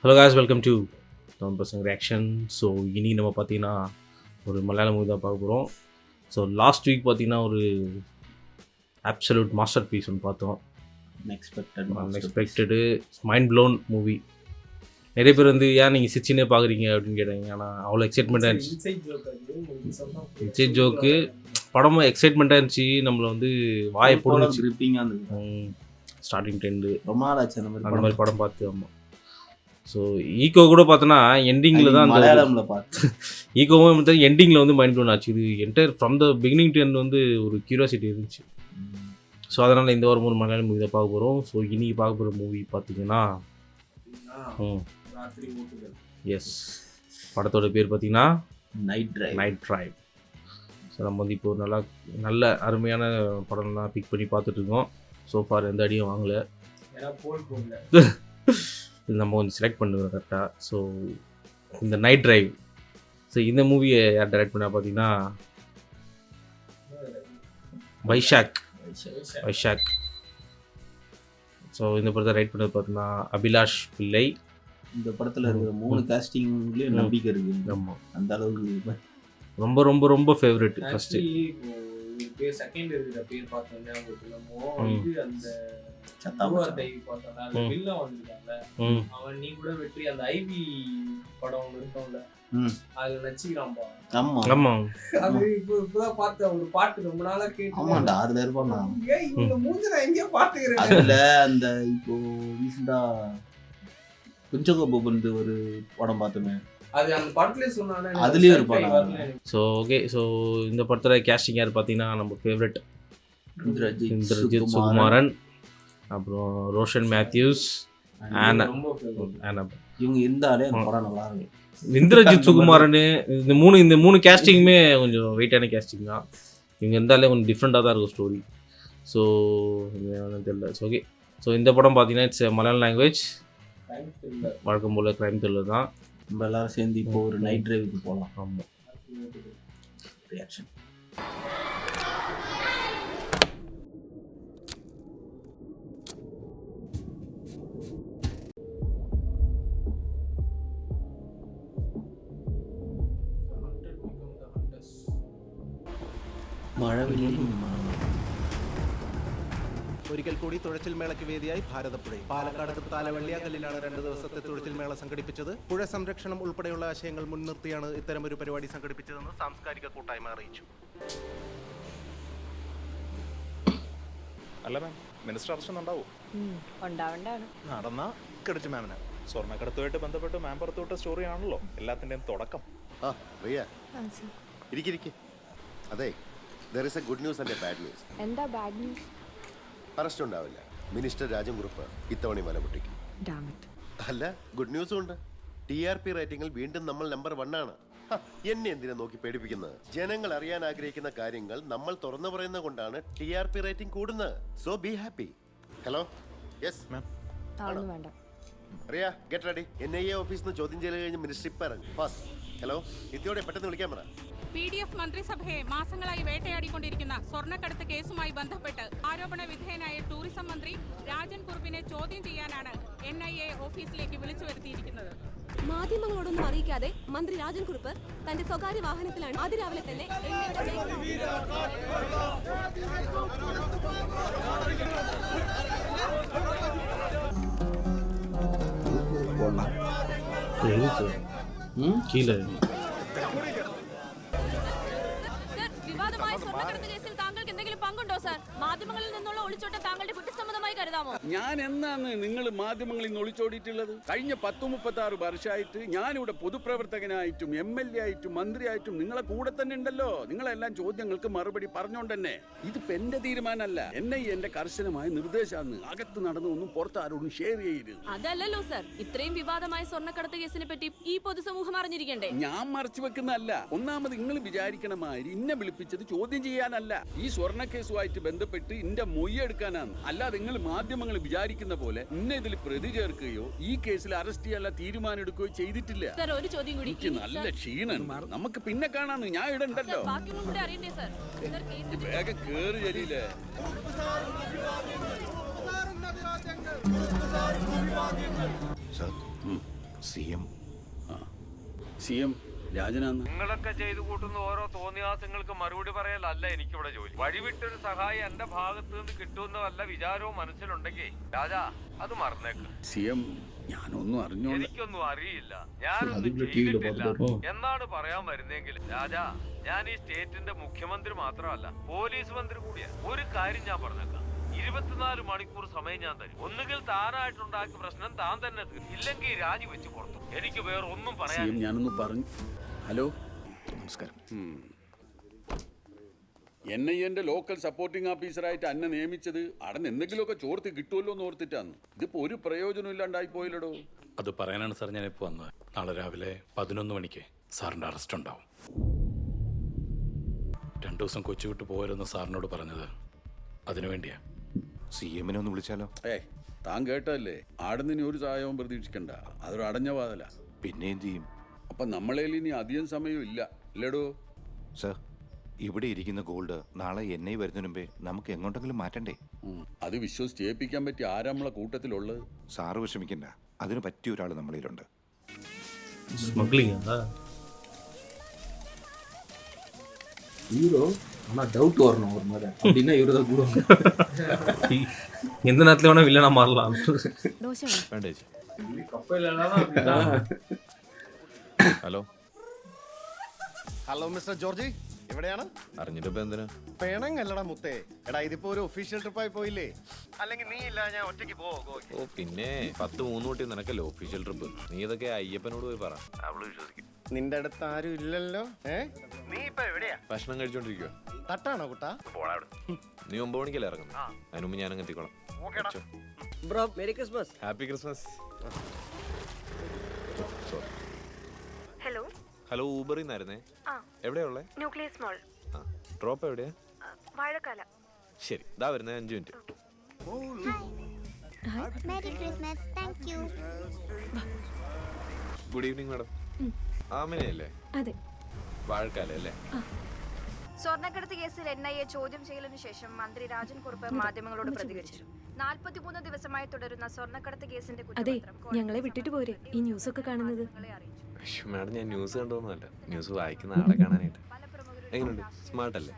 Hello guys, welcome to town பசங்க reaction. So இனி நம்ம பார்த்தீங்கன்னா ஒரு மலையாள மூவி தான் பார்க்க போகிறோம். ஸோ லாஸ்ட் வீக் பார்த்தீங்கன்னா ஒரு அப்சல்யூட் மாஸ்டர் பீஸ் ஒன்று பார்த்தோம். Unexpected mind blown movie. நிறைய பேர் வந்து ஏன் நீங்கள் சிச்சினே பார்க்குறீங்க அப்படின்னு கேட்டாங்க. ஆனால் அவ்வளோ எக்ஸைட்மெண்ட்டாக இருந்துச்சு. இன்சைட் ஜோக்கு படமும் எக்ஸைட்மெண்ட்டாக இருந்துச்சு. நம்மளை வந்து வாயை போட்டு ஸ்டார்டிங் ட்ரெண்டு ரொம்ப நாள் ஆச்சு அந்த மாதிரி படம் பார்த்து. ஆமாம். ஸோ ஈகோ கூட பார்த்தோன்னா எண்டிங்கில் தான் மலையாளம்ல பார்த்து ஈகோவும் வந்து எண்டிங்கில் வந்து மைண்ட் ப்ளோன் ஆச்சு. இது entire from the beginning to end வந்து ஒரு கியூரியாசிட்டி இருந்துச்சு. ஸோ அதனால் இந்த வாரம் ஒரு மலையாள மூவி தான் பார்க்க போகிறோம். ஸோ இன்றைக்கி பார்க்க போகிற மூவி பார்த்தீங்கன்னா எஸ், படத்தோட பேர் பார்த்தீங்கன்னா நைட் ட்ரைவ். ஸோ நம்ம வந்து இப்போ ஒரு நல்ல அருமையான படம்லாம் பிக் பண்ணி பார்த்துட்ருக்கோம். ஸோ ஃபார் எந்த அடியும் வாங்கலை. நம்ம கொஞ்சம் செலக்ட் பண்ணுறோம் கரெக்டாக. ஸோ இந்த நைட் ட்ரைவ், ஸோ இந்த மூவியை யார் டைரக்ட் பண்ணா பார்த்தீங்கன்னா வைஷாக். ஸோ இந்த படத்தை ரைட் பண்ணது பார்த்தீங்கன்னா அபிலாஷ் பிள்ளை. இந்த படத்தில் இருக்கிற 3 காஸ்டிங்லேயும் நம்பிக்கை இருக்குது. ஆமாம், அந்த அளவுக்கு ரொம்ப ரொம்ப ரொம்ப ஃபேவரட். ஃபஸ்ட்டு செகண்ட் இருக்கிற பேர் பார்த்தோன்னே அந்த அவன் நீ கூட வெற்றி அந்த ஐவி படம் ஒன்று இருக்கும்ல, அதுல நச்சுக்கிறான்பா. ஆமா, அது இப்பதான் பார்த்த ஒரு பாட்டு ரொம்ப நாளா கேட்டு. ஆமாண்டா, அதுல இருப்பான். இவங்க மூஞ்சி நான் எங்கேயோ பாத்துக்கிறேன். அதுல அந்த இப்போ ரீசெண்டா குஞ்சகோ போபந்து ஒரு படம் பார்த்தோமே, அது அந்த படத்துலயே சொன்னானே, அதுலயும் இருப்பாங்க. ஸோ ஓகே, ஸோ இந்த படத்தில் கேஸ்டிங் யார் பார்த்தீங்கன்னா நம்ம ஃபேவரட் இந்திரஜித் சுகுமாரன், அப்புறம் ரோஷன் மேத்யூஸ், ஆனா. இவங்க இருந்தாலே அந்த படம் நல்லா இருக்கும். இந்திரஜித் சுகுமாரன் இந்த மூணு கேஸ்டிங்குமே கொஞ்சம் வெயிட்டான கேஸ்டிங் தான். இவங்க இருந்தாலே கொஞ்சம் டிஃப்ரெண்ட்டாக தான் இருக்கும் ஸ்டோரி. ஸோ தெரியல. ஸோ ஓகே, ஸோ இந்த படம் பார்த்தீங்கன்னா இட்ஸ் மலையாள லாங்குவேஜ். வழக்கம் போல் க்ரைம் த்ரில்லர் தான். நம்ம எல்லாரும் சேர்ந்து இப்போ ஒரு நைட் டிரைவுக்கு போகலாம். ஆமாம், ரியாக்ஷன். ഒരിക്കൽ കൂടി തുഴച്ചിൽ മേളയ്ക്ക് വേദിയായി ഭാരതപ്പുഴ. പാലക്കാട് താലവള്ളിയാകല്ലിലാണ് 2 ദിവസത്തെ തുഴച്ചിൽ മേള സംഘടിപ്പിച്ചത്. പുഴ സംരക്ഷണം ഉൾപ്പെടെയുള്ള ആശയങ്ങൾ മുൻനിർത്തിയാണ് ഇത്തരമൊരു പരിപാടി സംഘടിപ്പിച്ചതെന്ന് സാംസ്കാരിക കൂട്ടായ്മ അറിയിച്ചു. അല്ല മാം, മിനിസ്റ്റർ അറസ്റ്റ് ഉണ്ടാവും. നടന്ന കടിച്ചു മാമിന്. സ്വർണ്ണക്കടത്തുമായിട്ട് ബന്ധപ്പെട്ട് മാം പുറത്തുവിട്ട സ്റ്റോറി ആണല്ലോ എല്ലാത്തിൻ്റെയും തുടക്കം. അതെ, there is a good news and a bad news. എന്താ ബാഡ് ന്യൂസ്? അറസ്റ്റ് ഉണ്ടാവില്ല. മിനിസ്റ്റർ രാജൻ കുറുപ്പ് ഇത്തവണ മലമുട്ടിക്കും. അല്ല, ഗുഡ് ന്യൂസും ഉണ്ട്. TRP റേറ്റിംഗിൽ വീണ്ടും നമ്മൾ നമ്പർ 1 ആണ്. എന്നെ എന്തിനാ നോക്കി പേടിപ്പിക്കുന്നത്? ജനങ്ങൾ അറിയാൻ ആഗ്രഹിക്കുന്ന കാര്യങ്ങൾ നമ്മൾ തുറന്നു പറയുന്നത് കൊണ്ടാണ് TRP റേറ്റിംഗ് കൂടുന്നത്. So be happy. Hello, yes ma'am. വേണ്ട. അറിയാ, ഗെറ്റ് റെഡി. NIA ഓഫീസിൽ നിന്ന് ചോദ്യം ചെയ്യൽ കഴിഞ്ഞ് മിനിസ്റ്റർ ഇപ്പം ഇറങ്ങും. ഫാസ്റ്റ്. ഹലോ, ഇത്തിയോടെ പെട്ടെന്ന് വിളിക്കാൻ പറ. PDF മന്ത്രിസഭയെ മാസങ്ങളായി വേട്ടയാടിക്കൊണ്ടിരിക്കുന്ന സ്വർണ്ണക്കടത്ത് കേസുമായി ബന്ധപ്പെട്ട് ആരോപണ വിധേയനായ ടൂറിസം മന്ത്രി രാജൻ കുറുപ്പിനെ ചോദ്യം ചെയ്യാനാണ് NIA ഓഫീസിലേക്ക് വിളിച്ചു വരുത്തിയിരിക്കുന്നത്. മാധ്യമങ്ങളോടൊന്നും അറിയിക്കാതെ മന്ത്രി രാജൻ കുറുപ്പ് തന്റെ സ്വകാര്യ വാഹനത്തിലാണ് അതിരാവിലെ തന്നെ கீழே വിവാദമായ സ്വർണ്ണക്കടത്ത് കേസിൽ താങ്കൾക്ക് എന്തെങ്കിലും പങ്കുണ്ടോ സർ? മാധ്യമങ്ങളിൽ നിന്നുള്ള ഒളിച്ചോട്ടം താങ്കളുടെ കുറ്റസമ്മതമായി കരുതാമോ? ഞാൻ എന്നാണ് നിങ്ങൾ മാധ്യമങ്ങളിൽ നിന്ന് ഒളിച്ചോടിയിട്ടുള്ളത്? കഴിഞ്ഞ 10-36 വർഷമായിട്ട് ഞാനിവിടെ പൊതുപ്രവർത്തകനായിട്ടും MLA ആയിട്ടും മന്ത്രിയായിട്ടും നിങ്ങളെ കൂടെ തന്നെ ഉണ്ടല്ലോ. നിങ്ങളെല്ലാം ചോദ്യങ്ങൾക്ക് മറുപടി പറഞ്ഞോണ്ട് തന്നെ. ഇതിപ്പോ എന്റെ തീരുമാനമല്ല, എന്റെ കർശനമായ നിർദ്ദേശമാണ്. അകത്ത് നടന്നൊന്നും പുറത്ത് ആരോടും ഷെയർ ചെയ്യരുത്. അതല്ലല്ലോ സർ, ഇത്രയും വിവാദമായ സ്വർണ്ണക്കടത്ത് കേസിനെ പറ്റി ഈ പൊതുസമൂഹം അറിഞ്ഞിരിക്കണ്ടേ? ഞാൻ മറച്ചു വെക്കുന്നതല്ല. ഒന്നാമത് നിങ്ങൾ വിചാരിക്കണ മാതിരി ഇന്നെ വിളിപ്പിച്ചത് ചോദ്യം ചെയ്യാനല്ല, ഈ സ്വർണ്ണ കേസുമായിട്ട് ബന്ധപ്പെട്ട് ഇന്റെ മൊയ്യെടുക്കാനാണ്. അല്ലാതെ നിങ്ങൾ മാധ്യമങ്ങൾ വിചാരിക്കുന്ന പോലെ ഇന്നെ ഇതിൽ പ്രതി ചേർക്കുകയോ ഈ കേസിൽ അറസ്റ്റ് ചെയ്യാനുള്ള തീരുമാനം എടുക്കുകയോ ചെയ്തിട്ടില്ല. സർ, ഒരു ചോദ്യം കൂടി. എനിക്ക് നല്ല ക്ഷീണം. നമുക്ക് പിന്നെ കാണാന്ന്. ഞാൻ ഇടണ്ടല്ലോ. വേഗം കേറി ജലീലേ. CM CM രാജനാന്ന്. നിങ്ങളൊക്കെ ചെയ്തു കൂട്ടുന്ന ഓരോ തോന്നിയാസങ്ങൾക്ക് മറുപടി പറയലല്ല എനിക്കിവിടെ ജോലി. വഴിവിട്ടൊരു സഹായം എന്റെ ഭാഗത്ത് നിന്ന് കിട്ടുന്ന വല്ല വിചാരവും മനസ്സിലുണ്ടെങ്കിൽ രാജാ അത് മറന്നേക്ക്. CM ഞാനൊന്നും അറിഞ്ഞോ. എനിക്കൊന്നും അറിയില്ല, ഞാനൊന്നും ചെയ്തിട്ടില്ല എന്നാണ് പറയാൻ വരുന്നെങ്കിൽ രാജാ, ഞാൻ ഈ സ്റ്റേറ്റിന്റെ മുഖ്യമന്ത്രി മാത്രമല്ല പോലീസ് മന്ത്രി കൂടിയാ. ഒരു കാര്യം ഞാൻ പറഞ്ഞേക്കാം, 24 മണിക്കൂർ സമയം ഞാൻ തരും. ഒന്നുകിൽ താനായിട്ടുണ്ടാക്കിയ പ്രശ്നം താൻ തന്നെ തീർക്കും, ഇല്ലെങ്കിൽ രാജിവെച്ച് പുറത്തു. എനിക്ക് വേറെ ഒന്നും പറയാൻ. CM ഞാനൊന്ന് പറഞ്ഞു. ഹലോ, നമസ്കാരം. NIA ലോക്കൽ സപ്പോർട്ടിംഗ് ഓഫീസറായിട്ട് അന്നെ നിയമിച്ചത് അടന്ന് എന്തെങ്കിലുമൊക്കെ ചോർത്ത് കിട്ടുമല്ലോ എന്ന് ഓർത്തിട്ടാണ്. ഇതിപ്പോ ഒരു പ്രയോജനം ഇല്ലാണ്ടായി പോയില്ലടോ. അത് പറയാനാണ് സാർ ഞാനിപ്പോൾ വന്നത്. നാളെ രാവിലെ 11 മണിക്ക് സാറിൻ്റെ അറസ്റ്റ് ഉണ്ടാവും. 2 ദിവസം കൊച്ചു വിട്ട് പോകരുതെന്ന് സാറിനോട് പറഞ്ഞത് അതിനുവേണ്ടിയാ. CM ഒന്ന് വിളിച്ചാലോ? താൻ കേട്ടല്ലേ, ആടുന്ന് ഇനി ഒരു സഹായവും പ്രതീക്ഷിക്കണ്ട. അതൊരു അടഞ്ഞ വാതല. പിന്നെ എന്ത് ചെയ്യും? അപ്പൊ നമ്മളേൽ ഇനി അധികം സമയം ഇല്ല അല്ലേടോ? സർ, ഇവിടെ ഇരിക്കുന്ന ഗോൾഡ് നാളെ NI വരുന്നതിന് മുമ്പേ നമുക്ക് എങ്ങോട്ടെങ്കിലും മാറ്റണ്ടേ? അത് വിശ്വസിച്ച് ഏൽപ്പിക്കാൻ പറ്റിയ ആരാ നമ്മളെ കൂട്ടത്തിലുള്ളത്? സാറ് വിഷമിക്കണ്ട, അതിന് പറ്റിയ ഒരാൾ നമ്മളിലുണ്ട്. ஸ்மக்லிங் ஹீரோ ஆனா டவுட் வரணும் ஒரு மாதிரி. அப்படின்னா இவரு தான் கூட எந்த நேரத்துல வேணா வில்லனா மாறலாம். ഹലോ ഹലോ മിസ്റ്റർ ജോർജി, എവിടെയാണ്? അറിഞ്ഞിട്ടിപ്പോ എന്തിനാ? പേണങ്ങല്ലടാ മുത്തേ. എടാ ഇതിപ്പോ ഒരു ഒഫീഷ്യൽ ട്രിപ്പായി പോയില്ലേ? അല്ലെങ്കിൽ നീ ഇല്ല ഞാൻ ഒറ്റയ്ക്ക് ഓ പിന്നെ 10-3 തൊട്ടി നിനക്കല്ലോ ഒഫീഷ്യൽ ട്രിപ്പ്. നീ ഇതൊക്കെ അയ്യപ്പനോട് പോയി പറ, അവള് വിശ്വസിക്കും. നിന്റെ അടുത്ത് ആരും ഇല്ലല്ലോ. നീ ഇപ്പൊ എവിടെയാ? ഭക്ഷണം കഴിച്ചോണ്ടിരിക്കുക. തട്ടാണോ കുട്ടാ? നീ 9 മണിക്കല്ലേ ഇറങ്ങുന്നത്? അതിന് മുമ്പ് ഞാനങ്ങ് എത്തിക്കോളാം. Bro merry Christmas. Happy Christmas. Hello hello, ഊബറിൽ നിന്നായിരുന്നേ. എവിടെയാ ഉള്ളേ? ന്യൂക്ലിയസ് മോൾ. ഡ്രോപ്പ് എവിടെയാ? വാഴക്കാല. ശരി, ഇതാ വരുന്നേ, 5 minute. Merry Christmas. Thank you. Good evening madam. ആമിനയല്ലേ? അതെ. വാഴക്കാല അല്ലേ? സ്വർണ്ണക്കടത്ത് കേസിൽ NIA ചോദ്യം ചെയ്യലിനു ശേഷം മന്ത്രി രാജൻ കുറുപ്പ് മാധ്യമങ്ങളോട് പ്രതികരിച്ചു. 43 ദിവസമായി തുടരുന്ന സ്വർണ്ണക്കടത്ത് കേസിന്റെ കുറ്റപത്രം ഞങ്ങളെ വിട്ടിട്ട് പോരെ ഈ ന്യൂസ് ഒക്കെ കാണുന്നത്. മാഡം, ഞാൻ ന്യൂസ് കണ്ടോന്നല്ല, ന്യൂസ് വായിക്കുന്ന ആളെ കാണാനായിട്ട്. എങ്ങനെയുണ്ട്? സ്മാർട്ട് അല്ലേ?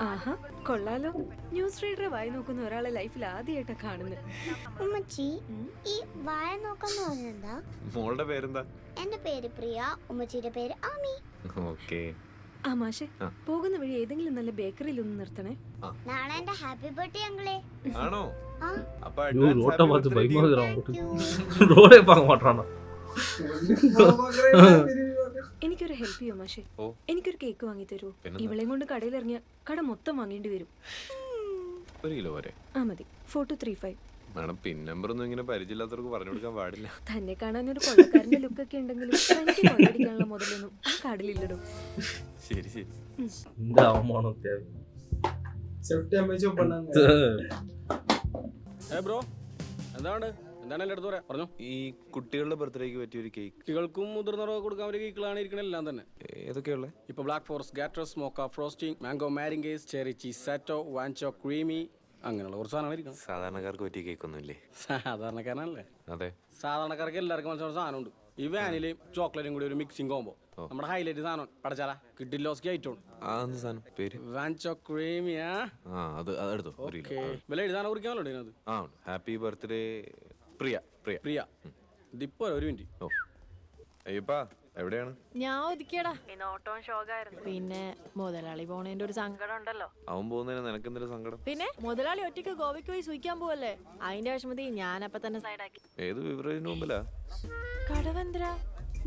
ആഹാ, കൊള്ളാലോ. ന്യൂസ് റീഡറെ വായി നോക്കുന്ന ഒരാളെ ലൈഫിൽ ആദ്യമായിട്ടാ കാണുന്നത്. ഉമ്മച്ചി, ഈ വായ നോക്കാന്ന് പറഞ്ഞെന്താ? മോളുടെ പേരെന്താ? എന്റെ പേര് പ്രിയ, ഉമ്മച്ചിയുടെ പേര് ആമി. ഓക്കേ. ആ മാഷെ, പോകുന്ന വഴി ഏതെങ്കിലും നല്ല ബേക്കറിയിൽ ഒന്ന് നിർത്തണേ. നാളെ എന്റെ ഹാപ്പി ബർത്ത്ഡേ അങ്കിളെ. ആണോ? അപ്പൊ ரோட்டை பார்த்து பயமாதுறான். ரோடே பார்க்க மாட்டானா? എനിക്കൊരു ഹെൽപ്പ് ചെയ്യോ മാഷെ? എനിക്കൊരു കേക്ക് വാങ്ങി തരൂ. ഇവളെയും കൊണ്ട് കടയിൽ ഇറങ്ങിയ കട മൊത്തം വാങ്ങേണ്ടി വരും. 1 കിലോ വരെ? ആ മതി. 4235. മാഡം, പിൻ നമ്പർ ഒന്നും ഇങ്ങനെ പരിചയമില്ലാത്തവർക്ക് പറഞ്ഞു കൊടുക്കാൻ പാടില്ല. തന്നെ കാണാൻ ഒരു കൊള്ളക്കാരന്റെ ലുക്കൊക്കെ ഉണ്ടെങ്കിലും എനിക്ക് കൊള്ളടിക്കാനുള്ള മുതലൊന്നും ആ കാർഡിലില്ലടോ. ശരി ശരി. இந்த அவமானம் தேவை. സെപ്റ്റംബർ பண்ணாங்க. ബ്രോ, എന്താണ് എന്താണ് എൻ്റെ അടുത്ത് പറയാം? പറഞ്ഞു. ഈ കുട്ടികളുടെ ബർത്ത്ഡേക്ക് പറ്റിയ ഒരു കേക്ക്. കുട്ടികൾക്കും മുതിർന്നവർക്ക് കൊടുക്കാൻ ഒരു കേക്കുകളാണ് ഇരിക്കണെല്ലാം തന്നെ. ഏതൊക്കെയുള്ള? ഇപ്പൊ ബ്ലാക്ക് ഫോറസ്റ്റ്, ഗാട്രസ്, mocha frosting, mango meringues, cherry cheese സാറ്റോ, വാൻചോ ക്രീമി, അങ്ങനെയുള്ള കുറച്ച് സാധനങ്ങൾ ഇരിക്കണം. സാധാരണക്കാർക്ക് പറ്റിയ കേക്കൊന്നും ഇല്ലേ? സാധാരണക്കാരനല്ലേ? അതെ, സാധാരണക്കാർക്ക് എല്ലാവർക്കും മനസ്സിലുള്ള സാധനമുണ്ട്. ഈ വാനിലയും ചോക്ലേറ്റും കൂടി ഒരു മിക്സിംഗ് കോമ്പോ. നമ്മുടെ ഹൈലൈറ്റ് സാധനം പടച്ചാല കിഡിലോസ്കി ഐറ്റം. സാധനം പേര് വാൻചോ ക്രീമിയാ. അത് എടുത്തോ. വില എഴുതാനെ കുറിക്കാമല്ലോ ഇതിനകത്ത്. ഹാപ്പി ബർത്ത്ഡേ പ്രിയ. പ്രിയ പ്രിയ. ഇതിപ്പോ 1 മിനിറ്റ്. ഓ അയ്യപ്പാ, എവിടെയാണ്? ഞാൻ ഒതുക്കിയടാ. ഓട്ടോൺ ഷോക്കായിരുന്നു. പിന്നെ മുതലാളി പോണേന്റെ ഒരു സങ്കടം ഉണ്ടല്ലോ. അവൻ പോകുന്നതിന് നിനക്ക് എന്തൊരു സങ്കടം? പിന്നെ മുതലാളി ഒറ്റയ്ക്ക് ഗോവയ്ക്ക് പോയി സൂയിക്കാൻ പോവല്ലേ, അതിന്റെ വിഷമതി ഞാനപ്പ തന്നെ സൈഡാക്കി. ഏത് വിവരത്തിന് മുമ്പിലാ? കടവന്ത്ര,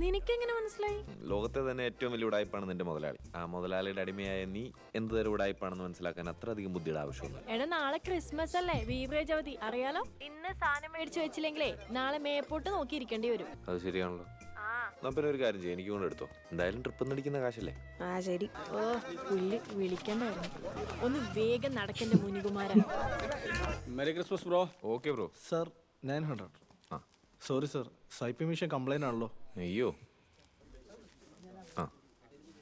നിനക്കെങ്ങനെ മനസ്സിലായി? ലോകത്തെ തന്നെ ഏറ്റവും വലിയ ഉടായ്പാണ് നിന്റെ മുതലാളി. ആ മുതലാളിയുടെ അടിമയായ നീ എന്ത് തരം ഉടായ്പാണെന്ന് മനസ്സിലാക്കാൻ അത്ര അധികം ബുദ്ധിയുടെ ആവശ്യമുണ്ട്. എടാ, നാളെ ക്രിസ്മസ് അല്ലേ, ബീവറേജ് അവധി അറിയാലോ. ഇന്ന് സാധനം മേടിച്ചു വെച്ചില്ലെങ്കിലേ നാളെ മേപ്പോട്ട് നോക്കിയിരിക്കേണ്ടി വരും. അത് ശരിയാണല്ലോ. എന്നാ പിന്നെ ഒരു കാര്യം ചെയ്യും, എനിക്ക് കൊണ്ട് എടുത്തോ. എന്തായാലും ട്രിപ്പ് അടിക്കുന്ന കാശല്ലേ? ആ ശരി. ഓ പുള്ളി വിളിക്കണ്ടായിരുന്നു. ഒന്ന് വേഗം നടക്കണ്ട മുനികുമാരൻ. Merry Christmas bro. Okay bro. Sir 900. Sorry sir, swipe machine complaint ആണല്ലോ. അയ്യോ,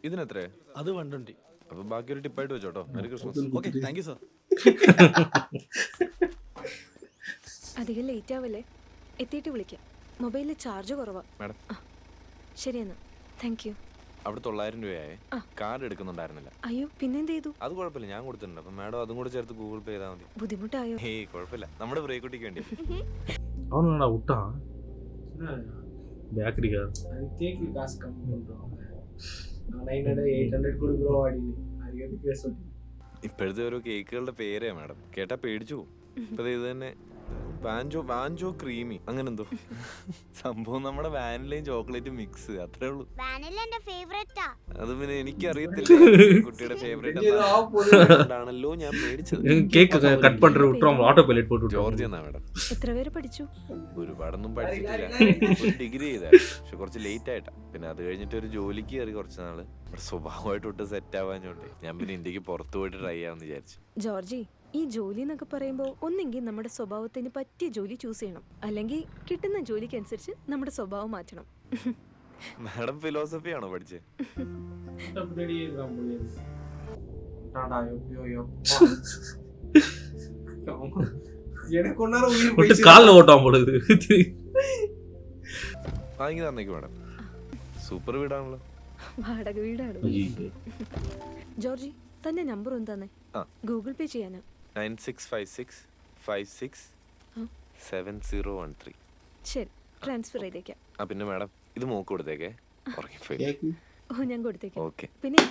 ഇതിനെത്ര? അത് 120. അപ്പൊ ബാക്കി ഒരു ടിപ്പായിട്ട് വെച്ചോട്ടോ. Merry Christmas. Okay, thank you sir. അധികം ലേറ്റ് ആവല്ലേ, എത്തിയിട്ട് വിളിക്കാം. മൊബൈലിൽ ചാർജ് കുറവാ. മാഡം ശരി എന്നാ, താങ്ക് യു. അവിടെ 900 രൂപയായേ. കാർഡ് എടുക്കുന്നുണ്ടായിരുന്നില്ല. അയ്യോ, പിന്നെന്ത് ചെയ്തു? അത് കുഴപ്പമില്ല, ഞാൻ കൊടുത്തിട്ടുണ്ട്. അപ്പം മാഡം അതും കൂടെ ചേർത്ത് ഗൂഗിൾ പേ ചെയ്താൽ മതി. ബുദ്ധിമുട്ടായോ? ഹേയ് കുഴപ്പമില്ല, നമ്മുടെ ബ്രേക്കുട്ടിക്ക് വേണ്ടി. அவனுடா விட்டான் பேக்கரிக்கா அது கேக்கு காசு கம்மி பண்றோம். 900 800 കൊടുക്കോ ആടിന്. അറിയാതെ കേസ് ഒട്ടി. ഇപ്പോഴത്തെ ഓരോ കേക്കുകളുടെ പേരേ മാഡം കേട്ടാ പേടിച്ചു പോകും. ഇപ്പൊ ഇത് തന്നെ വാഞ്ചോ ക്രീമി അങ്ങനെ എന്തോ സംഭവം. നമ്മുടെ വാനിലയും ചോക്ലേറ്റും മിക്സ്, അത്രേ ഉള്ളൂ. വാനില എന്റെ ഫേവറേറ്റാ. അത് പിന്നെ എനിക്കറിയത്തില്ല കുട്ടിയുടെ ഫേവറേറ്റ് ആണല്ലോ ഞാൻ മേടിച്ചത്. കേക്ക് കട്ട് പண்ற விட்டுறோம், ஆட்டோ பைலட் போட்டு ജോർജ് എന്നാ മാഡം. എത്ര പേര് പഠിച്ചു? ഒരുപാടൊന്നും പഠിച്ചിട്ടില്ല, ഒരു ഡിഗ്രി ചെയ്തായിരുന്നു. പക്ഷെ കുറച്ച് ലേറ്റ് ആയിട്ടാ. പിന്നെ അത് കഴിഞ്ഞിട്ട് ഒരു ജോലിക്ക് കയറി കുറച്ച് നാള്. സ്വഭാവമായിട്ട് സെറ്റ് ആവാഞ്ഞോണ്ടേ ഞാൻ പിന്നെ ഇന്ത്യക്ക് പുറത്തു പോയിട്ട് ട്രൈ ചെയ്യാമെന്ന് വിചാരിച്ചു. ജോർജി, ഈ ജോലി എന്നൊക്കെ പറയുമ്പോൾ ഒന്നെങ്കിൽ നമ്മുടെ സ്വഭാവത്തിന് പറ്റിയ ജോലി ചൂസ് ചെയ്യണം, അല്ലെങ്കിൽ കിട്ടുന്ന ജോലിക്ക് അനുസരിച്ച് നമ്മുടെ സ്വഭാവം മാറ്റണം. മാഡം ഫിലോസഫി ആണോ പഠിച്ചേ? കാലിൽ ഓട്ടാൻ പോണത് വാങ്ങി തന്നേക്ക് മാഡം. സൂപ്പർ വീടാണല്ലോ. വാടക വീടാണ്. ജോർജി, തന്റെ നമ്പർ ഒന്ന് തന്നെ, ഗൂഗിൾ പേ ചെയ്യാനാ. 9656567013. ശരി, ട്രാൻസ്ഫർ ചെയ്തേക്കാം. പിന്നെ മാഡം ഇത് മോക്ക് കൊടുത്തേക്കേ. ഉറങ്ങിപ്പോയി. ഓ, ഞാൻ കൊടുത്തേക്കാം. ഓക്കെ. പിന്നെ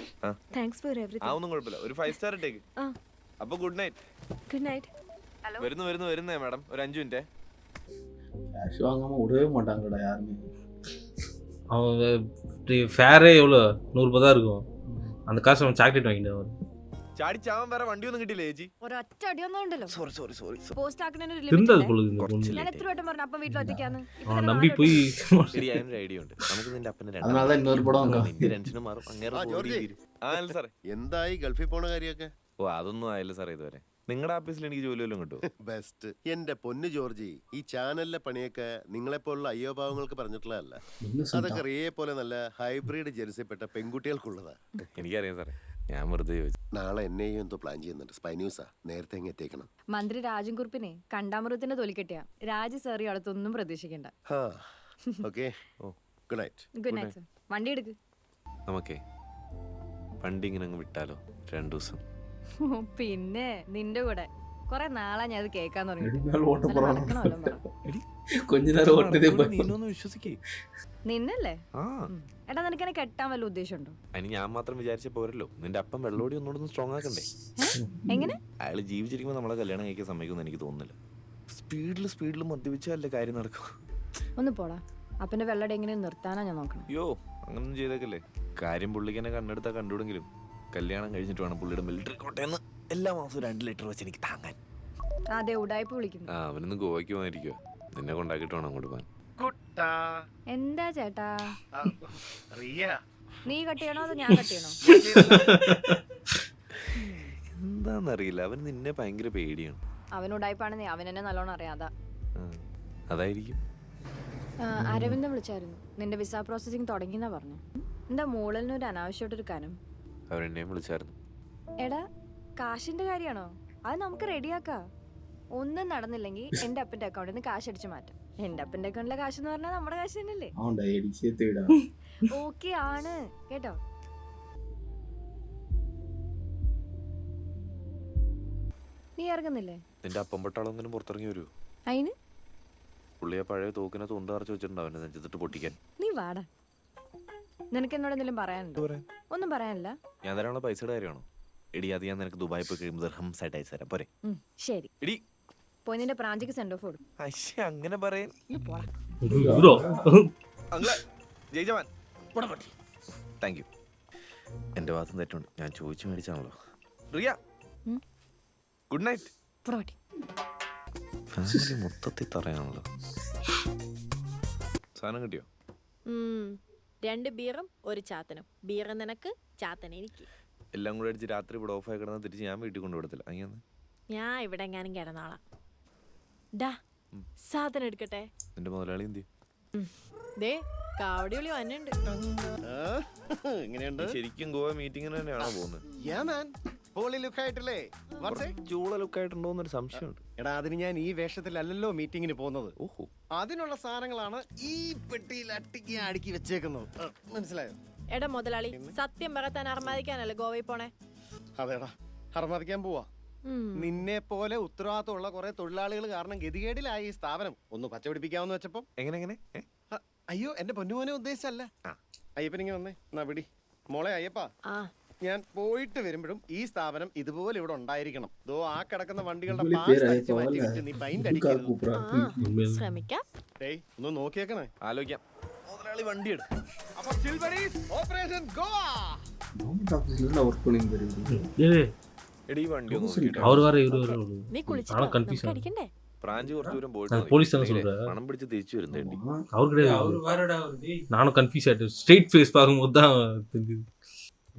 താങ്ക്സ് ഫോർ എവരിതിങ്. ഒന്നും കുഴപ്പമില്ല, ഒരു 5 സ്റ്റാർ ഇട്ടേക്ക്. അപ്പൊ ഗുഡ് നൈറ്റ്. Good night. വരുന്നേ മാഡം, ഒരു 5 മിനിറ്റ്. கேஷ் வாங்காம விடவே மாட்டாங்கடா யாருமே. அவன் ஃபேரே எவ்வளோ 100 ரூபாய் தான் இருக்கும். அந்த காசு அவன் சாக்லேட் வாங்கிட்டான். ചാടിച്ചാവാൻ വേറെ വണ്ടിയൊന്നും കിട്ടിയില്ലേ ചേച്ചി? ഒരൊറ്റ അടിയൊന്നും ഉണ്ടല്ലോ. സോറി. പോസ്റ്റ് ആക്കുന്നതിന് ഒരു തിരുന്നത് ലിമിറ്റ് പൊളുത് ഉണ്ട്. ഞാൻ എത്ര വട്ടം പറഞ്ഞു അപ്പം വീട്ടിൽ ഒറ്റയ്ക്കാന്ന്. അവൻ നമ്പി പോയി. ശരി, അതിനൊരു ഐഡിയ ഉണ്ട്. നമുക്ക് നിന്റെ അപ്പനെ அதனால தான் இன்னொரு படம் നിന്റെ ടെൻഷനും മാറും. അങ്ങനെ സാറേ എന്തായി ഗൾഫിൽ പോണ കാര്യമൊക്കെ? ഓ അതൊന്നും ആയില്ല സാറേ ഇതുവരെ. നിങ്ങളുടെ ഓഫീസിൽ എനിക്ക് ജോലി വല്ലതും കിട്ടുമോ? ബെസ്റ്റ്. എന്റെ പൊന്നു ജോർജി, ഈ ചാനലിലെ പണിയൊക്കെ നിങ്ങളെപ്പോലുള്ള അയ്യോഭാവങ്ങൾക്ക് പറഞ്ഞിട്ടുള്ളതല്ല. അതൊക്കെ റിയെ പോലെ നല്ല ഹൈബ്രിഡ് ജനിച്ചപ്പെട്ട പെൺകുട്ടികൾക്കുള്ളതാ. എനിക്കറിയാം സാറേ, ഞാൻ വെറുതെ ചോദിച്ചു. നാളെ എന്നെയും എന്തോ പ്ലാൻ ചെയ്യുന്നുണ്ട്. സ്പൈ ന്യൂസാ, നേരത്തെ ഇങ്ങ് എത്തിക്കണം. മന്ത്രി രാജൻ കുറുപ്പിനെ കണ്ടാമൃതത്തിന്റെ തൊലി കെട്ടിയ രാജ് സാറി അടുത്തൊന്നും പ്രതീക്ഷിക്കണ്ട. Okay, good night. Good night sir. വണ്ടി എടുക്ക്. നമുക്കേ വണ്ടി ഇങ്ങനെ അങ്ങ് വിട്ടാലോ 2 ദിവസം? പിന്നെ നിന്റെ കൂടെ കൊറേ നാളാ ഞാൻ അത് കേൾക്കാൻ തുടങ്ങി. വിശ്വസിക്കേ നിന്നല്ലേ? എടാ, നിനക്ക് എന്നെ കെട്ടാൻ വല്ല ഉദ്ദേശമുണ്ടോ? അതിന് ഞാൻ മാത്രം വിചാരിച്ച പോരല്ലോ. നിന്റെ അപ്പം വെള്ളോടി ഒന്നുകൂടെ സ്ട്രോങ് ആക്കണ്ടേ? എങ്ങനെ? അയാൾ ജീവിച്ചിരിക്കുമ്പോൾ നമ്മളെ കല്യാണം കഴിക്കാൻ സമ്മതിക്കുമെന്ന് എനിക്ക് തോന്നുന്നില്ല. സ്പീഡിൽ മദ്യപിച്ചല്ലേ കാര്യം നടക്കും. ഒന്ന് പോടാ. അപ്പന്റെ വെള്ളടി എങ്ങനെ നിർത്താനാ ഞാൻ നോക്കണം. അയ്യോ, അങ്ങനൊന്നും ചെയ്തേക്കല്ലേ. കാര്യം പുള്ളിക്ക് എന്നെ കണ്ണെടുത്താൽ കണ്ടുവിടെങ്കിലും കല്യാണം കഴിഞ്ഞിട്ട് വേണം പുള്ളിയുടെ മിലിറ്ററി കോട്ടയെന്ന് എല്ലാ മാസവും 2 ലിറ്റർ വെച്ച് എനിക്ക് താങ്ങാൻ. അതെ, ഉടായ്പ വിളിക്കുന്നു. അവനൊന്ന് ഗോവയ്ക്ക് പോകാനിരിക്കുവോ? നിന്നെ കൊണ്ടാക്കിട്ട് വേണം അങ്ങോട്ട് പോകാൻ. എന്താ ചേട്ടാ? നീ കട്ട് ചെയ്യണോ അതോ ഞാൻ കട്ട് ചെയ്യണോ? എന്താന്നറിയില്ല, അവന് നിന്നെ ഭയങ്കര പേടിയാണ്. അവൻ ഉടായ്പാണെന്നേ അവൻ എന്നെ നല്ലോണം അറിയാതാ. അതായിരിക്കും. അരവിന്ദൻ വിളിച്ചായിരുന്നു. നിന്റെ വിസ പ്രോസസിങ് തുടങ്ങിയെന്നാ പറഞ്ഞു. എന്താ മോളിന് ഒരു അനാവശ്യമായിട്ടൊരു കനം? അവരെന്നെയും വിളിച്ചായിരുന്നു. എടാ, കാശിന്റെ കാര്യമാണോ? അത് നമുക്ക് റെഡിയാക്കാം. ഒന്നും നടന്നില്ലെങ്കിൽ എന്റെ അപ്പന്റെ അക്കൗണ്ടിൽ നിന്ന് കാശ് അടിച്ചു മാറ്റാം. എന്റെ അപ്പന്റെ അക്കൗണ്ടിലെ കാശ് എന്ന് പറഞ്ഞാൽ നമ്മുടെ കാശ് തന്നെയല്ലേ? ഓക്കെ ആണ് കേട്ടോ. നീ ഇറങ്ങുന്നില്ലേ? നിന്റെ അപ്പം പൊട്ടാളൊന്നിനും പുറത്തിറങ്ങി വരുമോ? അതിന് പുള്ളിയെ പഴയ തോക്കിനെ തൊണ്ട് അറച്ച് വെച്ചിട്ടുണ്ടാവും എന്നെ നെഞ്ചത്തിട്ട് പൊട്ടിക്കാൻ. നീ വാടാ. നിനക്ക് എന്നോട് എന്തെങ്കിലും പറയാനുണ്ടോ? ഒന്നും പറയാനില്ല. ഞാൻ തരാനുള്ള പൈസയുടെ കാര്യമാണോ? എടി, അത് ഞാൻ നിനക്ക് ദുബായി പോയി കഴിയുമ്പോൾ ദിർഹംസ് ആയിട്ട് അയച്ചു തരാം. പോരെ? ശരി. എടി, പോയി നിന്റെ പ്രാഞ്ചിക്ക് സെൻഡ് ഓഫ് കൊടുക്കും. അങ്ങനെ പറയാൻ താങ്ക് യു. എന്റെ ഭാഗത്തും തെറ്റുണ്ട്. ഞാൻ ചോദിച്ചു മേടിച്ചാണല്ലോ. Riya, good night. ഫാമിലി മൊത്തത്തിൽ തറയാണല്ലോ. സാധനം കിട്ടിയോ? 2 ബീറും 1 ചാത്തനും. ബീറ് നിനക്ക്, ചാത്തൻ എനിക്ക്. എല്ലാം കൂടെ അടിച്ച് രാത്രി ഇവിടെ ഓഫായി കിടന്നാൽ തിരിച്ച് ഞാൻ വീട്ടിൽ കൊണ്ടുവിടത്തില്ല. അങ്ങനെ ഞാൻ ഇവിടെ എങ്ങാനും കിടന്നാളാം. ഡാ, സാധനം എടുക്കട്ടെ. നിന്റെ മുതലാളി എന്തി? ദേ, കാവടി വിളി വന്നുണ്ട്. ശരിക്കും ഗോവ മീറ്റിങ്ങിന് തന്നെയാണോ പോകുന്നത്? ചൂള ലുക്കായിട്ടുണ്ടോന്നൊരു സംശയമുണ്ട്. എടാ, അതിന് ഞാൻ ഈ വേഷത്തിലല്ലല്ലോ മീറ്റിങ്ങിന് പോകുന്നത്. ഓഹോ, അതിനുള്ള സാധനങ്ങളാണ് ഈ പെട്ടിയിൽ അട്ടിക്ക് അടുക്കി വെച്ചേക്കുന്നത്. മനസ്സിലായോ? എടാ മുതലാളി, സത്യം പറത്താൻ അർമാദിക്കാനല്ലേ ഗോവയിൽ പോണേ? അതേടാ, അർമാദിക്കാൻ പോവാ. നിന്നെ പോലെ ഉത്തരവാദിത്തമുള്ള കുറെ തൊഴിലാളികൾ കാരണം ഗതികേടിലായി ഈ സ്ഥാപനം. ഒന്ന് പച്ചപിടിപ്പിക്കാമെന്ന് വെച്ചപ്പം എങ്ങനെ അയ്യോ എന്റെ പൊന്നുമോനെ ഉദ്ദേശിച്ചല്ല. അയ്യപ്പനിങ്ങ വന്നേ, എന്നാ പിടി. മോളെ അയ്യപ്പ, ഞാൻ പോയിട്ട് വരുമ്പോഴും ഈ സ്ഥാപനം ഇതുപോലെ ഇവിടെ ഉണ്ടായിരിക്കണം. ദോ ആ കിടക്കുന്ന വണ്ടികളുടെ പാർട്സ് മാറ്റി വെച്ച് നീ പെയിന്റ് അടിക്കരുത്. ശ്രമിക്കാം. ഡേയ് ഒന്ന് നോക്കിയേക്കണേ. ആലോചിക്കാം. മുതലാളി വണ്ടി എടുക്കും. അപ്പൊ ചിൽബരീസ് ഓപ്പറേഷൻ ഗോവ. വർക്ക് பண்ணிருந்தீங்க. എടി വണ്ടി ഒന്ന് നോക്കിയിട്ട്. அவர் வேற இவரு வேற. നീ കുളിച്ചോ? ஆனா கன்ஃபியூஸ் നമുക്ക് അടിക്കണ്ടേ? ബ്രാഞ്ച് കുറച്ച് ദൂരം പോയിട്ട് പോലീസ് തന്നെ சொல்றாரு. പണം പിടിച്ച് തിരിച്ചു വരുന്നേണ്ടി. அவர் கிடையாது. அவரு வேறடா அவரு. டேய் நானும் கன்ஃபியூஸ் ஆயிட்டேன். ஸ்ட்ரெயிட் ஃபேஸ் பாக்கும்போது தான் தெரிஞ்சது.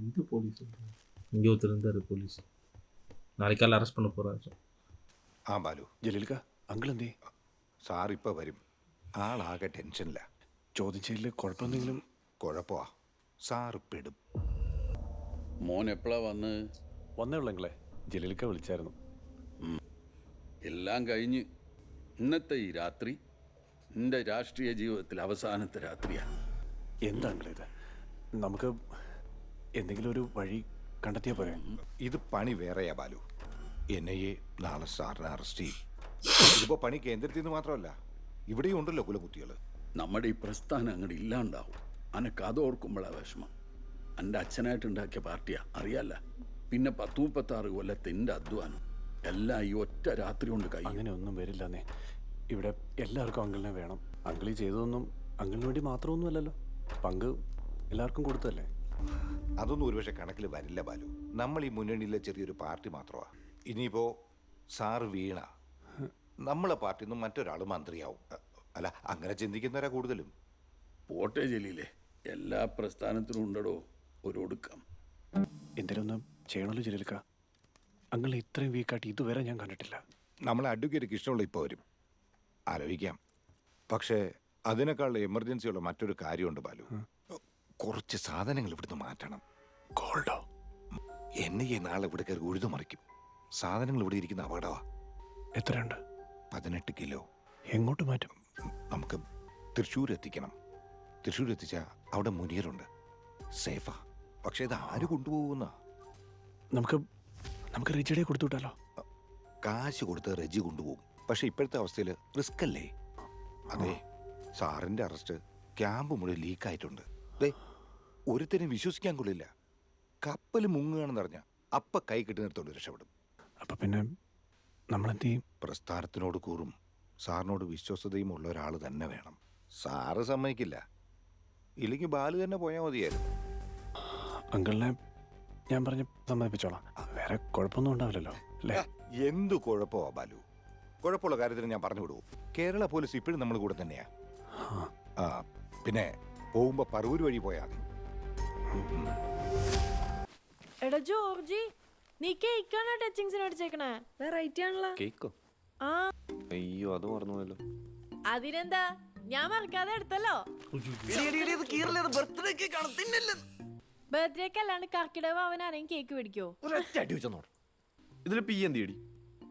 இந்த போலீஸ் இங்க ஒருத்தர் இருந்தாரு போலீஸ். നാളെ കാല അറസ്റ്റ് பண்ண போறாரு. ആ ബാലു, ജലീൽക്ക അങ്കിൾ എന്തേ? സാർ ഇപ്പൊ വരും. ആളാകെ ടെൻഷനില്ല. ചോദ്യം ചെയ്യല് കുഴപ്പമെന്തെങ്കിലും? കുഴപ്പമാ, സാറ് പെടും. മോൻ എപ്പോഴാ വന്നേ ഉള്ളെങ്കിലേ ജലീൽക്ക വിളിച്ചായിരുന്നു. എല്ലാം കഴിഞ്ഞ് ഇന്നത്തെ ഈ രാത്രി എൻ്റെ രാഷ്ട്രീയ ജീവിതത്തിൽ അവസാനത്തെ രാത്രിയാണ്. എന്താ അങ്കിൾ ഇത്? നമുക്ക് എന്തെങ്കിലും ഒരു വഴി കണ്ടെത്തിയാ പോരെ? ഇത് പണി വേറെയാ ബാലു. NIA നാളെ സാറിനെ അറസ്റ്റ് ചെയ്യും. ഇതിപ്പോ പണി കേന്ദ്രത്തിൽ നിന്ന് മാത്രമല്ല, ഇവിടെയും ഉണ്ടല്ലോ കുലകുത്തികൾ. നമ്മുടെ ഈ പ്രസ്ഥാനം അങ്ങോട്ട് ഇല്ലാണ്ടാവും. അനക്ക് അത് ഓർക്കുമ്പോഴാ വിഷമം. എൻ്റെ അച്ഛനായിട്ടുണ്ടാക്കിയ പാർട്ടിയാ, അറിയാല്ല. പിന്നെ 10-36 കൊല്ലത്തെ എൻ്റെ അധ്വാനം എല്ലാം ഈ ഒറ്റ രാത്രി കൊണ്ട് കഴിയും. അങ്ങനെ ഒന്നും വരില്ലെന്നേ. ഇവിടെ എല്ലാവർക്കും അങ്കിളിനെ വേണം. അങ്കിൾ ഈ ചെയ്തതൊന്നും അങ്കിളിന് വേണ്ടി മാത്രമൊന്നും അല്ലല്ലോ. പങ്ക് എല്ലാവർക്കും കൊടുത്തല്ലേ? അതൊന്നും ഒരുപക്ഷെ കണക്കിൽ വരില്ല ബാലു. നമ്മൾ ഈ മുന്നണിയിലെ ചെറിയൊരു പാർട്ടി മാത്രമാ. ഇനിയിപ്പോ സാറ് വീണ നമ്മളെ പാർട്ടിയിൽ നിന്നും മറ്റൊരാൾ മന്ത്രിയാവും. അല്ല, അങ്ങനെ ചിന്തിക്കുന്നവരാ കൂടുതലും. പോട്ടെ ജലീലേ, എല്ലാ പ്രസ്ഥാനത്തിനും ഉണ്ടടോ ഒരു ഒടുക്കം. എന്തെങ്കിലും ഒന്ന് ചെയ്യണമല്ലോ ജലീൽക്ക. അങ്കിളിനെ ഇത്രയും വീക്കായിട്ട് ഇതുവരെ ഞാൻ കണ്ടിട്ടില്ല. നമ്മളെ അഡ്വക്കേറ്റ് ഇഷ്ടമുള്ള ഇപ്പോൾ വരും. ആലോചിക്കാം. പക്ഷേ അതിനേക്കാൾ എമർജൻസി ഉള്ള മറ്റൊരു കാര്യമുണ്ട് ബാലു. കുറച്ച് സാധനങ്ങൾ ഇവിടുന്ന് മാറ്റണം. ഗോൾഡോ? NIA നാളെ ഇവിടെ കയറി ഉഴുതുമറിക്കും. സാധനങ്ങൾ ഇവിടെ ഇരിക്കുന്ന അപകടമാ. എത്രയുണ്ട്? 18 കിലോ. എങ്ങോട്ട് മാറ്റും? നമുക്ക് തൃശ്ശൂർ എത്തിക്കണം. തൃശ്ശൂർ എത്തിച്ചാൽ അവിടെ മുനീറുണ്ട്, സേഫാ. പക്ഷെ ഇത് ആര് കൊണ്ടുപോകുന്ന? നമുക്ക് റിജിയുടെ കൊടുത്തുവിട്ടാലോ? കാശ് കൊടുത്ത് റെജി കൊണ്ടുപോകും. പക്ഷെ ഇപ്പോഴത്തെ അവസ്ഥയിൽ റിസ്ക് അല്ലേ? അതെ, സാറിന്റെ അറസ്റ്റ് ക്യാമ്പ് മുഴുവൻ ലീക്കായിട്ടുണ്ട്. ഒരുത്തരും വിശ്വസിക്കാൻ കൊള്ളില്ല. കപ്പൽ മുങ്ങുകയാണെന്ന് അറിഞ്ഞാൽ അപ്പ കൈ കിട്ടുന്നിടത്തോട് രക്ഷപ്പെടും. അപ്പൊ പിന്നെ നമ്മളെന്ത് ചെയ്യും? പ്രസ്ഥാനത്തിനോട് കൂറും സാറിനോട് വിശ്വസതയും ഉള്ള ഒരാൾ തന്നെ വേണം. സാറ് സമ്മതിക്കില്ല. ഇല്ലെങ്കിൽ ബാലു തന്നെ പോയാൽ മതിയായിരുന്നു. അങ്കിളിനെ ഞാൻ പറഞ്ഞ് സമ്മതിപ്പിച്ചോളാം. വേറെ കുഴപ്പമൊന്നും ഉണ്ടാവില്ലല്ലോ അല്ലേ? എന്തു കുഴപ്പമാ ബാലു? കുഴപ്പമുള്ള കാര്യത്തിന് ഞാൻ പറഞ്ഞു വിടുവോ? കേരള പോലീസ് ഇപ്പോഴും നമ്മൾ കൂടെ തന്നെയാ. പിന്നെ പോകുമ്പോ പറവൂർ വഴി പോയാൽ മതി. എടാ ജോർജി, നീ കേക്കാണ് ടച്ചിങ്സിന് അടിച്ചേക്കണേ. വെറൈറ്റി ആണല്ലോ. കേക്കോ? ആ അയ്യോ, അത് മറന്നുപോയല്ലോ. അതിനെന്താ, ഞാൻ മറക്കാതെ എടുത്തല്ലോ. ബർത്ത്ഡേക്ക് അല്ലാണ്ട് കർക്കിടക അവൻ ആരെയും കേക്ക് മേടിക്കോ? ഇതില് പി എന്തിയടി?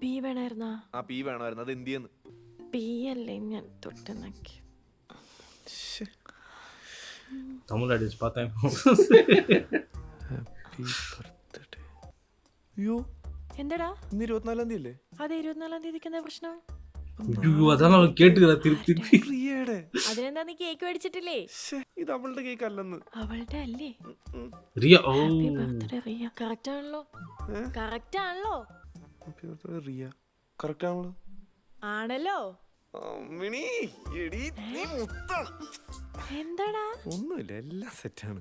പി വേണമായിരുന്നാ? ആ പി വേണമായിരുന്നു. അത് എന്തിയെന്ന്? പി അല്ലേ ഞാൻ തൊട്ടുണ്ടാക്കി. தமிழ் அடிச்சு பார்த்தேன். അയ്യോ, എന്താടാ ഇന്ന് 24-ാം തീയതി അല്ലേ? അതെ, 24-ാം തീയതിക്ക് എന്താ പ്രശ്നം? അതാണ് കേട്ടുകേറാ തിരുത്തി. അതിനെന്താ, നീ കേക്ക് മേടിച്ചിട്ടില്ലേ? ഇത് അവളുടെ കേക്ക് അല്ലെന്ന്. അവളുടെ അല്ലേ? റിയ. ഓ, ഹാപ്പി ബർത്ത്ഡേ റിയ. കറക്റ്റ് ആണല്ലോ. കറക്റ്റ് ആണല്ലോ. റിയ കറക്റ്റ് ആണല്ലോ. ആണല്ലോ. മിനി, എടി നീ മുത്താണ്. എന്താടാ? ഒന്നുമില്ല, എല്ലാം സെറ്റാണ്.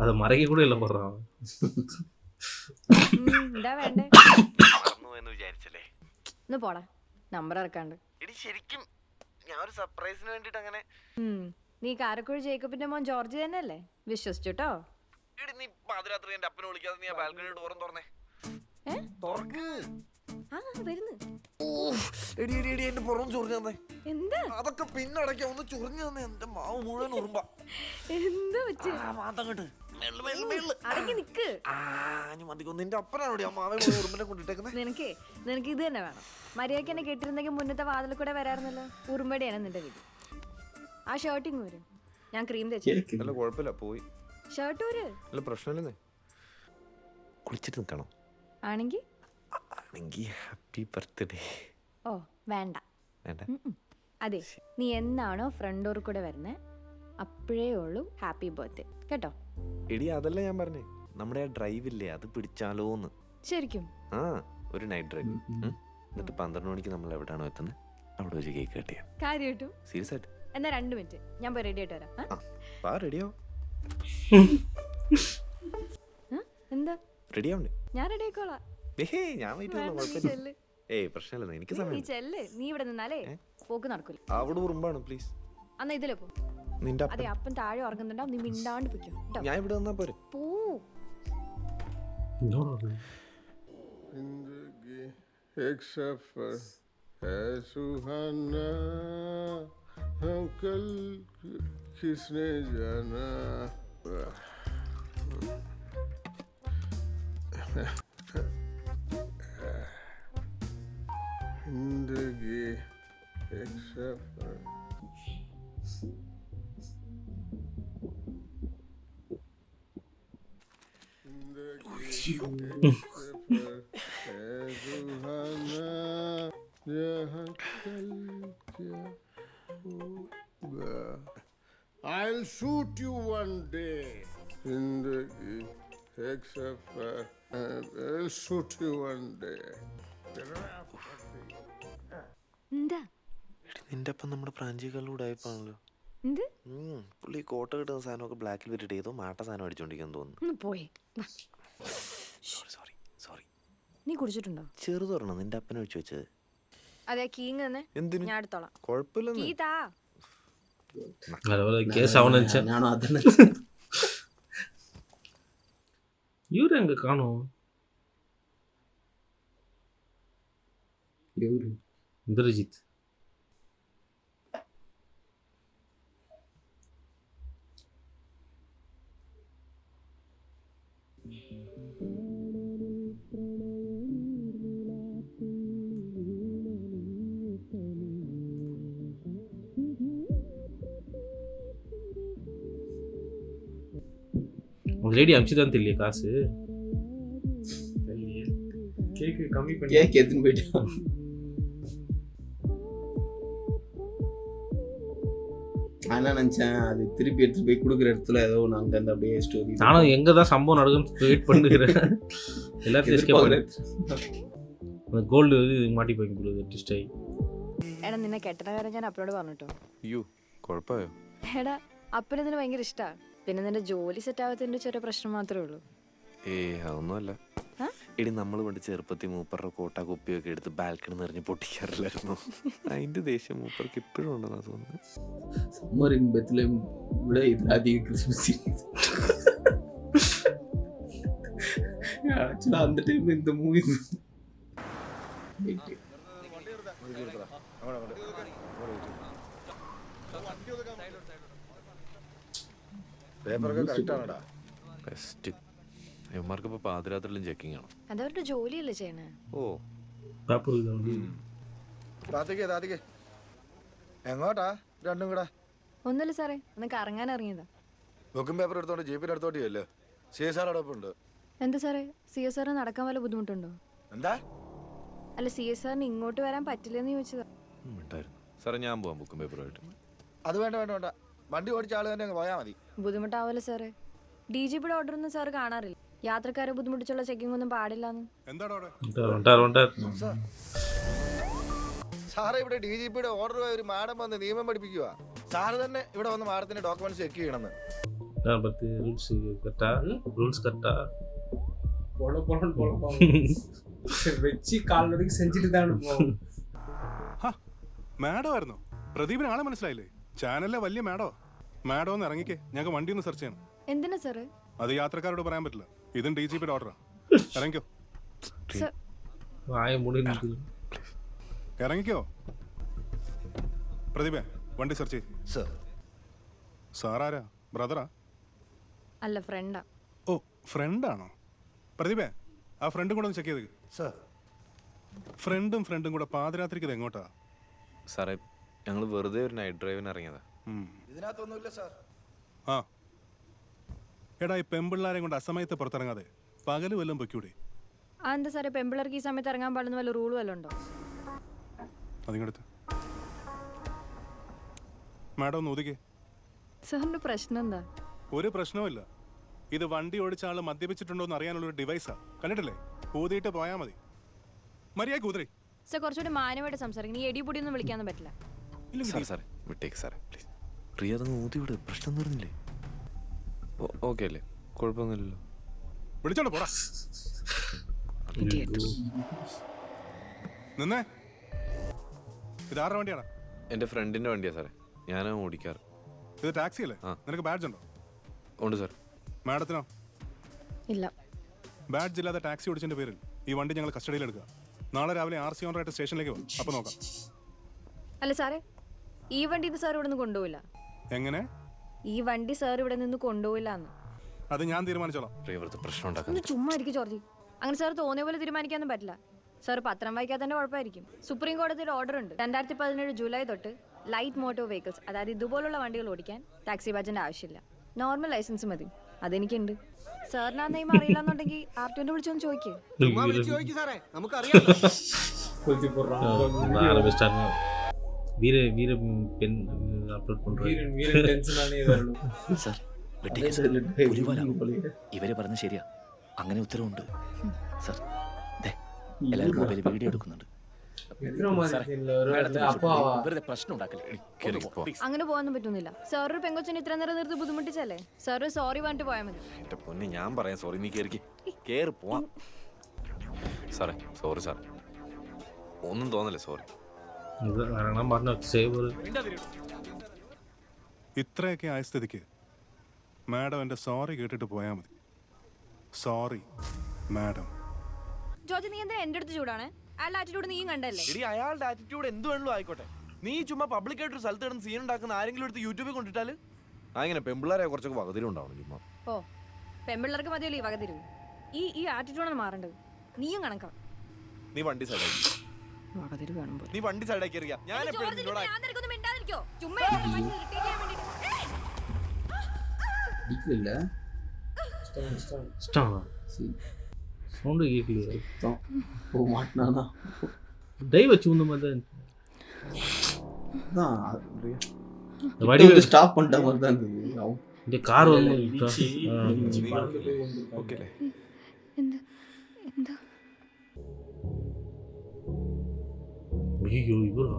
അത് മറക്കി കൂടെ അല്ല പറഞ്ഞ. എന്താ വേണ്ടേ? വിചാരിച്ചല്ലേ? ഒന്ന് പോടാ, നമ്പർ ഇറക്കാണ്ട്. എടി ശരിക്കും ഞാൻ ഒരു സർപ്രൈസിന് വേണ്ടിട്ട് അങ്ങനെ. നീ കാരക്കുഴി ജേക്കബിന്റെ മോൻ ജോർജ് തന്നെയല്ലേ? വിശ്വസിച്ചുട്ടോ. എടി നീ പാതിരാത്രി എന്റെ അപ്പനെ വിളിക്കാതെ നീ ആ ബാൽക്കണി ഡോറും തുറന്നേ. എടി എന്റെ പുറം ചൊറിഞ്ഞു തന്നെ. എന്താ അതൊക്കെ പിന്നടയ്ക്കാം. ഒന്ന് ചൊറിഞ്ഞു തന്നെ. എന്റെ മാവ് മുഴുവൻ ഉറുമ്പ. എന്താ പറ്റി? മാത്തങ്ങട്ട് അടങ്ങി നിക്ക്. നിന്റെ അപ്പനാണോടി ആ മാവൻ ഉറുമ്പിനെ കൊണ്ടിട്ടേക്കുന്നത്? നിനക്ക് ഇത് തന്നെ വേണം. മര്യാദയ്ക്ക് എന്നെ കെട്ടിരുന്നെങ്കിൽ മുന്നത്തെ വാതിൽ കൂടെ വരാറുന്നല്ലോ. ഉറുമ്പടിയാണ് നിന്റെ വീട്. ആ ഷർട്ടിങ് വരും, ഞാൻ ക്രീം തേച്ചു. അല്ല കുഴപ്പമില്ല, പോയി. ഷർട്ട് വര്. അല്ല പ്രശ്നമില്ലെന്നേ. കുളിച്ചിട്ട് നിൽക്കണം ആണെങ്കി ഹാപ്പി ബർത്ത്ഡേ. ഓ വേണ്ട. അതെ, നീ എന്നാണോ ഫ്രണ്ട് ഡോർ കൂടെ വരുന്നേ അപ്പോഴേ ഉള്ളൂ ഹാപ്പി ബർത്ത്ഡേ കേട്ടോ. എടി അതല്ല ഞാൻ പറഞ്ഞേ, നമ്മുടെ ആ ഡ്രൈവ് ഇല്ലേ അത് പിടിച്ചാലോന്ന്. ശരിക്കും? ആ ഒരു നൈറ്റ് ഡ്രൈവ്. എന്നിട്ട് 12 മണിക്ക് നമ്മൾ എവിടെയാണോ എത്തുന്നത് അവിടെ വെച്ച് കേക്ക് കട്ട് ചെയ്യാം. കാര്യമായിട്ടും? സീരിയസ് ആയിട്ട്? എന്നാ 2 മിനിറ്റ് ഞാൻ പോയി റെഡി ആയിട്ട് വരാം. റെഡിയോ? എന്താ റെഡിയാവണ്ടേ? ഞാൻ റെഡി ആയിക്കോളാം. ഞാൻ പ്രശ്നമില്ല, എനിക്ക് സമയം. നീ ഇവിടെ നിന്നാലേ പോക്ക് നടക്കൂല. അവിടെ ഉറുമ്പാണ് പ്ലീസ്. അന്നാ ഇതിലെ പോ. നിന്റെ അതെ, അപ്പം താഴെ ഉറങ്ങുന്നുണ്ടാവും, നീ മിണ്ടാണ്ട് പിടിക്കും. ഞാൻ ഇവിടെ വന്നാ പോരെ? പോ. एक सफर है सुहाना, हम कल किसने जाना. जिंदगी एक सफर. I'll shoot you one day. Zindagi ek safar. I'll shoot you one day. നിന്റെ അപ്പം നമ്മുടെ പ്രാഞ്ചികളിലൂടെ ആയപ്പോണല്ലോ. പുള്ളി കോട്ട കിട്ടുന്ന സാധനമൊക്കെ ബ്ലാക്കിൽ വിട്ടിട്ട് ഏതോ മാട്ട സാധനം അടിച്ചോണ്ടിരിക്കാൻ തോന്നുന്നു. സോറി. നീ കുടിച്ചിട്ടുണ്ടോ? ചെറുതൊരെണ്ണം നിന്റെ അപ്പനെ ഒഴിച്ചു വെച്ചത്. അതെ, കീങ് തന്നെ. എന്തിനു? ഞാൻ എടുത്തോളാം. കുഴപ്പമില്ല. ഇവരെങ്ക കാണോ? ഇന്ദ്രജിത്ത്. லேடி அமிச்சுதான் தெரியல காசு. கேக்கு கம்மி பண்ணி கேக் எடுத்துன்னு போயிட்டான். ஆனா நினைச்சேன் அது திருப்பி எடுத்துட்டு போய் கொடுக்குற இடத்துல ஏதோ நாங்க அந்த அப்படியே ஸ்டோரி. நானும் எங்க தான் சம்பவம் நடக்குன்னு வெயிட் பண்ணுகிறேன். எல்லாத்தையும் எஸ்கேப் பண்ணு. அந்த ഗോൾഡ് മാറ്റി പോയി കൊടുത്തു ട്വിസ്റ്റ് ആയി. എടാ നിന്നെ കെട്ടണ കാര്യം ഞാൻ അപ്പനോട് പറഞ്ഞിട്ടോ. അയ്യോ കുഴപ്പമായോ? എടാ അപ്പനെ നിന്നെ ഭയങ്കര ഇഷ്ടമാണ്. പിന്നെ നിന്റെ ജോലി സെറ്റ് ആവാത്തതിന്റെ ചെറിയ പ്രശ്നം മാത്രമേ ഉള്ളൂ. അതൊന്നുമല്ല. എടി നമ്മൾ പണ്ട് ചെറുപ്പത്തിൽ മൂപ്പറുടെ കോട്ട കുപ്പിയൊക്കെ എടുത്ത് ബാൽക്കണി നിറഞ്ഞ് പൊട്ടിക്കാറില്ലായിരുന്നു. അതിന്റെ ദേഷ്യം മൂപ്പർക്ക് ഇപ്പോഴും ഉണ്ടെന്നാ തോന്നുന്നു. സമ്മർ ഇൻ ബെത്ലഹേം ഇവിടെ ഇതിലധികം ക്രിസ്മസ് ആക്ച്വലി அந்த டைம் இந்த மூவி പേപ്പറൊക്കെ കറക്റ്റ് ആണോടാ? ബെസ്റ്റ്. ഇവന്മാർക്ക് ഇപ്പൊ പാതിരാത്രിയിലും ചെക്കിംഗ് ആണ്. അതവരുടെ ജോലിയല്ലേ ചെയ്യണേ. ഓ താത്തിക്കേ എങ്ങോട്ടാ രണ്ടും കൂടെ? ഒന്നുമില്ല സാറേ, ഒന്ന് കറങ്ങാൻ ഇറങ്ങിയതാ. ബുക്കും പേപ്പർ എടുത്തോണ്ട് ജീപ്പിന് അടുത്തോട്ടിയല്ലേ? CSR അടുപ്പുണ്ട്. എന്താ സാറേ, CSR നടക്കാൻ വല്ല ബുദ്ധിമുട്ടുണ്ടോ? എന്താ? അല്ല, CSRന് ഇങ്ങോട്ട് വരാൻ പറ്റില്ലെന്ന് ചോദിച്ചതാ. സാറേ ഞാൻ പോവാം ബുക്കും പേപ്പറുമായിട്ട്. അത് വേണ്ട, വണ്ടി ഓടിച്ച ആള് തന്നെ പോയാൽ മതി. ബുദ്ധിമുട്ടാവല്ലോ സാറേ. DGPയുടെ ഓർഡർ ഒന്നും സാർ കാണാറില്ല. യാത്രക്കാരെ ബുദ്ധിമുട്ടിച്ചുള്ള ചെക്കിംഗ് ഒന്നും പാടില്ലാന്ന്. സാറേ ഇവിടെ DGPയുടെ ഓർഡർ ഒരു മാഡം വന്ന് നിയമം പഠിപ്പിക്കുക. സാറ് തന്നെ ഇവിടെ വന്ന് മാഡത്തിന്റെ ഡോക്യുമെന്റ്സ് ചെക്ക് ചെയ്യണമെന്ന്. മാഡമായിരുന്നു പ്രദീപിന് ആളെ മനസ്സിലായില്ലേ? ചാനലിലെ വലിയ മാഡം ഒന്ന് ഇറങ്ങിക്കേ, ഞങ്ങൾക്ക് വണ്ടി ഒന്ന് സെർച്ച് ചെയ്യണം. എന്തിനാ സാറേ? അത് യാത്രക്കാരോട് പറയാൻ പറ്റില്ല. ഇതും DGPയുടെ ഓർഡറാ. ഇറങ്ങിക്കോ. ഇറങ്ങിക്കോ പ്രദീപേ, വണ്ടി സെർച്ച് ചെയ്യ്. സാറാരാ? ബ്രദറാ? അല്ല, ഫ്രണ്ടാ. ഫ്രണ്ടാണോ? പ്രദീപേ, ആ ഫ്രണ്ടും കൂടെ ഒന്ന് ചെക്ക് ചെയ്ത്. സർ, ഫ്രണ്ടും കൂടെ പാതിരാത്രിക്ക് ഇത് എങ്ങോട്ടാ? സാറേ, ഞങ്ങൾ വെറുതെ ഒരു നൈറ്റ് ഡ്രൈവിന് ഇറങ്ങിയതാ. ഇതിനകത്തൊന്നുമില്ല സാർ. ആ എടാ, ഈ പെമ്പിള്ളാരെ കൊണ്ട് അസമയത്ത് പുറത്തിറങ്ങാതെ പകല് വല്ലതും പൊയ്ക്കൂടെ? എന്താ സാറേ, പെമ്പിളർക്ക് ഈ സമയത്ത് ഇറങ്ങാൻ പാടുന്ന വല്ല റൂൾ വല്ലതും ഉണ്ടോ? അതിങ്ങടുത്ത് മാഡം ഒന്ന് ഒതുക്കേ. സാറിന്റെ പ്രശ്നം എന്താ? ഒരു പ്രശ്നവുമില്ല. ഇത് വണ്ടി ഓടിച്ച ആള് മദ്യപിച്ചിട്ടുണ്ടോ എന്ന് അറിയാനുള്ളൊരു ഡിവൈസാ. കണ്ടിട്ടില്ലേ? ഊതിയിട്ട് പോയാൽ മതി. മര്യാദ ഊതറി. സാർ കുറച്ചുകൂടി മാന്യമായിട്ട് സംസാരിക്കണം. ഈ എടി പൊടിയൊന്നും വിളിക്കാനൊന്നും പറ്റില്ല. സാറേ വിട്ടേക്ക് സാറേ, പ്ലീസ്. പ്രിയ അതങ്ങ് ഊതി വിട്, പ്രശ്നം തീർന്നില്ലേ? ഓക്കെ അല്ലേ? കുഴപ്പമൊന്നുമില്ലല്ലോ. വിളിച്ചോണ്ട് പോടാ. നിന്നേ. ഇതാരുടെ വണ്ടിയാണ്? എൻ്റെ ഫ്രണ്ടിൻ്റെ വണ്ടിയാ സാറേ, ഞാനാ ഓടിക്കാറ്. ഇത് ടാക്സി അല്ലേ? നിനക്ക് ബാഡ്ജ് ഉണ്ടോ? ഉണ്ട് സാർ. മാഡത്തിനോ? ഇല്ല. ബാഡ്ജ് ഇല്ലാതെ ടാക്സി ഓടിച്ചതിന്റെ പേരിൽ ഈ വണ്ടി ഞങ്ങൾ കസ്റ്റഡിയിൽ എടുക്കുക. നാളെ രാവിലെ RC ഓണറായിട്ട് സ്റ്റേഷനിലേക്ക് പോകും. അപ്പോൾ നോക്കാം. അല്ല സാറേ, ഈ വണ്ടി ഇത് സാർ ഇവിടെ നിന്ന് കൊണ്ടുപോയില്ല. എങ്ങനെ? ഈ വണ്ടി സാർ ഇവിടെ നിന്ന് കൊണ്ടുപോയില്ല എന്ന്. അത് ഞാൻ തീരുമാനിച്ചോളാം. പ്രശ്നം ഉണ്ടാക്കാൻ ഒന്ന് ചുമ്മാ ഇരിക്കും ജോർജി. അങ്ങനെ സാർ തോന്നിയ പോലെ തീരുമാനിക്കാനും പറ്റില്ല. സാർ പത്രം വായിക്കാത്തതിന്റെ കുഴപ്പമായിരിക്കും. സുപ്രീം കോടതിയിൽ ഓർഡർ ഉണ്ട്. 2017 ജൂലൈ തൊട്ട് ലൈറ്റ് മോട്ടോർ വെഹിക്കിൾസ്, അതായത് ഇതുപോലുള്ള വണ്ടികൾ ഓടിക്കാൻ ടാക്സി ബാഡ്ജിന്റെ ആവശ്യമില്ല. നോർമൽ ലൈസൻസ് മതി. അതെനിക്കുണ്ട്. സാറിന് ആ നിയമം അറിയില്ലെന്നുണ്ടെങ്കിൽ R2 വിളിച്ചൊന്ന് ചോദിക്കേ. ഇവര് പറഞ്ഞ ശരിയാ, അങ്ങനെ ഉത്തരവുണ്ട് സർ. എല്ലാവരും മൊബൈലിൽ വീഡിയോ എടുക്കുന്നുണ്ട്. അങ്ങനെ പോകാനൊന്നും പറ്റുന്നില്ല. സാർ ഒരു പെങ്കൊച്ചിന് ഇത്ര നേരം നിർത്തി ബുദ്ധിമുട്ടിച്ചല്ലേ? സാർ സോറി പറഞ്ഞിട്ട് പോയാൽ മതി. എൻ്റെ പൊന്നെ, ഞാൻ പറയാം സോറി. നീ കേറി പോവാം. സാറേ സോറി സാറേ, ഒന്നും തോന്നല്ലേ. സോറി. ഇത്രയൊക്കെ ആയ സ്ഥിതിക്ക് മാഡം എൻ്റെ സോറി കേട്ടിട്ട് പോയാൽ മതി. Sorry madam. ജോർജ്, നീ എന്താ എന്റെ അടുത്ത് ചൂടാണ്? അയാളുടെ ആറ്റിറ്റ്യൂഡ് നീയും കണ്ടല്ലേ? അയാളുടെ ആറ്റിറ്റ്യൂഡ് എന്ത് വേണല്ലോ ആയിക്കോട്ടെ. നീ ചുമ്മാ പബ്ലിക്കായിട്ട് ഒരു സ്ഥലത്ത് കിടന്ന് സീൻ ഉണ്ടാക്കുന്ന ആരെങ്കിലും എടുത്ത് യൂട്യൂബിൽ കൊണ്ടിട്ടാല് അങ്ങനെ പെമ്പിള്ളേരെ കുറച്ചൊക്കെ വകതിരും ഉണ്ടാവണം. ചുമ്മാ ഓ, പെമ്പിള്ളേർക്ക് മതിയല്ലോ ഈ വകതിരിവ്. ഈ ആറ്റിറ്റ്യൂഡാണ് മാറേണ്ടത്. നീയും കണക്കാ. നീ വണ്ടി സൈഡാക്കി. നീ വണ്ടി സൈഡാക്കി ഇറങ്ങിയ ഞാൻ சவுண்டு கேட்கலையே. ஓ மாட்டினானா டை வச்சு உந்த மாதிரி தான் வடி வந்து ஸ்டாப் பண்ணிட்ட மாதிரி தான் இருந்தது. இந்த கார் வந்து ஓகே ஐயோ இவரா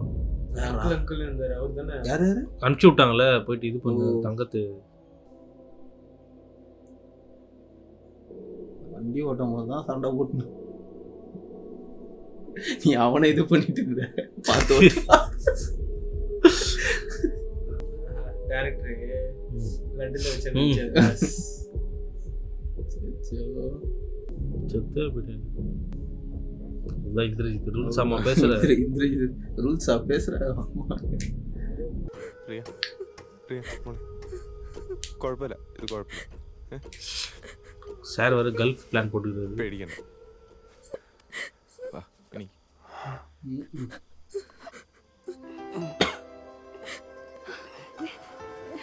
அங்கிள் இருந்தாரு. அவர் தானே யாரு அனுப்பிச்சு விட்டாங்களே போயிட்டு இது பண்ணு தங்கத்து வண்டி ஓட்டும் போது தான் சண்டை போட்டு நீ அவனை இது பண்ணிட்டு இருக்கிற பார்த்து டைரக்டர் லண்டன்ல வச்ச செத்து போயிட்டேன். இந்திரஜித் ரூல்ஸ் ஆமா பேசுற. இந்திரஜித் ரூல்ஸா பேசுற. പ്രിയ മോളെ, കുഴപ്പമില്ല, ഇത് കുഴപ്പമില്ല. சார் வர கல்ஃப் பிளான் போட்டுக்கிறது. പേടിക്കണ്ട. വാ ഇനി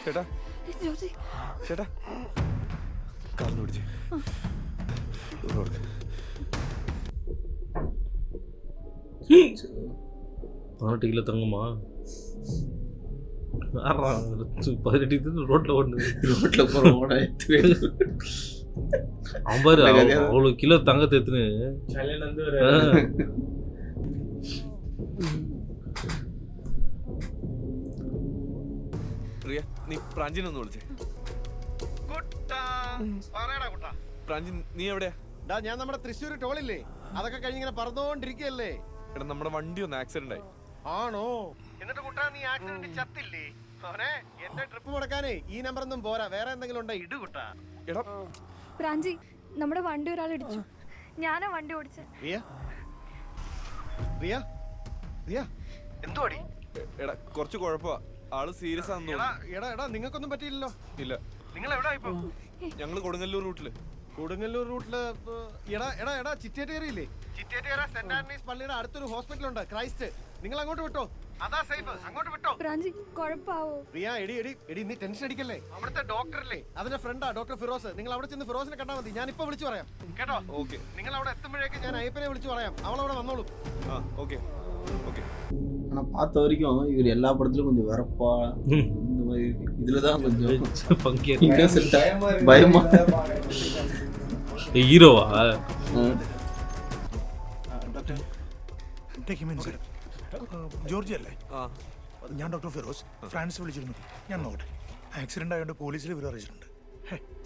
ചേട്ടാ ചേട്ടാ കാലിന് പിടിച്ച് பதினெட்டு கிலோ தங்குமா? 18 இது ரோட்ல போற ஓட அவன் அவ்வளோ கிலோ தங்கத்தை எத்துன்னு கல்யாணம் வந்து ஒரு പ്രിയ, നീ പ്രാഞ്ചിനൊന്ന് വിളിച്ചേ. പ്രാഞ്ചിൻ, നീ എവിടെയാ? ഞാൻ നമ്മുടെ തൃശ്ശൂർ ടോളില്ലേ, അതൊക്കെ കഴിഞ്ഞിങ്ങനെ പറന്നോണ്ടിരിക്കല്ലേ. എടാ, നമ്മുടെ വണ്ടി ഒന്ന് ആക്സിഡന്റ് ആയി. ആണോ? എന്നിട്ട് കുട്ടാ നീ ആക്സിഡന്റ് ചത്തില്ലേ? എന്റെ ട്രിപ്പ് മുടക്കാനേ ഈ നമ്പർ ഒന്നും പോരാ, വേറെ എന്തെങ്കിലും ഉണ്ടോ ഇട് കുട്ടാ. എടാ പ്രാഞ്ചി, നമ്മുടെ വണ്ടി ഒരാൾ ഇടിച്ചു. ഞാനാ വണ്ടി ഓടിച്ചത്. എന്തുവാടി? എടാ കുറച്ച് കുഴപ്പമാ, ആള് സീരിയസ് ആണെന്ന് തോന്നുന്നു. എടാ നിങ്ങൾക്കൊന്നും പറ്റിയില്ലല്ലോ? ഇല്ല. നിങ്ങൾ എവിടാ ഇപ്പൊ? ഞങ്ങള് കൊടുങ്ങല്ലൂർ റൂട്ടില്. കൊടുങ്ങല്ലൂർ റൂട്ടില് എടാ ചിറ്റേറ്റേറിയില്ലേ? ചിറ്റേറ്റേറ സെന്റ് ആന്റണീസ് പള്ളിയുടെ അടുത്തൊരു ഹോസ്പിറ്റലുണ്ട്, ക്രൈസ്റ്റ്. നിങ്ങൾ അങ്ങോട്ട് വിട്ടോ, അതാ സേഫ്. അങ്ങോട്ട് വിട്ടോ. പ്രിയ, എടി നീ ടെൻഷൻ അടിക്കല്ലേ. അവിടുത്തെ ഡോക്ടറല്ലേ, അതിന്റെ ഫ്രണ്ടാ ഡോക്ടർ ഫിറോസ്. നിങ്ങൾ അവിടെ ചെന്ന് ഫിറോസിനെ കണ്ടാൽ മതി. ഞാൻ ഇപ്പൊ വിളിച്ചു പറയാം കേട്ടോ. ഓക്കെ. നിങ്ങൾ അവിടെ എത്തുമ്പോഴേക്ക് ഞാൻ അയ്യപ്പനെ വിളിച്ചു പറയാം, അവൾ അവിടെ വന്നോളൂ. Okay okay. ஆனா பார்த்த வரைக்கும் இவர் எல்லா படத்துலயும் கொஞ்சம் வெறப்பா, இந்த மாதிரி இதுலதான் கொஞ்சம் இன்னசென்ட்டா பயமா ஹீரோவா? ജോർജ് അല്ലേ? ഞാൻ ഡോക്ടർ ഫിറോസ്, ഫ്രാൻസ് വിളിച്ചിരുന്നു. ഞാൻ നോക്കട്ടെ. ആക്സിഡന്റ് ആയതുകൊണ്ട് പോലീസിൽ വിവരം അറിയിച്ചിട്ടുണ്ട്.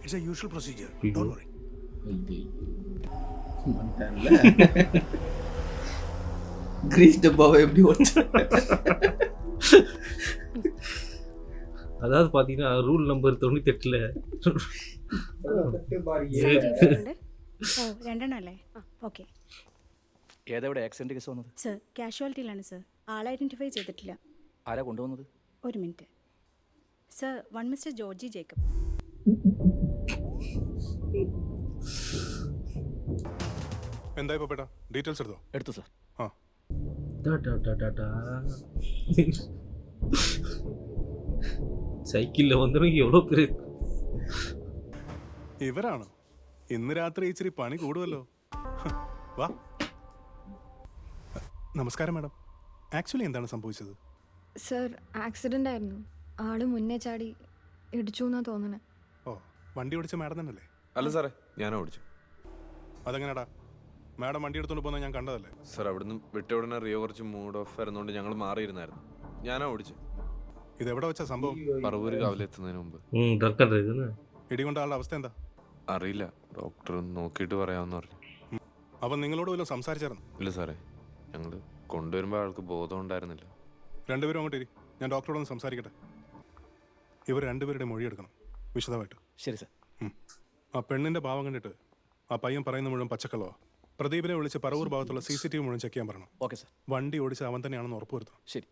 It's a usual procedure, don't worry. Grease டப்பாவை எப்படி அதாவது பாத்தீங்கன்னா ரூல் நம்பர் 98ல രണ്ടെണ്ണല്ലേ? ഓക്കെ. ഏതെവിടെ ആക്സിഡന്റ് കേസ് വന്നത്? സർ കാഷ്വാലിറ്റിയിലാണ് സർ. ആൾ ഐഡന്റിഫൈ ചെയ്തിട്ടില്ല. ആരാ കൊണ്ടുവന്നത്? ഒരു minute sir. One mister Georgie Jacob. എന്തായി പോപ്പേട്ടാ? ഡീറ്റെയിൽസ് എടുത്തോ? എടുത്തു സർ. ആ സൈക്കിളിൽ വന്നിറങ്ങി എവ്വളോ പേര്. ഇവരാണ്. ഇന്ന് രാത്രി ഇച്ചിരി പണി കൂടുമല്ലോ. വാ. നമസ്കാരം മാഡം. ആക്ച്വലി എന്താണ് സംഭവിച്ചത്? സർ ആക്സിഡന്റ് ആയിരുന്നു. ആള് മുന്നേ ചാടി ഇടിച്ചു എന്നാ തോന്നണേ. ഓ, വണ്ടി ഓടിച്ച മാഡം തന്നെയല്ലേ? അല്ല സാറേ, ഞാനാ ഓടിച്ചു. അതെങ്ങനെയാടാ? മാഡം വണ്ടി എടുത്തോണ്ട് പോകുന്നത് ഞാൻ കണ്ടതല്ലേ? സാർ അവിടുന്ന് വിട്ട ഉടനെ റിയോ കുറച്ച് മൂഡ് ഓഫ് ആയിരുന്നോണ്ട് ഞങ്ങൾ മാറിയിരുന്നായിരുന്നു. ഞാനാ ഓടിച്ചു. ഇതെവിടെ വെച്ചാ സംഭവം? പറവൂര് കാവിലെത്തുന്നതിന് മുമ്പ്. ഇടികൊണ്ട ആളുടെ അവസ്ഥ എന്താ? അറിയില്ല, ഡോക്ടർ നോക്കിയിട്ട് പറയാമെന്ന് പറഞ്ഞു. അവൻ നിങ്ങളോട് വല്ലതും സംസാരിച്ചായിരുന്നു? ഇല്ല സാറേ, ഞങ്ങൾ കൊണ്ടുവരുമ്പോൾ ആൾക്ക് ബോധം ഉണ്ടായിരുന്നില്ല. രണ്ടുപേരും അങ്ങോട്ട് ഇരി, ഞാൻ ഡോക്ടറോടൊന്ന് സംസാരിക്കട്ടെ. ഇവർ രണ്ടുപേരുടെ മൊഴി എടുക്കണം വിശദമായിട്ട്. ശരി സാർ. ആ പെണ്ണിന്റെ ഭാവം കണ്ടിട്ട് ആ പയ്യൻ പറയുന്ന മുഴുവൻ പച്ചക്കള്ളവാ. പ്രദീപിനെ വിളിച്ച് പറവൂർ ഭാഗത്തുള്ള CCTV മുഴുവൻ ചെക്ക് ചെയ്യാൻ പറയണം. Okay sir. വണ്ടി ഓടിച്ച് അവൻ തന്നെയാണെന്ന് ഉറപ്പുവരുത്തണം. ശരി.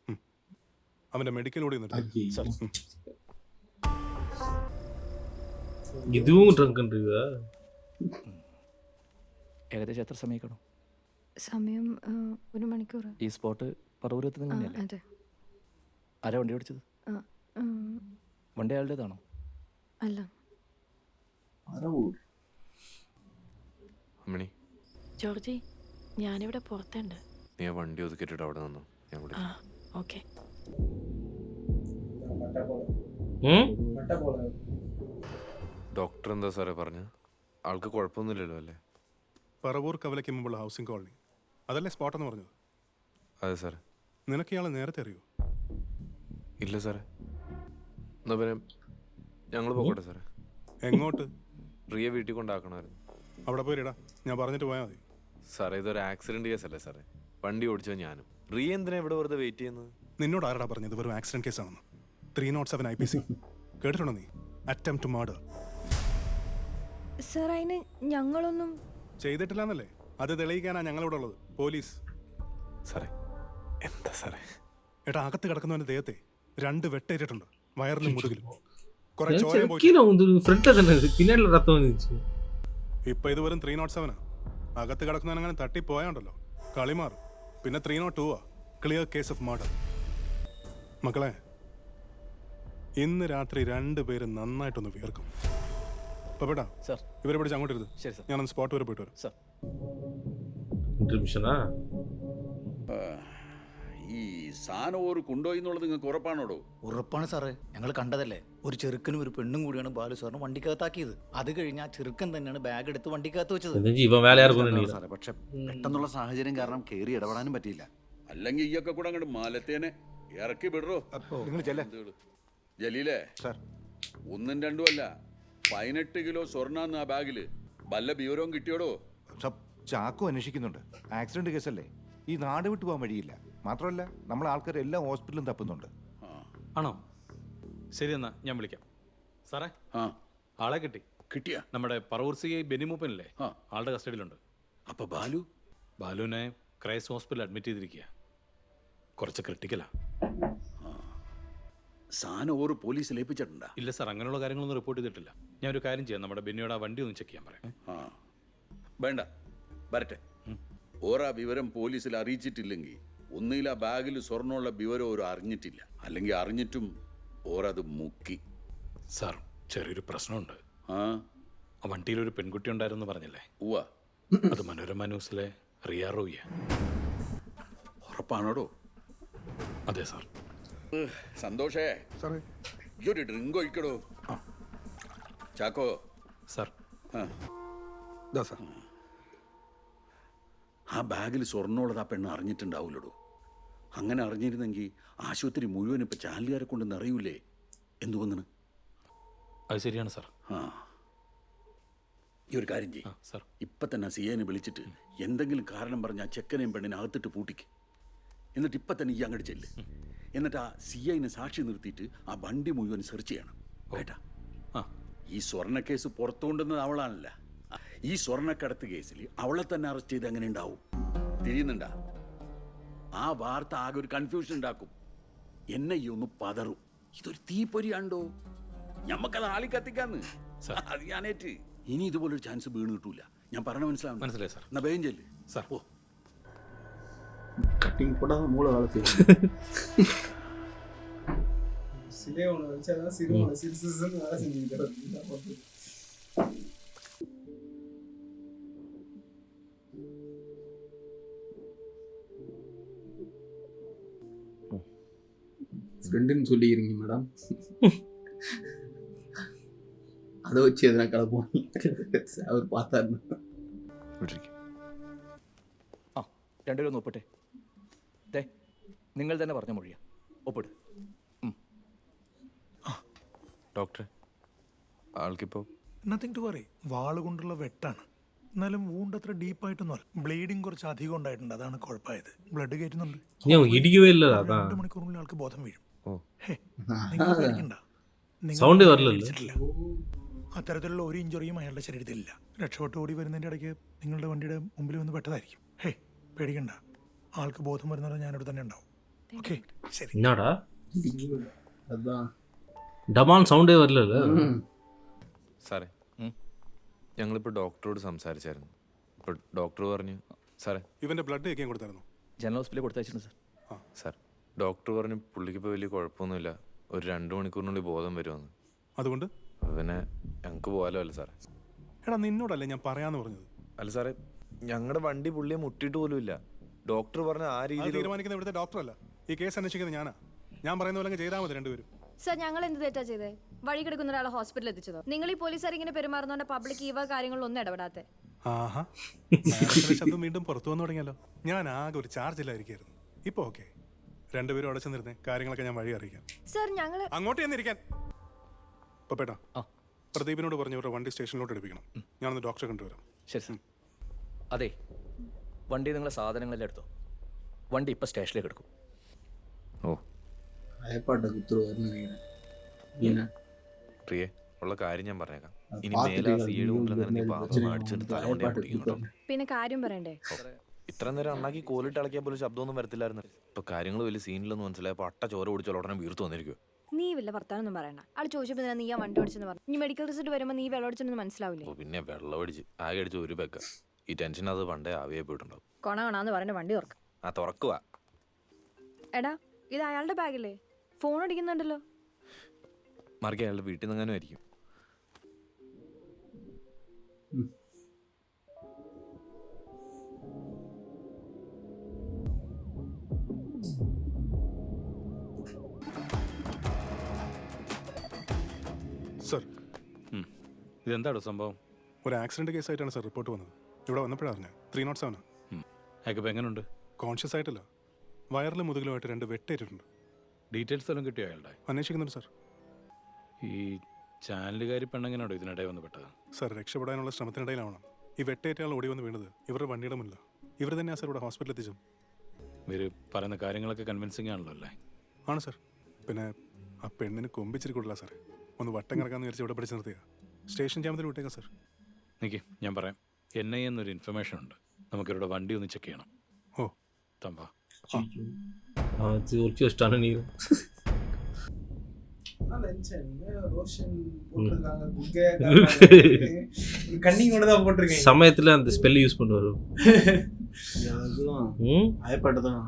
അവന്റെ മെഡിക്കൽ കൂടി ഏകദേശം എത്ര സമയം കാണും? സമയം 1 മണിക്കൂർ. ഈ സ്പോട്ട് പറവൂരത്ത് തന്നെയല്ലേ? അതെ. ആരാ വണ്ടി ഓടിച്ചത്? വണ്ടി അയാളുടേതാണോ? അല്ല. അമ്മണി, ജോർജി, ഞാനിവിടെ പുറത്തുണ്ട്. നീ ആ വണ്ടി ഒതുക്കിയിട്ടിട്ട് അവിടെ നിന്നോ, ഞാൻ വിളിക്കാം. ഓക്കെ. ഡോക്ടർ എന്താ സാറേ പറഞ്ഞത്? ആൾക്ക് കുഴപ്പമൊന്നുമില്ലല്ലോ അല്ലേ? പറവൂർ കവലയ്ക്ക് മുമ്പുള്ള ഹൗസിംഗ് കോളനി അതല്ലേ സ്പോട്ടെന്ന് പറഞ്ഞത്? അതെ സാറേ. നിനക്ക് ഇയാളെ നേരത്തെ അറിയോ? ഇല്ല സാറേ. എന്നാ പിന്നെ ഞങ്ങൾ പോകട്ടെ സാറേ. എങ്ങോട്ട്? റിയ വീട്ടിൽ കൊണ്ടാക്കണമായിരുന്നു. അവിടെ പോയിടാ, ഞാൻ പറഞ്ഞിട്ട് പോയാൽ മതി. സാറേ, ഇതൊരു ആക്സിഡന്റ് കേസല്ലേ സാറേ? വണ്ടി ഓടിച്ചോ ഞാനും. റിയ എന്തിനാ ഇവിടെ വെറുതെ വെയിറ്റ് ചെയ്യുന്നത്? നിന്നോട് ആരാടാ പറഞ്ഞത് വെറും ആക്സിഡന്റ് കേസാണെന്ന്? 307 IPC കേട്ടിട്ടുണ്ടോ നീ? Attempt to murder. സർ അതിന് ഞങ്ങളൊന്നും ചെയ്തിട്ടില്ലെന്നല്ലേ? അത് തെളിയിക്കാനാ ഞങ്ങളിവിടെ ഉള്ളത്, പോലീസ്. സാറേ എന്താ സാറേ? ഏട്ടാ, അകത്ത് കിടക്കുന്നവന്റെ ദേഹത്തെ 2 വെട്ടേറ്റിട്ടുണ്ട്, വയറിലും മുതുകിലും. ഇപ്പൊ ഇത് വെറും 307. അകത്ത് കിടക്കുന്നവനങ്ങനെ തട്ടിപ്പോയാണ്ടല്ലോ കളി മാറും. പിന്നെ 302 ക്ലിയർ കേസ് ഓഫ് മർഡർ. മക്കളെ, ഇന്ന് രാത്രി 2 പേര് നന്നായിട്ടൊന്ന് വിയർക്കും. പപ്പേട്ടാ, ഇവരെ പിടിച്ച് അങ്ങോട്ട് ഇരുത്. ഞാനൊന്ന് സ്പോട്ട് വരെ പോയിട്ട് വരാം. ഈ സാധനം ഒരു കൊണ്ടുപോയി എന്നുള്ളത് നിങ്ങൾക്ക് ഉറപ്പാണോടോ? ഉറപ്പാണ് സാറേ, ഞങ്ങൾ കണ്ടതല്ലേ. ഒരു ചെറുക്കനും ഒരു പെണ്ണും കൂടിയാണ് ബാലു സാറിന് വണ്ടിക്കകത്താക്കിയത്. അത് കഴിഞ്ഞ് ആ ചെറുക്കൻ തന്നെയാണ് ബാഗ് എടുത്ത് വണ്ടിക്കകത്ത് വെച്ചത്. പക്ഷെ പെട്ടെന്നുള്ള സാഹചര്യം കാരണം കേറി ഇടപെടാനും പറ്റിയില്ല. അല്ലെങ്കിൽ ഈ ഒക്കെ കൂടെ അങ്ങോട്ട് മാലത്തേനെ ഇറക്കി വിടറോ. ജലീലേ, 1ഉം 2ഉം അല്ല, 18 കിലോ സ്വർണ്ണാന്ന് ആ ബാഗില്. വല്ല ബിവരവും കിട്ടിയോടോ? ചാക്കോ അന്വേഷിക്കുന്നുണ്ട്. ആക്സിഡന്റ് കേസല്ലേ, ഈ നാട് വിട്ടു പോകാൻ വഴിയില്ല. മാത്രമല്ല നമ്മളെ ആൾക്കാർ എല്ലാ ഹോസ്പിറ്റലും തപ്പുന്നുണ്ട്. ആണോ? ശരി, എന്നാ ഞാൻ വിളിക്കാം. സാറേ, ആളെ കിട്ടിയ നമ്മുടെ പറവൂർ CI ബെന്നിമൂപ്പനല്ലേ, ആളുടെ കസ്റ്റഡിയിലുണ്ട്. അപ്പൊ ബാലുവിനെ ക്രൈസ്റ്റ് ഹോസ്പിറ്റലിൽ അഡ്മിറ്റ് ചെയ്തിരിക്കുക. കുറച്ച് ക്രിട്ടിക്കലാ. സാധനം ഓരോ പോലീസിൽ ഏൽപ്പിച്ചിട്ടുണ്ടാ? ഇല്ല സാർ, അങ്ങനെയുള്ള കാര്യങ്ങളൊന്നും റിപ്പോർട്ട് ചെയ്തിട്ടില്ല. ഞാൻ ഒരു കാര്യം ചെയ്യാം, നമ്മുടെ ബെന്നിയോട് ആ വണ്ടി ഒന്ന് ചെക്ക് ചെയ്യാൻ പറയാം. ആ വേണ്ട, വരട്ടെ. ഓരാ വിവരം പോലീസിൽ അറിയിച്ചിട്ടില്ലെങ്കിൽ ഒന്നുകിൽ ആ ബാഗിൽ സ്വർണ്ണമുള്ള വിവരം ഓരോ അറിഞ്ഞിട്ടില്ല, അല്ലെങ്കിൽ അറിഞ്ഞിട്ടും ഓരത് മുക്കി. സാർ, ചെറിയൊരു പ്രശ്നമുണ്ട്. ആ വണ്ടിയിൽ ഒരു പെൺകുട്ടി ഉണ്ടായിരുന്നു പറഞ്ഞല്ലേ? ഉവ്വ. അത് മനോരമ ന്യൂസിലെ റിയ റോയിയ. ഉറപ്പാണോടോ? അതെ സാർ. സന്തോഷേ, ഈ ഒരു ഡ്രിങ്ക് ഒഴിക്കടോ. ചാക്കോ സാർ. ആ ബാഗിൽ സ്വർണ്ണമുള്ളത് ആ പെണ്ണ് അറിഞ്ഞിട്ടുണ്ടാവില്ലടോ. അങ്ങനെ അറിഞ്ഞിരുന്നെങ്കിൽ ആശുപത്രി മുഴുവൻ ഇപ്പം ചാനലുകാരെ കൊണ്ട് നിറയൂലേ? എന്തു വന്നിന്? അത് ശരിയാണ് സാർ. ആ, ഈ ഒരു കാര്യം ചെയ്യും സാർ. ഇപ്പം തന്നെ സിയേനെ വിളിച്ചിട്ട് എന്തെങ്കിലും കാരണം പറഞ്ഞ് ആ ചെക്കനെയും പെണ്ണിനെ അകത്തിട്ട് പൂട്ടിക്ക്. എന്നിട്ട് ഇപ്പം തന്നെ ഈ അങ്ങോട്ട് ചെല്ല്. എന്നിട്ട് ആ സിഐനെ സാക്ഷി നിർത്തിയിട്ട് ആ വണ്ടി മുഴുവൻ സെർച്ച് ചെയ്യണം കേട്ടാ. ഈ സ്വർണ്ണ കേസ് പുറത്തു കൊണ്ടുവന്നത് അവളാണല്ല. ഈ സ്വർണ്ണക്കടത്ത് കേസിൽ അവളെ തന്നെ അറസ്റ്റ് ചെയ്ത് എങ്ങനെ ഉണ്ടാവും? തിരിയുന്നുണ്ടാ? ആ വാർത്ത ആകെ ഒരു കൺഫ്യൂഷൻ ഉണ്ടാക്കും. എന്നെ ഈ ഒന്ന് പതറും. ഇതൊരു തീപ്പൊരിയാണ്ടോ, ഞമ്മക്കത് ആളി കത്തിക്കാന്ന്. അത് ഞാനേറ്റ്. ഇനി ഇതുപോലൊരു ചാൻസ് വീണ് കിട്ടൂല. ഞാൻ പറഞ്ഞ മനസ്സിലായി സാർ. എന്നാ വേഗം ചെല്ല് സാർ. ഓ கட்டிங் போட்டால் மூளை வேலை செய்யும். சிலே ஒன்று வச்சாதான் சிறுவனை சிறுசுன்னு வேலை செஞ்சுக்கிட்டு. ஃப்ரெண்டுன்னு சொல்லிக்கிறீங்க மேடம். அதை வச்சு எதனா கிளப்போம். அவர் பார்த்தாருன்னா രണ്ടുപേരും ഒപ്പിട്ടെ. നിങ്ങൾ തന്നെ പറഞ്ഞ മൊഴിയാ, ഒപ്പിട്. ഡോക്ടർ, ആൾക്കിപ്പോ നത്തിങ് ടു വറി. വാള് കൊണ്ടുള്ള വെട്ടാണ്, എന്നാലും വൂണ്ട് അത്ര ഡീപ്പായിട്ടൊന്നും അല്ല. ബ്ലീഡിങ് കുറച്ച് അധികം ഉണ്ടായിട്ടുണ്ട്, അതാണ് കുഴപ്പമായത്. ബ്ലഡ് കയറ്റുന്നുണ്ട്. 2 മണിക്കൂറിനുള്ളിൽ ആൾക്ക് ബോധം വീഴും. സൗണ്ട് വരില്ലല്ലോ. അത്തരത്തിലുള്ള ഒരു ഇഞ്ചുറിയും അയാളുടെ ശരീരത്തിലില്ല. രക്ഷപ്പെട്ട് ഓടി വരുന്നതിൻ്റെ ഇടയ്ക്ക് നിങ്ങളുടെ വണ്ടിയുടെ മുമ്പിൽ വന്ന് പെട്ടതായിരിക്കും. പേടിക്കണ്ട, ആൾക്ക് ബോധം വരുന്നത് ഞാനിവിടെ തന്നെ ഉണ്ടാവും. ഓക്കെ, ശരി. എന്നാടാ ഡമാൻ സൗണ്ടേ വരില്ലല്ലോ. സാറേ, ഞങ്ങളിപ്പോൾ ഡോക്ടറോട് സംസാരിച്ചായിരുന്നു. ഇപ്പോൾ ഡോക്ടർ പറഞ്ഞു സാറേ ഇവന്റെ ബ്ലഡ് ഒക്കെ കൊടുത്തായിരുന്നു. ജനറൽ ഹോസ്പിറ്റലിൽ കൊടുത്തയച്ചിട്ടുണ്ട് സാർ. സാർ, ഡോക്ടർ പറഞ്ഞു പുള്ളിക്കിപ്പോൾ വലിയ കുഴപ്പമൊന്നുമില്ല, ഒരു 2 മണിക്കൂറിനുള്ളിൽ ബോധം വരുമെന്ന്. അതുകൊണ്ട് പിന്നെ ഞങ്ങൾക്ക് പോകാലോ അല്ലേ സാറേ? എടാ നിന്നോടല്ലേ ഞാൻ പറയാന്ന് പറഞ്ഞത്. അല്ല സാറേ, ഞങ്ങളുടെ വണ്ടി പുള്ളിയെ മുട്ടിയിട്ട് പോലും ഇല്ല. ഡോക്ടർ പറഞ്ഞ ആ രീതിയിൽ തീരുമാനിക്കുന്ന ഇവിടുത്തെ ഡോക്ടറല്ല, ഈ കേസ് അന്വേഷിക്കുന്നത് ഞാനാ. ഞാൻ പറയുന്ന പോലെ ചെയ്താൽ മതി രണ്ടുപേരും. സർ, ഞങ്ങൾ എന്ത് തെറ്റാ ചെയ്തേ? വഴി കിടക്കുന്ന ഒരാളെ ഹോസ്പിറ്റലിൽ എത്തിച്ചതോ? നിങ്ങൾ ഈ പോലീസുകാർ ഇങ്ങനെ പെരുമാറുന്നോണ്ട് പബ്ലിക് ഈ വക കാര്യങ്ങളൊന്നും ഇടപെടാത്തെ. ശബ്ദം വീണ്ടും പുറത്തു വന്നു തുടങ്ങിയല്ലോ. ഞാൻ ആകെ ഒരു ചാർജിലായിരിക്കായിരുന്നു. ഇപ്പൊ ഓക്കെ, രണ്ടുപേരും അവിടെ ചെന്നിരുന്നേ, കാര്യങ്ങളൊക്കെ ഞാൻ വഴി അറിയിക്കാം. സർ, ഞങ്ങള് അങ്ങോട്ട് ചെന്നിരിക്കാൻ. പപ്പേട്ടാ, പ്രദീപിനോട് പറഞ്ഞു ഇവരുടെ വണ്ടി സ്റ്റേഷനിലോട്ട് എടുപ്പിക്കണം. ഞാനൊന്ന് ഡോക്ടറെ കണ്ടുവരാം. ശരി സാർ. അതെ, വണ്ടി നിങ്ങളെ സാധനങ്ങളെല്ലാം എടുത്തോ. വണ്ടി ഇപ്പം സ്റ്റേഷനിലേക്ക് എടുക്കും. ഓ പ്രിയേ, ഉള്ള കാര്യം ഞാൻ പറഞ്ഞേക്കാം. ഇനി മേലാ സിയുടെ മുമ്പിൽ അടിച്ചിട്ട് തലകൊണ്ടേ പിടിക്കുന്നു. പിന്നെ കാര്യം പറയണ്ടേ? ഇത്ര നേരം അണ്ണാക്കി കോലിട്ട് ഇളക്കിയാൽ പോലും ശബ്ദമൊന്നും വരത്തില്ലായിരുന്നു. ഇപ്പൊ കാര്യങ്ങൾ വലിയ സീനിലൊന്നും മനസ്സിലായപ്പോ അട്ട ചോര ഓടിച്ചാൽ ഉടനെ വീർത്തു വന്നിരിക്കും. നീ വല്ല വർത്താനൊന്നും പറയണ്ട. ആൾ ചോദിച്ചപ്പോൾ നീ ആ വണ്ടി ഓടിച്ചെന്ന് പറഞ്ഞു. ഇനി മെഡിക്കൽ റിസൾട്ട് വരുമ്പോൾ നീ വെള്ളം അടിച്ചെന്ന് മനസ്സിലാവില്ലേ? പിന്നെ വെള്ളം അടിച്ച് ആകെ അടിച്ച് ഒരു ബെക്ക. ഈ ടെൻഷൻ അത് പണ്ടേ ആവിയായി പോയിട്ടുണ്ടാവും. കൊണാന്ന് പറഞ്ഞ വണ്ടി തുറക്കും. ആ തുറക്കുക. എടാ, ഇത് അയാളുടെ ബാഗില്ലേ? ഫോൺ അടിക്കുന്നുണ്ടല്ലോ. മാർഗം അയാളുടെ വീട്ടിൽ നിന്നെങ്ങാനും ആയിരിക്കും. സർ, ഇതെന്താണോ സംഭവം? ഒരു ആക്സിഡന്റ് കേസായിട്ടാണ് സർ റിപ്പോർട്ട് വന്നത്. ഇവിടെ വന്നപ്പോഴാണ് അറിഞ്ഞത്. 307. അയാൾക്ക് എങ്ങനെയുണ്ട്? കോൺഷ്യസ് ആയിട്ടില്ല. വയറിലും മുതുകിലുമായിട്ട് 2 വെട്ടേറ്റിട്ടുണ്ട്. ഡീറ്റെയിൽസ് എല്ലാം കിട്ടിയോ അയാളുടെ? അന്വേഷിക്കുന്നുണ്ട് സർ. ഈ ചാനലുകാരി പെണ്ണെങ്ങനെയാണോ ഇതിനിടെ വന്ന് പെട്ടത്? സർ, രക്ഷപ്പെടാനുള്ള ശ്രമത്തിനിടയിലാവണം ഈ വെട്ടേറ്റയാൾ ഓടി വന്ന് വീണത്. ഇവരുടെ വണ്ടിയുടെ മുന്നിൽ. ഇവർ തന്നെയാണ് സർ ഇവിടെ ഹോസ്പിറ്റലിൽ എത്തിച്ചു. ഇവർ പറയുന്ന കാര്യങ്ങളൊക്കെ കൺവിൻസിങ് ആണല്ലോ അല്ലേ? ആണ് സർ. പിന്നെ ആ പെണ്ണിന് കൊമ്പിച്ചിരി കൊടുല്ല സാറേ. ഒന്ന് വട്ടം കിടക്കാമെന്ന് വിചാരിച്ച് ഇവിടെ പിടിച്ച് നിർത്തിയ. സ്റ്റേഷൻ ജാമത്തിൽ വിട്ടേക്കാം സർ. നിക്ക്, ഞാൻ പറയാം. NI എന്നൊരു ഇൻഫർമേഷൻ ഉണ്ട്. നമുക്കിവരുടെ വണ്ടി ഒന്ന് ചെക്ക് ചെയ്യണം. ഓ തമ്പാ. நான் நினைச்சேன் ரோஷன் போட்டிருக்காங்க குக்கே கண்ணிங் கூட தான் போட்டிருக்கேன் சமயத்துல அந்த ஸ்பெல் யூஸ் பண்ணுவாரு. அதுதான் ஐபாட் தான்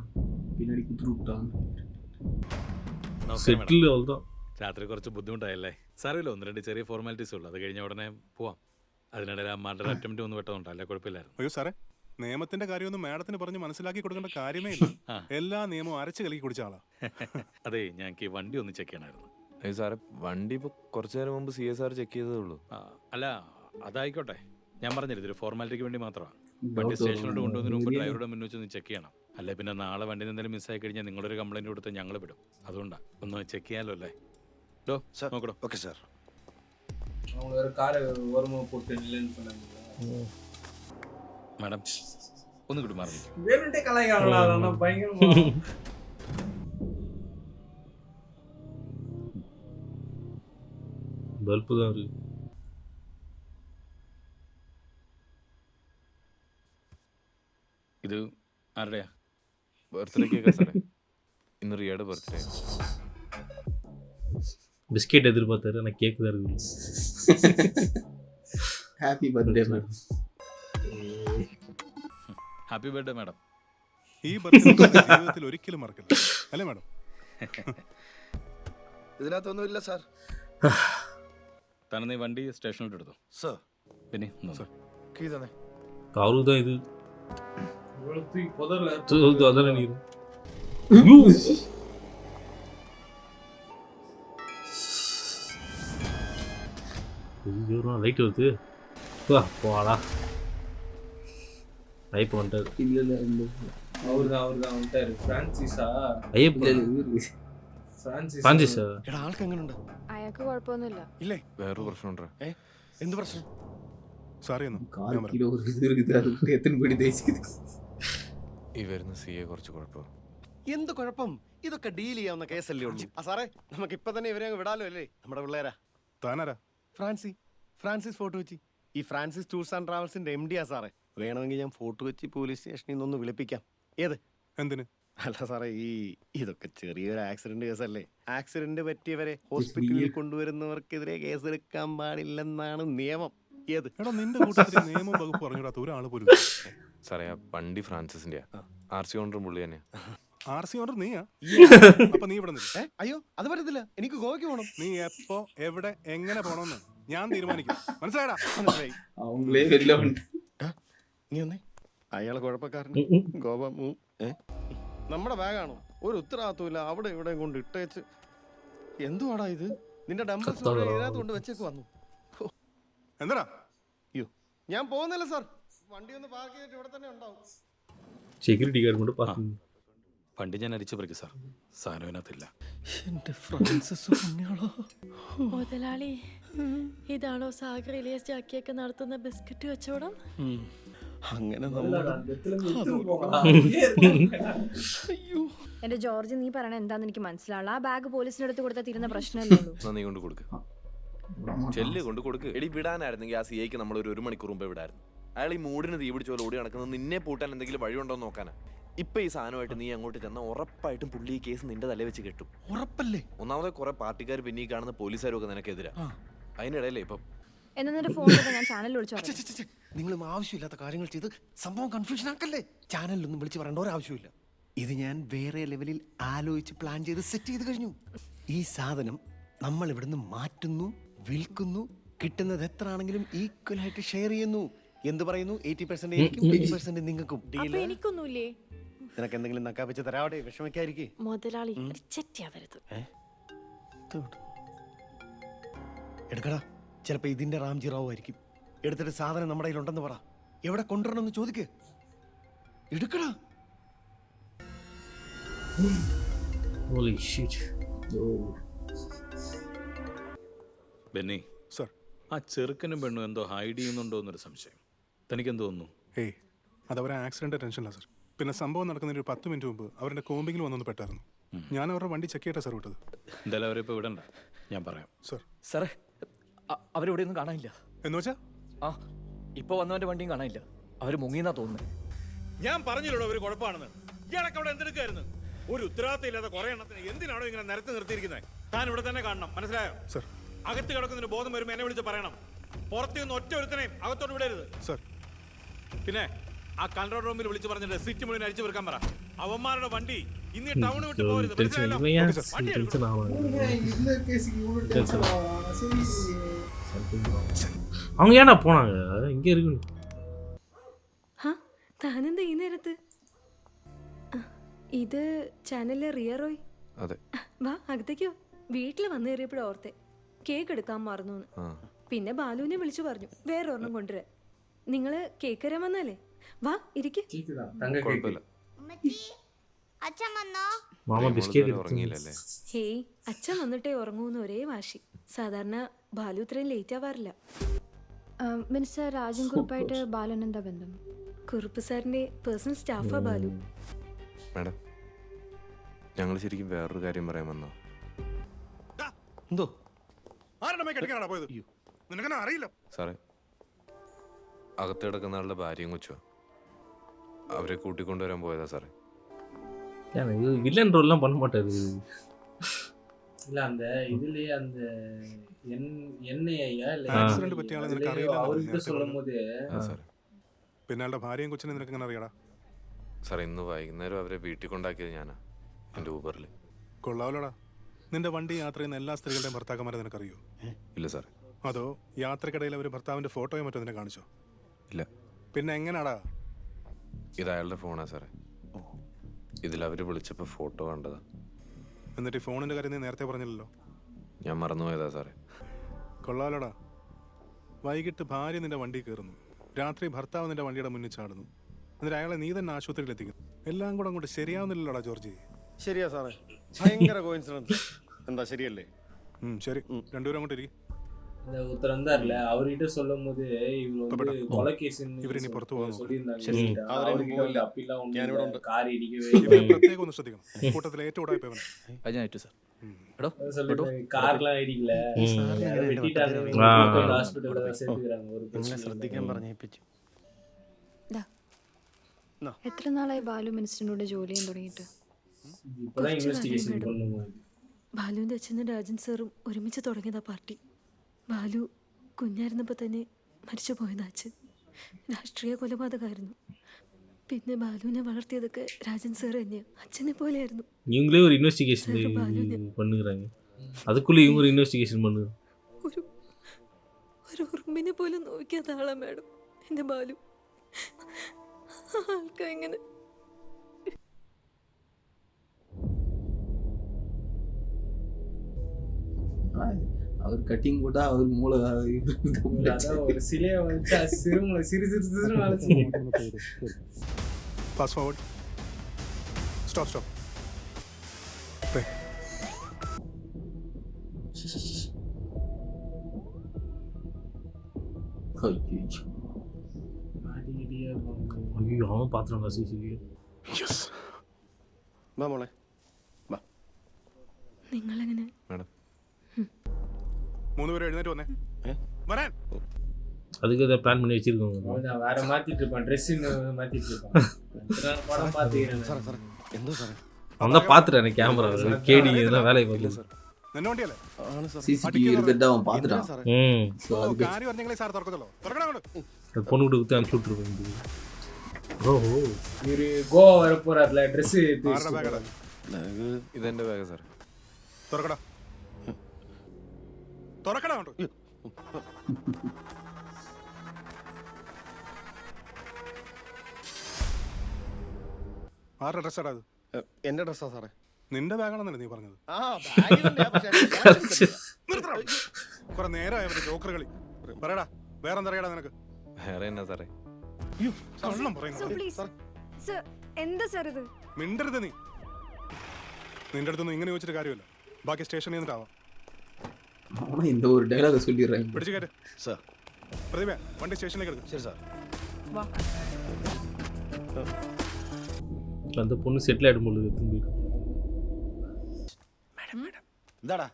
പിന്നാടി കുത്തി വിട്ടാണ്. സെറ്റിൽ അவ்வளோதான். രാത്രി കുറച്ച് ബുദ്ധിമുട്ടായല്ലേ? സാരമില്ല, 1-2 ചെറിയ ഫോർമാലിറ്റീസ് ഉള്ളൂ, അത് കഴിഞ്ഞ ഉടനെ പോവാം. അതിനിടയിൽ ആ മർഡർ അറ്റംപ്റ്റ് ഒന്ന് പെട്ടതുണ്ടോ? അല്ല കുഴപ്പമില്ലായിരുന്നു. അയ്യോ സാറേ, നിയമത്തിന്റെ കാര്യമൊന്നും മാഡത്തിന് പറഞ്ഞ് മനസ്സിലാക്കി കൊടുക്കേണ്ട കാര്യമേ ഇല്ല. എല്ലാ നിയമവും അരച്ച് കലക്കി കുടിച്ച ആളാ. അതെ, ഞങ്ങൾക്ക് ഈ വണ്ടി ഒന്ന് ചെക്ക് ചെയ്യണമായിരുന്നു. അയ്യോ സാറേ, വണ്ടി ഇപ്പോൾ കുറച്ചു നേരം മുമ്പ് CSR ചെക്ക് ചെയ്തതേ ഉള്ളൂ. അല്ല അതായിക്കോട്ടെ, ഞാൻ പറഞ്ഞില്ല ഇതൊരു ഫോർമാലിറ്റിക്ക് വേണ്ടി മാത്രമാണ്. വണ്ടി സ്റ്റേഷനിലോട്ട് കൊണ്ടുവന്നതിന് മുമ്പ് ഡ്രൈവറുടെ മുന്നിൽ വെച്ച് ഒന്ന് ചെക്ക് ചെയ്യണം. അല്ലെ പിന്നെ നാളെ വണ്ടി എന്തെങ്കിലും മിസ്സായി കഴിഞ്ഞാൽ നിങ്ങളൊരു കംപ്ലൈൻറ്റ് കൊടുത്ത് ഞങ്ങൾ വിടും. അതുകൊണ്ടാണ് ഒന്ന് ചെക്ക് ചെയ്യാമല്ലോ അല്ലേ? നോക്കടോ. Okay sir. அவங்க ஒரு காரை ஓரமா போட்டு இல்லைன்னு சொன்னாங்க. മാഡം ഒന്ന് കൂടി മാറി. வேணுட்டே கலாய்க்காங்களா? அதெல்லாம் பயங்கரமா. பல்பு தான் இருக்கு. ഇത് ആരുടെയാ? ബർത്ത്ഡേ കേക്കാ സാറേ, ഇന്ന് റിയയുടെ ബർത്ത്ഡേ. பிஸ்கெட் எதிர்பார்த்தாரு, ஆனால் கேக் தான் இருக்குது. Happy birthday madam. Happy birthday madam. ഈ ബർത്ത്ഡേ ജീവിതത്തിൽ ഒരിക്കലും മറക്കില്ല അല്ലേ മാഡം? ഇതിനകത്തൊന്നുമില്ല സാർ. തന്നെ നീ വണ്ടി സ്റ്റേഷനിലോട്ട് എടുത്തോ സാർ. പിന്നെ കീ തന്നെ. அவருக்கு தான் இது. இவ்வளவு புதர்ல அதானே நீர். லைட் வருது. போடா டைப் வந்துட்டார். இல்ல அவர்தான் வந்துட்டாரு. ഫ്രാൻസിസാ? അയ്യപ്പ ഫ്രാൻസിസ്. എടാ ആൾക്ക് എങ്ങനെയുണ്ട്? അയാൾക്ക് കുഴപ്പമൊന്നുമില്ല. ഇല്ലേ? വേറൊരു പ്രശ്നമുണ്ടോ? എന്ത് പ്രശ്നം? സാറി കിലോ ഇത് இருக்குது, அது எத்தனை படி தேய்ச்சிக்குது. ഈ വരുന്ന CA കുറച്ച് കുഴപ്പം. എന്ത് കുഴപ്പം? ഇതൊക്കെ ഡീൽ ചെയ്യാവുന്ന കേസല്ലേ ഉള്ളൂ. സാറേ, നമുക്ക് ഇപ്പൊ തന്നെ ഇവരെ അങ്ങ് വിടാലോ അല്ലേ? നമ്മുടെ പിള്ളേരാ. താനാരാ? Francis fort Kochi. ഈ ഫ്രാൻസിസ് ടൂർസ് ആൻഡ് ട്രാവൽസിന്റെ MD ആ സാറേ. വേണമെങ്കിൽ ഞാൻ ഫോർട്ട് കൊച്ചി പോലീസ് സ്റ്റേഷനിൽ നിന്നൊന്ന് വിളിപ്പിക്കാം. ഏത്? എന്തിന്? അല്ല സാറേ, ഇതൊക്കെ ചെറിയൊരു ആക്സിഡന്റ് കേസല്ലേ. ആക്സിഡന്റ് പറ്റിയവരെ ഹോസ്പിറ്റലിൽ കൊണ്ടുവരുന്നവർക്കെതിരെ കേസെടുക്കാൻ പാടില്ലെന്നാണ് നിയമം. ഏത്? എടാ, നിന്റെ കൂട്ടത്തിൽ നിയമം വകുപ്പ് പറഞ്ഞിടാത്ത ഒരാൾ പോലും. സാറേ, ആ വണ്ടി ഫ്രാൻസിസിന്റെ RC ഓണർ പുള്ളി തന്നെയാ. RC ഓണർ നീയാ? അപ്പൊ നീ ഇവിടെ നിൽക്ക്. അയ്യോ, അത് പറ്റത്തില്ല. എനിക്ക് ഗോവയ്ക്ക് പോകണം. നീ എപ്പോ എവിടെ എങ്ങനെ പോണമെന്ന് ഞാൻ തീരുമാനിക്കും. മനസ്സിലായടാ? അവங்களே வெளில வந்து നീ ഒന്നേ. അയാളെ കുഴപ്പക്കാരൻ. ഗോവ നമ്മുടെ ബാഗാണോ? ഒരു ഉത്തരവാദിത്വമില്ല. അവിടെ ഇവിടെ കൊണ്ട് ഇട്ടേച്ച്. എന്തുവാടാ ഇത്? നിന്റെ ഡംബൽസ് ഇതിനകത്ത് കൊണ്ട് വെച്ചേക്ക് വന്നു. എന്താ? അയ്യോ, ഞാൻ പോകുന്നില്ല സാർ. വണ്ടി ഒന്ന് പാർക്ക് ചെയ്തിട്ട് ഇവിടെ തന്നെ ഉണ്ടാവും. സെക്യൂരിറ്റി ഗാർഡ് കൊണ്ട് പാർക്ക്. വണ്ടി ഞാൻ അടിച്ചു പറിക്കും സാർ, സാധനം ഇതിനകത്തില്ല. എന്റെ ഫ്രാൻസിസ് പുണ്യാളോ. മുതലാളി, ഇതാണോ സാഗർ ഇലിയസ് ജാക്കിയൊക്കെ നടത്തുന്ന ബിസ്ക്കറ്റ് കച്ചവടം? അങ്ങനെ എന്റെ ജോർജ്, നീ പറയണ എന്താന്ന് എനിക്ക് മനസ്സിലാവുള്ള. ആ ബാഗ് പോലീസിന്റെ അടുത്ത് കൊടുത്താൽ തീരുന്ന പ്രശ്നമല്ലേ ഉള്ളൂ. നീ കൊണ്ട് കൊടുക്ക്, ചെല്ല് കൊണ്ട് കൊടുക്ക്. എടി, വിടാനായിരുന്നെങ്കിൽ ആ CAക്ക് നമ്മൾ ഒരു മണിക്കൂർ മുമ്പേ വിടായിരുന്നു. അയാൾ ഈ മൂടിന് തീ പിടിച്ചോലെ ഓടി നടക്കുന്നത് നിന്നെ പൂട്ടാൻ എന്തെങ്കിലും വഴിയുണ്ടോ എന്ന് നോക്കാനാ. ഇപ്പൊ ഈ സാധനമായിട്ട് നീ അങ്ങോട്ട് ചെന്നാൽ ഉറപ്പായിട്ടും പുള്ളി ഈ കേസ് നിന്റെ തലേ വെച്ച് കെട്ടും. ഉറപ്പല്ലേ? ഒന്നാമതെ കുറെ പാർട്ടിക്കാർ പിന്നെ ഈ കാണുന്ന പോലീസുകാരും ഒക്കെ നിനക്കെതിരാ. അതിനിടയിലേ ഇപ്പം എന്നിട്ട് ഫോൺ ഞാൻ ചാനലിൽ വിളിച്ചു. നിങ്ങൾ ആവശ്യമില്ലാത്ത കാര്യങ്ങൾ ചെയ്ത് സംഭവം കൺഫ്യൂഷൻ ആക്കല്ലേ. ചാനലിലൊന്നും വിളിച്ച് പറയേണ്ട ഒരാവശ്യമില്ല. ഇത് ഞാൻ വേറെ ലെവലിൽ ആലോചിച്ച് പ്ലാൻ ചെയ്ത് സെറ്റ് ചെയ്ത് കഴിഞ്ഞു. ഈ സാധനം നമ്മൾ ഇവിടുന്ന് മാറ്റുന്നു, വിൽക്കുന്നു, കിട്ടുന്നത് എത്ര ആണെങ്കിലും ഈക്വൽ ആയിട്ട് ഷെയർ ചെയ്യുന്നു. എന്ത് പറയുന്നു? 80% എനിക്കും 20% നിങ്ങൾക്കും. എനിക്കൊന്നുമില്ലേ? നിനക്ക് എന്തെങ്കിലും നക്കാപ്പിച്ച് തരാവട്ടെ, വിഷമിക്കാതിരിക്കേ. മുതലാളി ചെറ്റിയാവരുത്. എടുക്കടാ, ചിലപ്പോ ഇതിന്റെ റാംജി റാവു ആയിരിക്കും. എടുത്തിട്ട് സാധനം നമ്മുടെ കയ്യിലുണ്ടെന്ന് പറ. എവിടെ കൊണ്ടുവരണമെന്ന് ചോദിക്ക്. എടുക്കടാ. ബെന്നി സർ, ആ ചെറുക്കനും പെണ്ണും എന്തോ ഹൈഡ് ചെയ്യുന്നുണ്ടോ എന്നൊരു സംശയം. തനിക്കെന്ത് തോന്നുന്നു? ഏയ്, അതവരെ ആക്സിഡന്റ് ടെൻഷനില്ല സർ. പിന്നെ സംഭവം നടക്കുന്നതിന് ഒരു 10 മിനിറ്റ് മുമ്പ് അവരുടെ കോമ്പിങ്ങിൽ വന്നൊന്ന് പെട്ടായിരുന്നു. ഞാൻ അവരുടെ വണ്ടി ചെക്ക് ചെയ്തിട്ടാ സർ വിട്ടത്. എന്തായാലും അവരെ ഇപ്പോൾ വിടണ്ട, ഞാൻ പറയാം. സർ. സാറേ, അവരെവിടെയൊന്നും കാണാനില്ല. എന്ന് വെച്ചാ? ആ, ഇപ്പൊ വന്നവന്റെ വണ്ടിയും കാണാനില്ല. അവര് മുങ്ങിയെന്നാ തോന്നുന്നത്. ഞാൻ പറഞ്ഞില്ലല്ലോ ഒരു കുഴപ്പമാണെന്ന്. ഇയാളൊക്കെ അവിടെ എന്തെടുക്കായിരുന്നു? ഒരു ഉത്തരവാദിത്തം ഇല്ലാത്ത കുറെ എണ്ണത്തിന് എന്തിനാണോ ഇങ്ങനെ നിരത്തി നിർത്തിയിരിക്കുന്നത്? താൻ ഇവിടെ തന്നെ കാണണം, മനസ്സിലായോ? സർ. അകത്ത് കിടക്കുന്നതിന് ബോധം വരുമ്പോൾ എന്നെ വിളിച്ച് പറയണം. പുറത്തു നിന്ന് ഒറ്റ ഒരുത്തനെയും അകത്തോട്ട് വിടരുത്. സർ. പിന്നെ ആ കൺട്രോൾ റൂമിൽ വിളിച്ച് പറഞ്ഞിട്ട് സിറ്റി മുഴുവൻ അടിച്ചു വെറുക്കാൻ പറ. അവന്മാരുടെ വണ്ടി ഇന്ന് ടൗൺ വിട്ട് പോകരുത്, മനസ്സിലായല്ലോ? വണ്ടി എടുക്കണം. அவங்க ஏன்டா போனாங்க? இங்கே இருக்கு. താനെന്താ ഈ നേരത്ത്? ഇത് ചാനലിലെ റിയ റോയ്. അതെ. വാ അകത്തേക്കോ. വീട്ടിൽ വന്നു കയറിയപ്പോഴും ഓർത്തെ കേക്ക് എടുക്കാൻ മറന്നു. പിന്നെ ബാലുവിനെ വിളിച്ചു പറഞ്ഞു വേറെ ഒരെണ്ണം കൊണ്ടുവരാൻ. നിങ്ങള് കേക്ക് തരാൻ വന്നാലേ വാ ഇരിക്ക്. ഹേയ് അച്ഛൻ വന്നിട്ടേ ഉറങ്ങൂന്ന് ഒരേ വാശി. സാധാരണ ബാലു ഇത്രയും ലേറ്റ് ആവാറില്ല. മിനിസ്റ്റർ രാജൻ കുറുപ്പായിട്ട് ബാലൻ എന്താ ബന്ധം? കുറുപ്പ് സാറിന്റെ പേഴ്സണൽ സ്റ്റാഫാ ബാലു. മാഡം, ഞങ്ങൾ ശരിക്കും വേറൊരു കാര്യം പറയാൻ വന്നോ? എന്തോ പോയത് നിനക്കെന്നെ അറിയില്ല സാറേ, അകത്ത് കിടക്കുന്ന ആളുടെ ഭാര്യയും കൊച്ചോ അവരെ കൂട്ടിക്കൊണ്ടുവരാൻ പോയതാ സാറേ. வில்லன் ரோல்லாம் பண்ண மாட்டாரு. இல்ல அந்த இதுலயே அந்த എണ്ണയാ ആക്സിഡന്റ് പറ്റിയ ആളെ നിനക്ക് അറിയില്ല അവർക്ക് சொல்லும்போது പിന്നെ ആളുടെ ഭാര്യയും കൊച്ചിനെ നിനക്ക് എങ്ങനെ അറിയടാ? സാറേ, ഇന്ന് വൈകുന്നേരം അവരെ വീട്ടിൽ കൊണ്ടാക്കിയത് ഞാനാ, എൻ്റെ ഊബറിൽ. കൊള്ളാവല്ലോടാ. നിന്റെ വണ്ടി യാത്ര ചെയ്യുന്ന എല്ലാ സ്ത്രീകളുടെയും ഭർത്താക്കന്മാരെ നിനക്കറിയോ? ഇല്ല സാറേ. അതോ യാത്രക്കിടയിൽ അവർ ഭർത്താവിന്റെ ഫോട്ടോയോ മറ്റോ നിന്നെ കാണിച്ചോ? ഇല്ല. പിന്നെ എങ്ങനാടാ? ഇത് അയാളുടെ ഫോണാ സാറേ. ഇതിൽ അവർ വിളിച്ചപ്പോൾ ഫോട്ടോ കണ്ടതാ. എന്നിട്ട് ഈ ഫോണിന്റെ കാര്യം നീ നേരത്തെ പറഞ്ഞില്ലല്ലോ. ഞാൻ മറന്നുപോയതാ സാറേ. കൊള്ളാലോടാ. വൈകിട്ട് ഭാര്യ നിന്റെ വണ്ടി കയറുന്നു, രാത്രി ഭർത്താവ് നിന്റെ വണ്ടിയുടെ മുന്നിൽ ചാടുന്നു, എന്നിട്ട് അയാളെ നീ തന്നെ ആശുപത്രിയിൽ എത്തിക്കുന്നു. എല്ലാം കൂടെ അങ്ങോട്ട് ശരിയാവുന്നില്ലല്ലോടാ ജോർജി. ശരിയാ സാറേ, ഭയങ്കര കോയിൻസിഡൻസ്. എന്താ ശരിയല്ലേ? ശരി, രണ്ടുപേരും അങ്ങോട്ട് ഇരിക്കും. இந்த ஒருத்தர் இருந்தார்ல, அவர்கிட்ட சொல்லும் போது இவர் வந்து கொலைகேஸ்ன்னு சொல்லியிருந்தாங்க. அப்பெல்லாம் ஒன்று கார் പ്രത്യേകം ഒന്ന് ശ്രദ്ധിക്കണം. കൂട്ടത്തിൽ ഏറ്റവും ഉടായ്പവൻ. கார்லாம் இடிக்கல, வெட்டிட்டாங்க, ஹாஸ்பிட்டல்ல சேர்த்துக்கிறாங்க. ஒரு നിങ്ങളെ ശ്രദ്ധിക്കാൻ പറഞ്ഞേപ്പിച്ചു. എത്ര നാളായി ബാലു മിനിസ്റ്ററിനോട് ജോലി ചെയ്യാൻ തുടങ്ങിയിട്ട്? இப்பதான் இன்வெஸ்டிகேஷன் பண்ணுவோம். ബാലുവിന്റെ അച്ഛനും രാജൻ സാറും ഒരുമിച്ച് തുടങ്ങിയതാ പാർട്ടി. ബാലു കുഞ്ഞായിരുന്നപ്പോൾ തന്നെ മരിച്ചു പോയതാ അച്ഛൻ. രാഷ്ട്രീയ കൊലപാതകമായിരുന്നു. പിന്നെ ബാലുവിനെ വളർത്തിയതൊക്കെ രാജൻ സാർ തന്നെയാണ്. അച്ഛനെ പോലെയായിരുന്നു. இவங்களே ஒரு இன்வெஸ்டிகேஷன் பண்ணுகிறாங்க, அதுக்குள்ள இவங்க ஒரு இன்வெஸ்டிகேஷன் பண்ணுங்க. ഒരു ഉറുമ്പിനെ പോലും നോക്കിയാത്ത ആളാ മാഡം എന്റെ ബാലു. ആൾക്കാ എങ്ങനെ அவர் கட்டிங் போட்டா அவர் மூளை ஒரு சிலையை வச்சா சிறுமலை சிறு சிறு சிறு வளர்ச்சி. Fast forward. Stop, stop. Play. ஐயோ, அவன் பார்த்துறாங்க சிசிடிவி. Yes. വാ മോളെ വാ. നിങ്ങളെങ്ങനെ? മാഡം, 3 പേര് എഴുന്നേറ്റ് വന്നേ. വരാൻ. அதுக்கு இதை பிளான் பண்ணி வச்சிருக்கோங்க. நான் வேற மாத்திட்டு இருப்பேன், ட்ரெஸ் மாத்திட்டு இருப்பேன். படம் பாத்துக்கிறேன். സാറേ സാറേ എന്തോ സാറേ? அவன் தான் பார்த்துட்டானே கேமரா கேடி இதெல்லாம் வேலையை பார்க்கல. നിന്നെ വണ്ടിയല്ലേ? சிசிடிவி இருக்கிறத அவன் பார்த்துட்டான். சோ அதுக்கு കാര്യം പറഞ്ഞെങ്കിലേ സാർ തുറക്കത്തുള്ളൂ. തുറക്കണം അങ്ങോട്ട്. பொண்ணு கூட குத்தி அனுப்பிச்சு விட்டுருவேன். ஓஹோ, இவரு கோவா வர போறாருல, ட்ரெஸ் ആരുടെ ബാഗാ? ഇതെന്റെ ബാഗ് സാർ. തുറക്കടാ. തുറക്കടാ അങ്ങോട്ട്. ആരുടെ ഡ്രസ്സാടാ അത്? എന്റെ ഡ്രസ്സാ സാറേ. നിന്റെ ബാഗാണെന്നല്ലേ നീ പറഞ്ഞത്? ആ ബാഗ് തന്നെയാ, പക്ഷേ കുറെ നേരമായ ജോക്കർ കളി. പറയടാ, വേറെന്തറിയാടാ നിനക്ക്? വേറെ എന്നാ സാറേ? കള്ളം പറയുന്നു. എന്താ സാർ ഇത്? മിണ്ടരുത് നീ. നിന്റെ അടുത്തൊന്നും ഇങ്ങനെ ചോദിച്ചിട്ട് കാര്യമില്ല. ബാക്കി സ്റ്റേഷനിൽ നിന്നിട്ടാവാം. ஆனா இந்த ஒரு டயலாக சொல்லிடுறேன். പിടിച്ചു കയറ്റ് സാർ. പ്രതിഭ, വണ്ടി സ്റ്റേഷനിലേക്ക് എടുക്കും. ശരി സാർ. அந்த பொண்ணு செட்டில் ஆகிடும் பொழுது திரும்பி. എന്താടാ?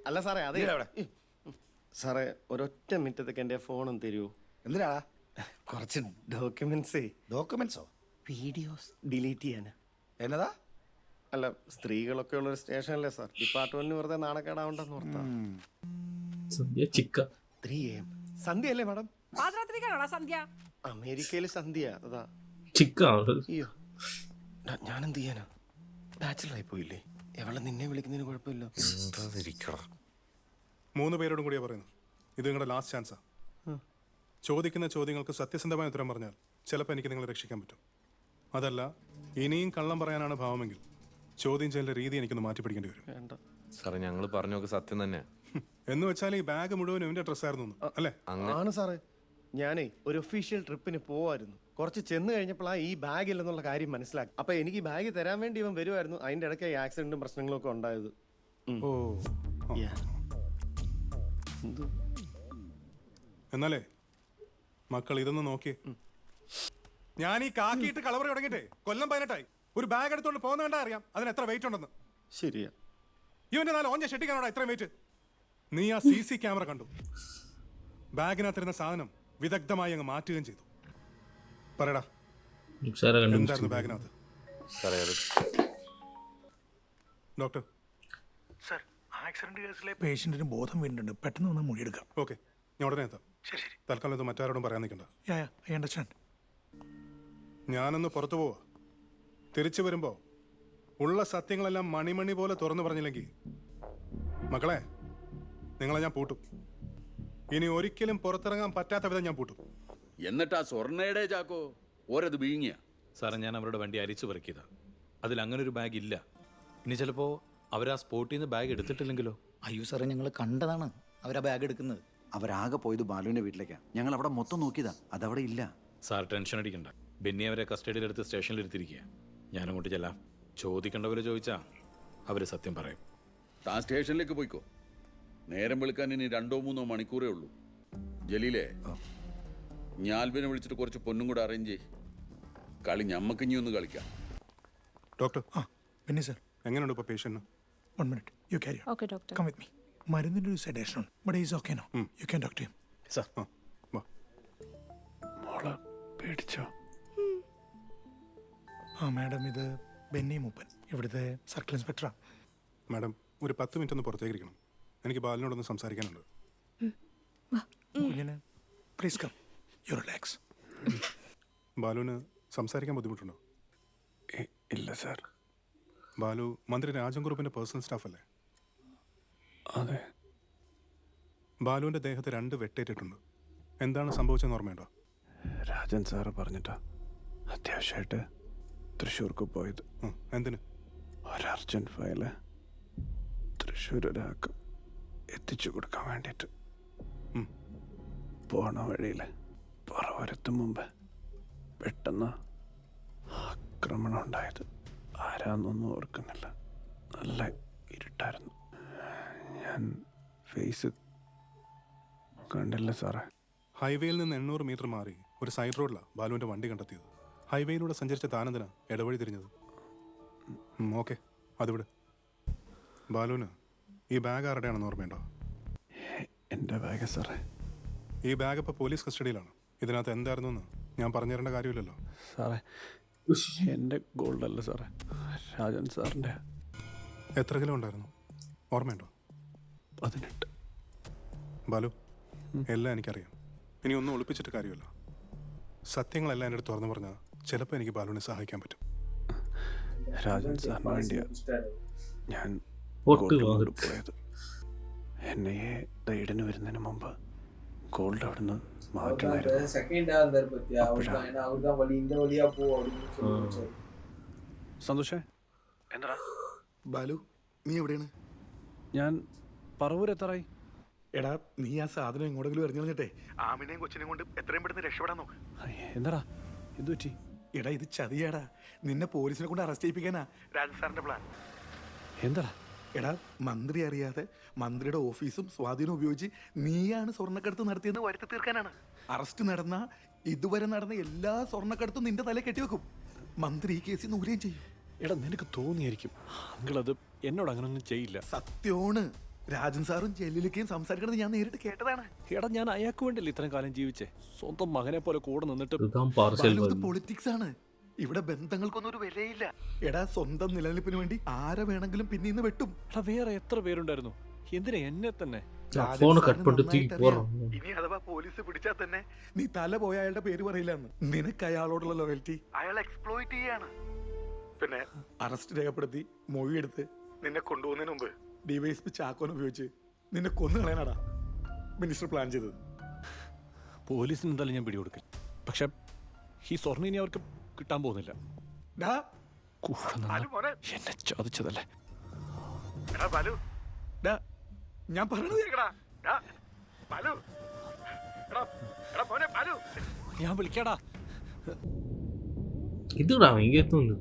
അല്ല സാറേ, അതേ സാറേ, ഒരൊറ്റ മിനിറ്റത്തേക്ക് എൻ്റെ ഫോണും തരൂ. എന്തിനാ? കുറച്ച് ഡോക്യുമെന്റ്സേ. ഡോക്യുമെന്റ്സോ? വീഡിയോസ് ഡിലീറ്റ് ചെയ്യാനാ. എന്നതാ? അല്ല സ്ത്രീകളൊക്കെ ഉള്ള ഒരു സ്റ്റേഷനല്ലേ സാർ, ഡിപ്പാർട്ട്മെന്റിന് വെറുതെ നാണക്കേടാവണ്ടെന്ന് ഓർത്താ. സന്ധ്യ ചിക്ക 3 AM സന്ധ്യ അല്ലേ മാഡം? പാതിരാത്രിക്കാണോടാ സന്ധ്യ? അമേരിക്കയിൽ സന്ധ്യ അതാ. ചിക്ക. അയ്യോ ഞാൻ എന്ത് ചെയ്യാനാ, ബാച്ചിലർ ആയി പോയില്ലേ. എവളെ നിന്നെ വിളിക്കുന്നതിന് കുഴപ്പമില്ല. 3 പേരോടും കൂടിയാ പറയുന്നത്. ഇത് നിങ്ങളുടെ ലാസ്റ്റ് ചാൻസാ. ചോദിക്കുന്ന ചോദ്യങ്ങൾക്ക് സത്യസന്ധമായ ഉത്തരം പറഞ്ഞാൽ ചിലപ്പോൾ എനിക്ക് നിങ്ങളെ രക്ഷിക്കാൻ പറ്റും. അതല്ല ഇനിയും കള്ളം പറയാനാണ് ഭാവമെങ്കിൽ ചോദ്യം ചെയ്യലിന്റെ രീതി എനിക്കൊന്ന് മാറ്റി പിടിക്കേണ്ടി വരും. സാറേ ഞങ്ങൾ പറഞ്ഞൊക്കെ സത്യം തന്നെയാ. എന്ന് വെച്ചാൽ ഈ ബാഗ് മുഴുവൻ ഇവന്റെ ഡ്രസ്സായിരുന്നു അല്ലേ? ആണ് സാറേ, ഞാനേ ഒരു ഒഫീഷ്യൽ ട്രിപ്പിന് പോവായിരുന്നു. കുറച്ച് ചെന്ന് കഴിഞ്ഞപ്പോഴാണ് ഈ ബാഗ് ഇല്ലെന്നുള്ള കാര്യം മനസ്സിലാക്കി. അപ്പൊ എനിക്ക് ഈ ബാഗ് തരാൻ വേണ്ടി ഇവൻ വരുമായിരുന്നു. അതിന്റെ ഇടയ്ക്ക് ഈ ആക്സിഡന്റും പ്രശ്നങ്ങളും ഒക്കെ ഉണ്ടായത്. എന്നാലേ മക്കൾ ഇതൊന്ന് നോക്കിയേ. ഞാൻ ഈ കാക്കിയിട്ട് കളവറി തുടങ്ങിയിട്ടേ കൊല്ലം 18ആയി. ഒരു ബാഗ് എടുത്തോണ്ട് പോകുന്ന കണ്ടാ അറിയാം അതിന് എത്ര വെയിറ്റ് ഉണ്ടെന്ന്. ശരിയാ. ഇവന്റെ 4 ഓഞ്ച ഷെട്ടിക്കാനോടാ ഇത്രയും വെയിറ്റ്. നീ ആ CC ക്യാമറ കണ്ടു. ബാഗിനകത്തിരുന്ന സാധനം വിദഗ്ധമായി അങ്ങ് മാറ്റുകയും ചെയ്തു. പറയടാ എന്തായിരുന്നു ബാഗിനകത്ത്? ഡോക്ടർ സർ, ആക്സിഡന്റ് കേസിലെ പേഷ്യന്റിന് ബോധം വീണ്ടുണ്ട്. പെട്ടെന്ന് വന്ന് മൊഴിയെടുക്കാം. ഓക്കെ, ഞാൻ ഉടനെ എത്താം. ശരി ശരി. തൽക്കാലം ഇത് മറ്റാരോടും പറയാൻ നിൽക്കണ്ട. I understand. ഞാനൊന്ന് പുറത്തു പോവാ. തിരിച്ചു വരുമ്പോ ഉള്ള സത്യങ്ങളെല്ലാം മണിമണി പോലെ തുറന്നു പറഞ്ഞില്ലെങ്കിൽ മക്കളെ നിങ്ങളെ ഞാൻ പൂട്ടും. ഇനി ഒരിക്കലും പുറത്തിറങ്ങാൻ പറ്റാത്ത വിധം ഞാൻ പൂട്ടും. എന്നിട്ടാ സ്വർണ്ണയുടെ ചാക്കോ ഓരത് വീങ്ങിയ? സാറേ ഞാൻ അവരുടെ വണ്ടി അരിച്ചു പെറുക്കിയതാ. അതിൽ അങ്ങനെ ഒരു ബാഗ് ഇല്ല. ഇനി ചിലപ്പോ അവരാ സ്പോട്ടിൽ നിന്ന് ബാഗ് എടുത്തിട്ടില്ലെങ്കിലോ? അയ്യോ സാറേ, ഞങ്ങൾ കണ്ടതാണ് അവരാ ബാഗ് എടുക്കുന്നത്. അവരാകെ പോയത് ബാലുവിന്റെ വീട്ടിലേക്കാണ്. ഞങ്ങൾ അവിടെ മൊത്തം നോക്കിയതാ, അതവിടെ ഇല്ല. സാർ ടെൻഷൻ അടിക്കണ്ട. ബെന്നി അവരെ കസ്റ്റഡിയിലെടുത്ത് സ്റ്റേഷനിൽ ഇരുത്തിരിക്കുക. ഞാനങ്ങോട്ട് ചെല്ലാം. ചോദിക്കേണ്ടവര് ചോദിച്ചാ അവര് സത്യം പറയും. താൻ സ്റ്റേഷനിലേക്ക് പോയിക്കോ. നേരം വെളുക്കാൻ ഇനി 2-3 മണിക്കൂറേ ഉള്ളൂ. ജലീലേ, ഞാൽബിനെ വിളിച്ചിട്ട് കുറച്ച് പൊന്നും കൂടെ അറേഞ്ച് ചെയ്യ്. കളി ഞമ്മക്കിഞ്ഞി ഒന്ന് കളിക്കാം. ഡോക്ടർ ബെന്നി സർ, എങ്ങനെയുണ്ട് ഇപ്പോൾ patient? 1 minute. You carry on. Okay, doctor. Come with me. മരുന്നിന്റെ ഒരു സെഡേഷൻ ഉണ്ട്. But he's okay now. You can talk to him. Sir മോളെ പേടിച്ചോ? ആ മാഡം, ഇത് ബെന്നി മൂപ്പൻ, ഇവിടുത്തെ സർക്കിൾ ഇൻസ്പെക്ടറാ. മാഡം ഒരു 10 മിനിറ്റ് ഒന്ന് പുറത്തേക്ക് ഇരിക്കണം. എനിക്ക് ബാലിനോടൊന്ന് സംസാരിക്കാനുണ്ട്. കുഞ്ഞിന് പ്ലീസ് കം. You relax. ബാലുവിന് സംസാരിക്കാൻ ബുദ്ധിമുട്ടുണ്ടോ? ഇല്ല സാർ. ബാലു മന്ത്രി രാജൻ ഗ്രൂപ്പിന്റെ പേഴ്സണൽ സ്റ്റാഫ് അല്ലേ? അതെ. ബാലുവിന്റെ ദേഹത്ത് 2 വെട്ടേറ്റിട്ടുണ്ട്. എന്താണ് സംഭവിച്ചതെന്ന് ഓർമ്മയുണ്ടോ? രാജൻ സാറ് പറഞ്ഞിട്ടാ അത്യാവശ്യമായിട്ട് തൃശ്ശൂർക്ക് പോയത്. എന്തിന്? ഒരു അർജന്റ് ഫയല് തൃശ്ശൂർ ഒരാൾക്ക് എത്തിച്ചു കൊടുക്കാൻ വേണ്ടിയിട്ട്. പോണ വഴിയിൽ പറവരത്തും മുമ്പ് പെട്ടെന്ന് ആക്രമണം ഉണ്ടായത്. ആരാന്നൊന്നും ഓർക്കുന്നില്ല. നല്ല ഇരുട്ടായിരുന്നു. ഞാൻ ഫേസ് കണ്ടില്ല സാറേ. ഹൈവേയിൽ നിന്ന് 800 മീറ്റർ മാറി ഒരു സൈഡ് റോഡിലാണ് ബാലുവിൻ്റെ വണ്ടി കണ്ടെത്തിയത്. ഹൈവേയിലൂടെ സഞ്ചരിച്ച താനെന്തിനാ ഇടവഴി തിരിഞ്ഞത്? ഓക്കെ, അതിവിടെ. ബാലുവിന് ഈ ബാഗ് ആരുടെയാണെന്ന് ഓർമ്മയുണ്ടോ? എൻ്റെ ബാഗ് സാറേ. ഈ ബാഗ് ഇപ്പോൾ പോലീസ് കസ്റ്റഡിയിലാണ്. ഇതിനകത്ത് എന്തായിരുന്നു എന്ന് ഞാൻ പറഞ്ഞു തരേണ്ട കാര്യമില്ലല്ലോ. സാറേ, എൻ്റെ ഗോൾഡ് അല്ല സാറേ, രാജൻ സാറിൻ്റെ. എത്ര കിലോ ഉണ്ടായിരുന്നു ഓർമ്മയുണ്ടോ? 18. ബാലു, എല്ലാം എനിക്കറിയാം. ഇനി ഒന്നും ഒളിപ്പിച്ചിട്ട് കാര്യമല്ല. സത്യങ്ങളെല്ലാം എൻ്റെ അടുത്ത് തുറന്നു പറഞ്ഞാൽ ചിലപ്പോൾ എനിക്ക് ബാലുവിനെ സഹായിക്കാൻ പറ്റും. രാജൻ സാറിന് വേണ്ടിയാ ഞാൻ പോയത്. എന്നെ റെയ്ഡിന് വരുന്നതിന് മുമ്പ് ഗോൾഡ് അവിടുന്ന് സന്തോഷേ, എന്താ ബാലു, നീ എവിടെയാണ്? ഞാൻ പറവൂരെത്താറായി. എടാ, നീ ആ സാധനം എങ്ങോട്ടെങ്കിലും എറിഞ്ഞു കളഞ്ഞിട്ടെ ആമിനെയും കൊച്ചിനെയും കൊണ്ട് എത്രയും പെട്ടെന്ന് രക്ഷപ്പെടാൻ നോക്ക്. എന്താടാ ഇത് പറ്റി? എടാ, ഇത് ചതിയാടാ. നിന്നെ പോലീസിനെ കൊണ്ട് അറസ്റ്റ് ചെയ്യിപ്പിക്കാനാ രാജൻ സാറിന്റെ പ്ലാൻ. എന്താടാ? എടാ, മന്ത്രി അറിയാതെ മന്ത്രിയുടെ ഓഫീസും സ്വാധീനം ഉപയോഗിച്ച് നീയാണ് സ്വർണ്ണക്കടത്ത് നടത്തിയെന്ന് വരുത്തി തീർക്കാനാണ്. അറസ്റ്റ് നടന്ന ഇതുവരെ നടന്ന എല്ലാ സ്വർണ്ണക്കടത്തും നിന്റെ തല കെട്ടിവെക്കും. മന്ത്രി ഈ കേസിൽ നിന്ന് ഊരുകയും ചെയ്യും. എടാ, നിനക്ക് തോന്നിയായിരിക്കും. അങ്കിളത് എന്നോട് അങ്ങനൊന്നും ചെയ്യില്ല. സത്യമാണ്. രാജൻ സാറും ജലീലൊക്കെയും സംസാരിക്കണത് ഞാൻ നേരിട്ട് കേട്ടതാണ്. എടാ, ഞാൻ അയാൾക്ക് വേണ്ടിയല്ലേ ഇത്രയും കാലം ജീവിച്ചേ. സ്വന്തം മകനെ പോലെ കൂടെ നിന്നിട്ട്. പൊളിറ്റിക്സ് ആണ്. ഇവിടെ ബന്ധങ്ങൾക്കൊന്നും ഒരു വിലയില്ല. എടാ, സ്വന്തം നിലനിൽപ്പിന് വേണ്ടി ആരെ വേണമെങ്കിലും പിന്നീന്ന് വെട്ടും. എടാ, വേറെ എത്ര പേരുണ്ടായിരുന്നു, എന്തിനാ എന്നെ തന്നെ? ഇനി അഥവാ പോലീസ് പിടിച്ചാൽ തന്നെ നീ തല പോയ അയാളുടെ പേര് പറയില്ലെന്ന്. നിനക്ക് അയാളോടുള്ള ലോയൽറ്റി അയാൾ എക്സ്പ്ലോയിറ്റ് ചെയ്യാണ്. പിന്നെ അറസ്റ്റ് രേഖപ്പെടുത്തി മൊഴിയെടുത്ത് നിന്നെ കൊണ്ടുപോകുന്നതിന് മുമ്പ് ഡിവൈഎസ്പി ചാക്കോനെ ഉപയോഗിച്ച് നിന്നെ കൊന്നു കളയാനാടാ മിനിസ്റ്റർ പ്ലാൻ ചെയ്തത്. പോലീസിന് എന്തായാലും ഞാൻ പിടികൊടുക്കില്ല. പക്ഷെ ഈ സ്വർണ്ണ ഇനി അവർക്ക് കിട്ടാൻ പോകുന്നില്ല. എന്നെ ചതിച്ചതല്ലേ. ഞാൻ പറഞ്ഞത് കേക്കടാ. ഞാൻ വിളിക്കാടാ. ഇതുടാ ഇങ്ങെത്തുന്നു.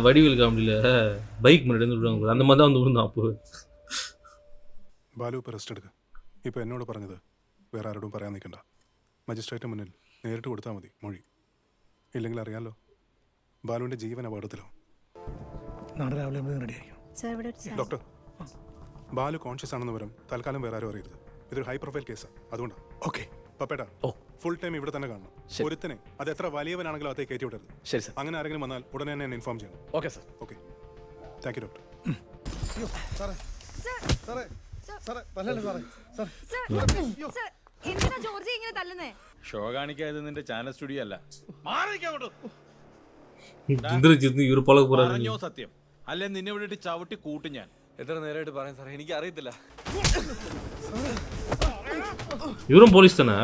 வடிவில் காமெடியில் பைக் முன்னாடி வந்து விடுவாங்க, அந்த மாதிரி தான் வந்து விழுந்தான் அப்போ. ബാലു ഇപ്പോൾ റെസ്റ്റ് എടുക്കുക. ഇപ്പോൾ എന്നോട് പറഞ്ഞത് വേറെ ആരോടും പറയാൻ നിൽക്കണ്ട. മജിസ്ട്രേറ്റ് മുന്നിൽ നേരിട്ട് കൊടുത്താൽ മതി മൊഴി. ഇല്ലെങ്കിൽ അറിയാമല്ലോ, ബാലുവിൻ്റെ ജീവൻ അപകടത്തിലാവും. നാളെ രാവിലെ റെഡിയായിരിക്കും. ഡോക്ടർ, ബാലു കോൺഷ്യസ് ആണെന്ന് വരും തൽക്കാലം വേറെ ആരും അറിയരുത്. ഇതൊരു ഹൈ പ്രൊഫൈൽ കേസാണ്, അതുകൊണ്ടാണ്. ഓക്കെ പപ്പേട്ടാ, ഫുൾ ടൈം ഇവിടെ തന്നെ കാണണം. ഒരുത്തനെ അത് എത്ര വലിയവനാണെങ്കിലും അതേ കയറ്റി വിടരുത്. ശരി സാർ. അങ്ങനെ ആരെങ്കിലും വന്നാൽ ഉടനെ തന്നെ എന്നെ ഇൻഫോം ചെയ്യണം. Okay sir. Okay, thank you doctor. Show കാണിക്കാതെ നിന്റെ ചാനൽ സ്റ്റുഡിയോ അല്ല. ഇവര് പല പറഞ്ഞോ സത്യം, അല്ലെ നിന്നെ വിട്ടിട്ട് ചവിട്ടി കൂട്ടും ഞാൻ. എത്ര നേരമായിട്ട് പറയാൻ സാറേ, എനിക്ക് അറിയത്തില്ല. ഇവരും പോലീസ് തന്നെ.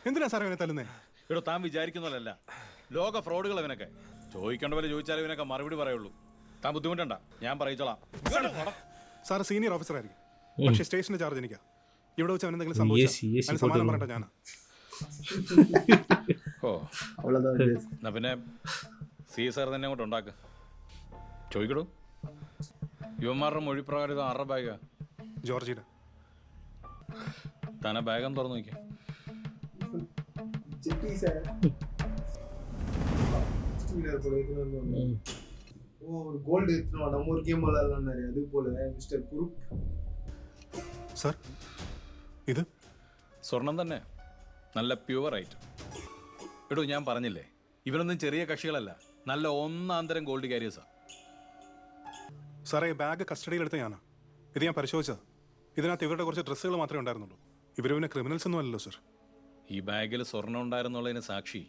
എന്തിനാ സാറേ ഇവനെ തല്ലുന്നേ? ഇവിടെ താൻ വിചാരിക്കുന്നതല്ല, ലോക ഫ്രോഡുകൾ ഇവനൊക്കെ. ചോദിക്കേണ്ട പോലെ ചോദിച്ചാലും ഇവനൊക്കെ മറുപടി പറയുള്ളൂ. താൻ ബുദ്ധിമുട്ടണ്ട, ഞാൻ പറയിച്ചോളാം. സാറ് സീനിയർ ഓഫീസർ ആയിരിക്കും, പക്ഷേ സ്റ്റേഷന്റെ ചാർജ് എനിക്കാ. ഇവിടെ വെച്ച് അവനെന്തെങ്കിലും സംഭവിച്ചാൽ സമാധാനം പറയണ്ട ഞാനാ. ഓ, എന്നാ പിന്നെ സി സാർ തന്നെ അങ്ങോട്ട് ഉണ്ടാക്ക്. ചോദിക്കടൂ, യുവന്മാരുടെ മൊഴി പ്രകാരം ഇത് ആരുടെ ബാഗാ? ജോർജിയുടെ. താനെ ബാഗം തുറന്നു നോക്കിയാ. സാർ, ഇത് സ്വർണം തന്നെ, നല്ല പ്യുവർ ആയിട്ട്. എടോ, ഞാൻ പറഞ്ഞില്ലേ, ഇവരൊന്നും ചെറിയ കക്ഷികളല്ല, നല്ല ഒന്നാന്തരം ഗോൾഡ് കാരിയേഴ്സാ. സാറേ, ബാഗ് കസ്റ്റഡിയിലെടുത്ത ഞാനാ. ഇത് ഞാൻ പരിശോധിച്ചത്. ഇതിനകത്ത് ഇവരുടെ കുറച്ച് ഡ്രസ്സുകൾ മാത്രമേ ഉണ്ടായിരുന്നുള്ളൂ. ഇവർ പിന്നെ ക്രിമിനൽസ് ഒന്നും അല്ലല്ലോ സർ. ഈ ബാഗിൽ സ്വർണം ഉണ്ടായിരുന്നുള്ളതിന് സാക്ഷി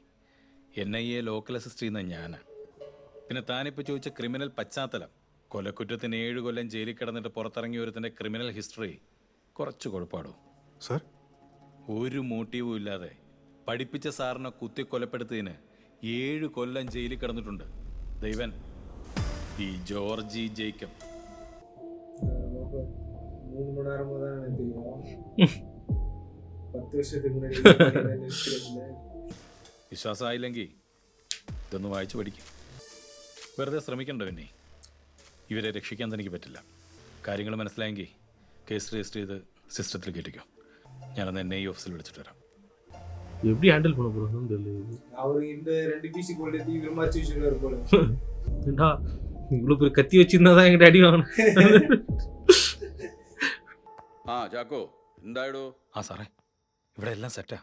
NIA ലോക്കൽ അസിസ്റ്റ് ചെയ്യുന്ന ഞാനാ. പിന്നെ താനിപ്പോൾ ചോദിച്ച ക്രിമിനൽ പശ്ചാത്തലം, കൊലക്കുറ്റത്തിന് 7 കൊല്ലം ജയിലിൽ കിടന്നിട്ട് പുറത്തിറങ്ങിയ ഒരുത്തിൻ്റെ ക്രിമിനൽ ഹിസ്റ്ററി കുറച്ച് കുഴപ്പമാടോ സർ. ഒരു മോട്ടീവും ഇല്ലാതെ പഠിപ്പിച്ച സാറിനെ കുത്തി കൊലപ്പെടുത്തതിന് 7 കൊല്ലം ജയിലിൽ കിടന്നിട്ടുണ്ട് ദൈവൻ, ഈ ജോർജി ജേക്കബ്. വിശ്വാസമായില്ലെങ്കിൽ ഇതൊന്ന് വായിച്ചു പഠിക്കും. വെറുതെ ശ്രമിക്കണ്ട. പിന്നെ ഇവരെ രക്ഷിക്കാൻ തനിക്ക് പറ്റില്ല. കാര്യങ്ങൾ മനസ്സിലായെങ്കിൽ കേസ് രജിസ്റ്റർ ചെയ്ത് സിസ്റ്റത്തിൽ കയറ്റിക്കോ. ഞാനന്ന് NIA ഓഫീസിൽ വിളിച്ചിട്ട് വരാം. எப்படி ஹேண்டில் பண்ண போறோம்னு தெரியல. அவர் இந்த 2 PC கோல்ட் எடுத்து இவர மாதிரி வச்சிருக்காரு போல. ஏண்டா இவ்வளவு பெரிய கத்தி வச்சிருந்தா தான் எங்க அடி வாங்கணும். ആ ചാക്കോ, എന്തായടോ? ആ സാറേ, ഇവിടെ എല്ലാം സെറ്റാ.